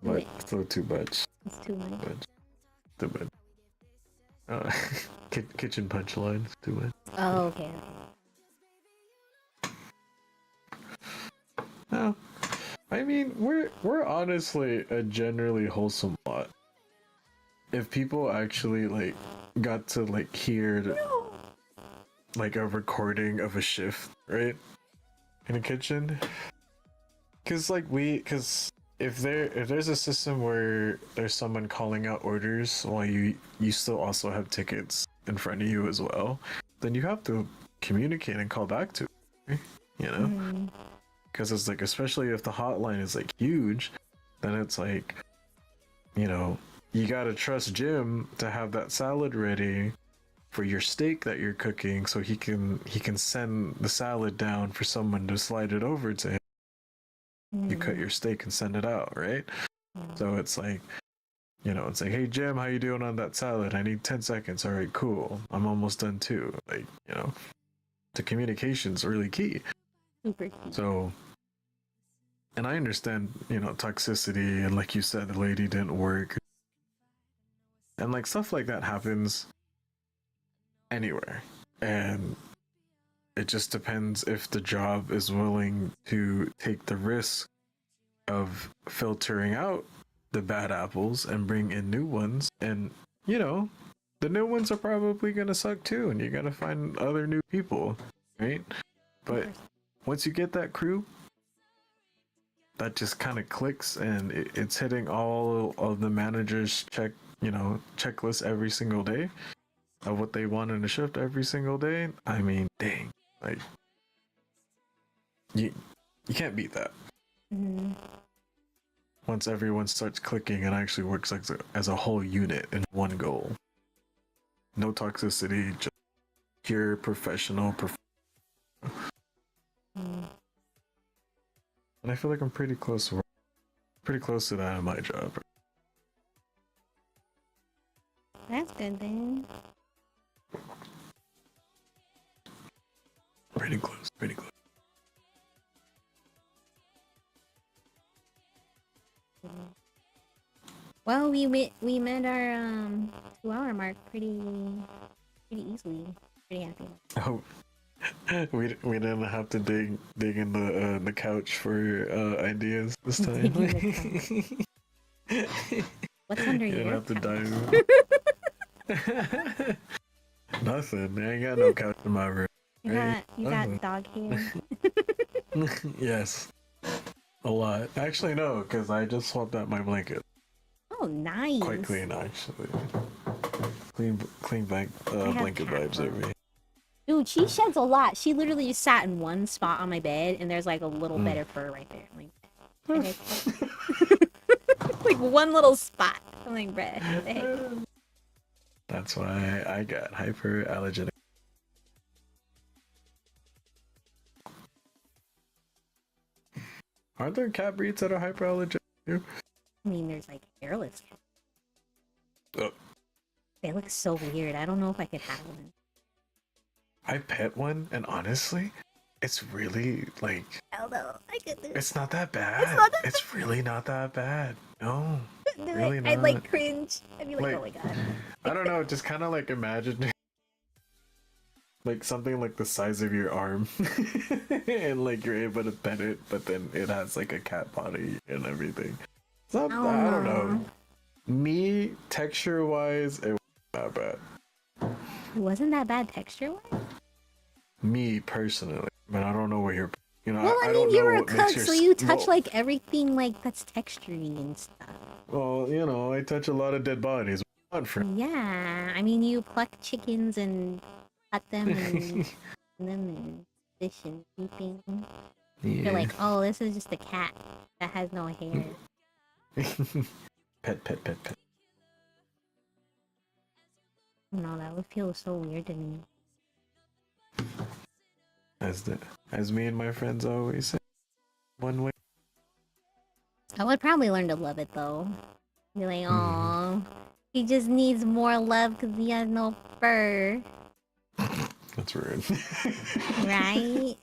S2: but still too much.
S1: It's too much.
S2: Too much. Kitchen punchlines, too much.
S1: Oh, okay.
S2: No, I mean we're honestly a generally wholesome lot. If people actually like got to like hear like a recording of a shift, right, in a kitchen, because if there's a system where there's someone calling out orders while you still also have tickets in front of you as well, then you have to communicate and call back to it, because it's like, especially if the hotline is like huge, then it's like, you gotta trust Jim to have that salad ready for your steak that you're cooking, so he can send the salad down for someone to slide it over to him. You cut your steak and send it out, right? So it's like, it's like, hey Jim, how you doing on that salad? I need 10 seconds. All right, cool. I'm almost done too. Like, the communication's really key.
S1: Super key.
S2: So, and I understand, toxicity, and like you said, the lady didn't work. And like stuff like that happens anywhere. And it just depends if the job is willing to take the risk of filtering out the bad apples and bring in new ones. And, the new ones are probably going to suck too. And you got to find other new people, right? But once you get that crew that just kind of clicks and it's hitting all of the managers' checklist every single day of what they want in a shift every single day, I mean, dang, like you can't beat that. Once everyone starts clicking and actually works as a whole unit in one goal, no toxicity, just pure professional. I feel like I'm pretty close to that at my job.
S1: That's good then.
S2: Pretty close.
S1: Well, we met our 2-hour mark pretty easily. Pretty happy.
S2: Oh, we didn't have to dig in the couch for ideas this time.
S1: What's under
S2: you
S1: your
S2: didn't have to
S1: couch?
S2: dive. Nothing. I ain't got no couch in my room.
S1: You got dog hair.
S2: Yes, a lot. Actually, no, because I just swapped out my blanket.
S1: Oh, nice.
S2: Quite clean, actually. Clean blanket vibes over here.
S1: Dude, she sheds a lot. She literally just sat in one spot on my bed, and there's like a little bit of fur right there. I'm like, like one little spot. I'm like, bruh.
S2: That's why I got hyperallergenic. Aren't there cat breeds that are hyperallergenic too?
S1: I mean, there's like hairless cats.
S2: Oh.
S1: They look so weird. I don't know if I could have one.
S2: I pet one, and honestly, it's really like.
S1: Hell no, I could do.
S2: It's not that bad. It's really not that bad. No, really not.
S1: I'd like cringe. I'd be like, oh my god.
S2: I don't know. Just kind of like imagine. Like something like the size of your arm, and like you're able to pet it, but then it has like a cat body and everything. I don't know. Me, texture wise, it wasn't that bad.
S1: It wasn't that bad texture wise?
S2: Me personally, but I don't know what you're. You know,
S1: well, I mean, you're a cook, so you touch like everything like that's texturing and stuff.
S2: Well, you know, I touch a lot of dead bodies.
S1: Yeah, I mean, you pluck chickens and cut them and then fish and keeping. Yeah. You're like, oh, this is just a cat that has no hair.
S2: Pet.
S1: No, that would feel so weird to me.
S2: As me and my friends always say, one way.
S1: I would probably learn to love it though. Be like, oh, he just needs more love because he has no fur.
S2: That's rude.
S1: Right?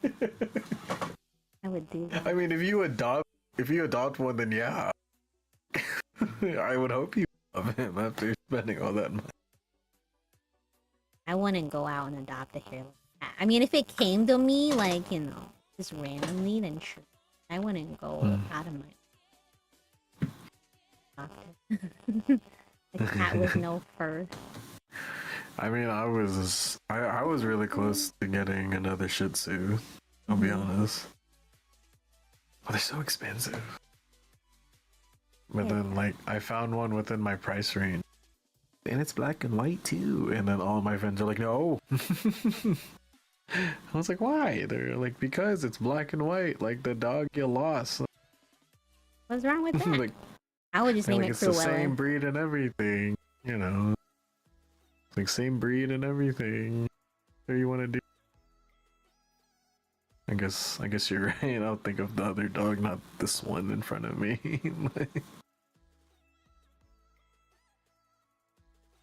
S1: I would do that.
S2: I mean, if you adopt one, then yeah. I would hope you love him after spending all that money.
S1: I wouldn't go out and adopt a hairless cat. I mean, if it came to me, like, you know, just randomly, then sure. I wouldn't go out of my... Adopt a cat with no fur.
S2: I mean, I was really close to getting another Shih Tzu. I'll be honest. But they're so expensive. But then, like, I found one within my price range. And it's black and white, too. And then all my friends are like, no. I was like, why? They're like, because it's black and white. Like, the dog you lost.
S1: What's wrong with that?
S2: Like,
S1: I would just name it Cruella.
S2: It's the same breed and everything. You know. It's like, same breed and everything. What do you want to do? I guess you're right. I'll think of the other dog, not this one in front of me.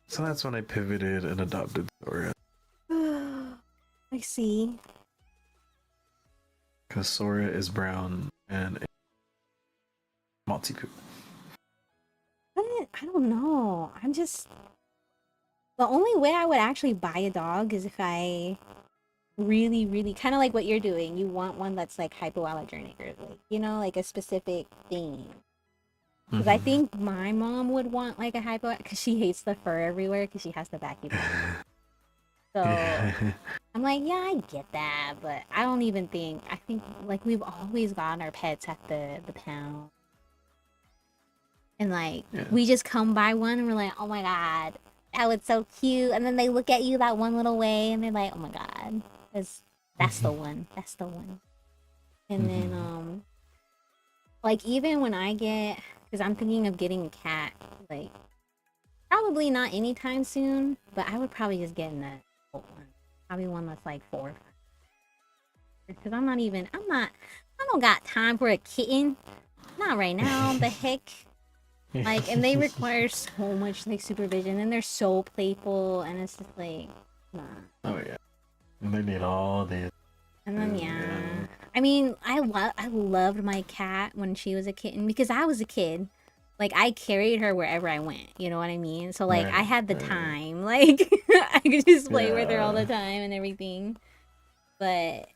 S2: So that's when I pivoted and adopted Sora.
S1: I see.
S2: Because Sora is brown and Maltese.
S1: I don't know. I'm just... The only way I would actually buy a dog is if I really, really... Kind of like what you're doing. You want one that's like hypoallergenic or like, you know, like a specific thing. Because I think my mom would want like a hypo... Because she hates the fur everywhere because she has to vacuum. So I'm like, yeah, I get that. But I don't even think... I think like we've always gotten our pets at the pound. And like, we just come by one and we're like, oh my god, that was so cute. And then they look at you that one little way and they're like, oh my god, that's the one. That's the one. And then, like, even when I get, because I'm thinking of getting a cat, like, probably not anytime soon, but I would probably just get an adult one. Probably one that's like 4 or 5. Because I'm not don't got time for a kitten. Not right now. The heck. Like, and they require so much like supervision, and they're so playful, and it's just like, nah.
S2: Oh yeah, and they need all the.
S1: And then yeah, I mean, I loved my cat when she was a kitten because I was a kid. Like I carried her wherever I went. You know what I mean? So like I had the time. Like I could just play with her all the time and everything. But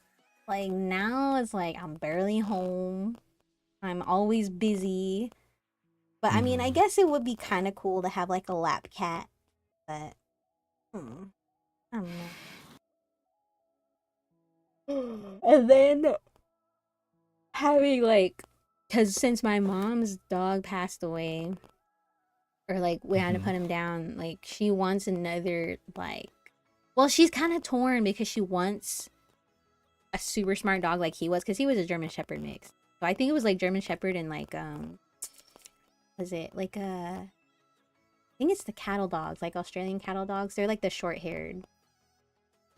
S1: like now it's like I'm barely home. I'm always busy. But I mean, I guess it would be kind of cool to have like a lap cat. But I don't know. And then having like, because since my mom's dog passed away, or like we had to put him down, like she wants another like, well, she's kind of torn because she wants a super smart dog like he was, because he was a German Shepherd mix. So I think it was like German Shepherd and like was it like I think it's the cattle dogs, like Australian cattle dogs. They're like the short haired.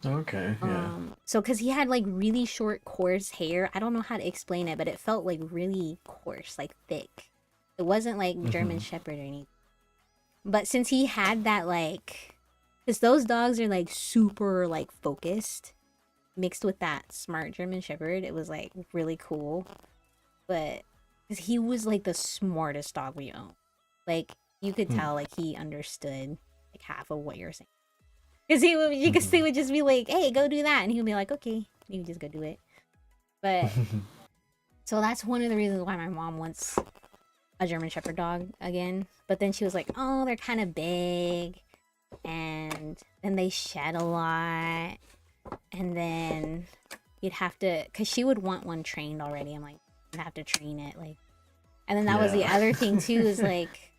S2: Okay, yeah.
S1: So because he had like really short, coarse hair. I don't know how to explain it, but it felt like really coarse, like thick. It wasn't like German Shepherd or anything. But since he had that like, because those dogs are like super like focused, mixed with that smart German Shepherd, it was like really cool. But because he was like the smartest dog we owned. Like you could tell like he understood like half of what you're saying. Because he would just be like, hey, go do that. And he would be like, okay. And he would just go do it. But so that's one of the reasons why my mom wants a German Shepherd dog again. But then she was like, oh, they're kind of big. And then they shed a lot. And then you'd have to, because she would want one trained already. I'm like, you'd have to train it. Like, and then that was the other thing too, is like,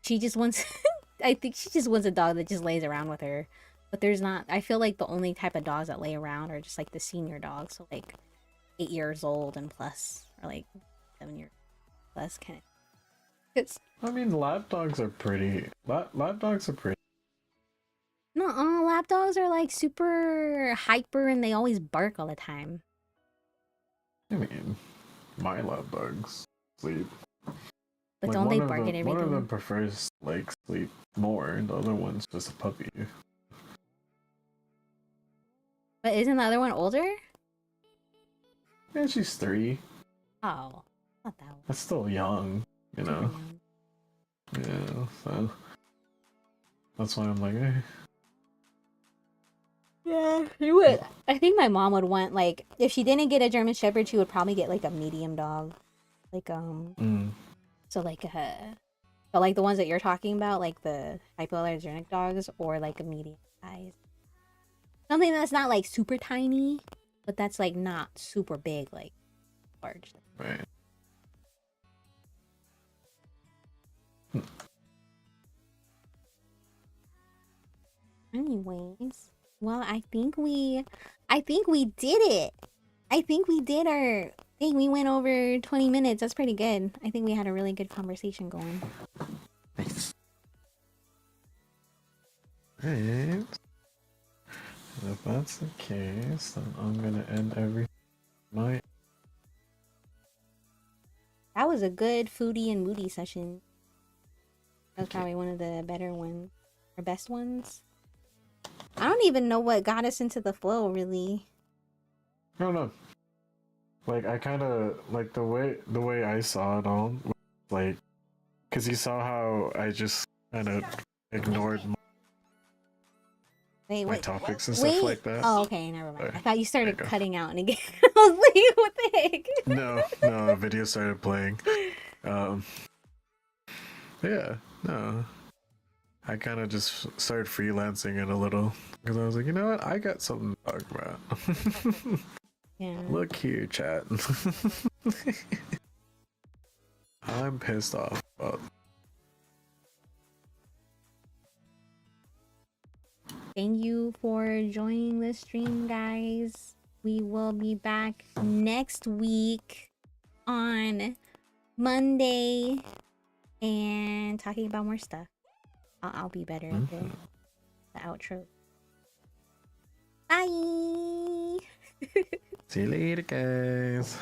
S1: she just wants, I think she just wants a dog that just lays around with her. But there's not, I feel like the only type of dogs that lay around are just like the senior dogs. So like 8 years old and plus, or like 7 years plus kind of. It's,
S2: I mean, lap dogs are pretty. Lap dogs are pretty.
S1: no, lap dogs are like super hyper and they always bark all the time.
S2: I mean, my lap dogs sleep.
S1: But
S2: like,
S1: don't they bark at everything?
S2: One of them prefers like sleep more, and the other one's just a puppy.
S1: But isn't the other one older?
S2: Yeah, she's 3.
S1: Oh, not that one.
S2: That's still young, you know. Yeah, so that's why I'm like, eh.
S1: Yeah, you would. I think my mom would want like, if she didn't get a German Shepherd, she would probably get like a medium dog, like so like but like the ones that you're talking about, like the hypoallergenic dogs, or like a medium size, something that's not like super tiny, but that's like not super big, like large.
S2: Right.
S1: Anyways, well, I think we did it. I think we did our thing. We went over 20 minutes. That's pretty good. I think we had a really good conversation going.
S2: Nice. Right. If that's the case, then I'm gonna end everything.
S1: That was a good foodie and moody session. That was probably one of the better ones, or best ones. I don't even know what got us into the flow, really.
S2: No. Like, I kind of like the way I saw it all, like, because you saw how I just kind of ignored my topics and stuff like that.
S1: Oh, okay, never mind.
S2: Sorry.
S1: I thought you started cutting out and again. I was like, what the heck?
S2: No, a video started playing. Yeah, no. I kind of just started freelancing it a little because I was like, you know what? I got something to talk about.
S1: Yeah.
S2: Look here, chat. I'm pissed off about.
S1: Thank you for joining the stream, guys. We will be back next week on Monday and talking about more stuff. I'll be better at the outro. Bye.
S2: See you later, guys.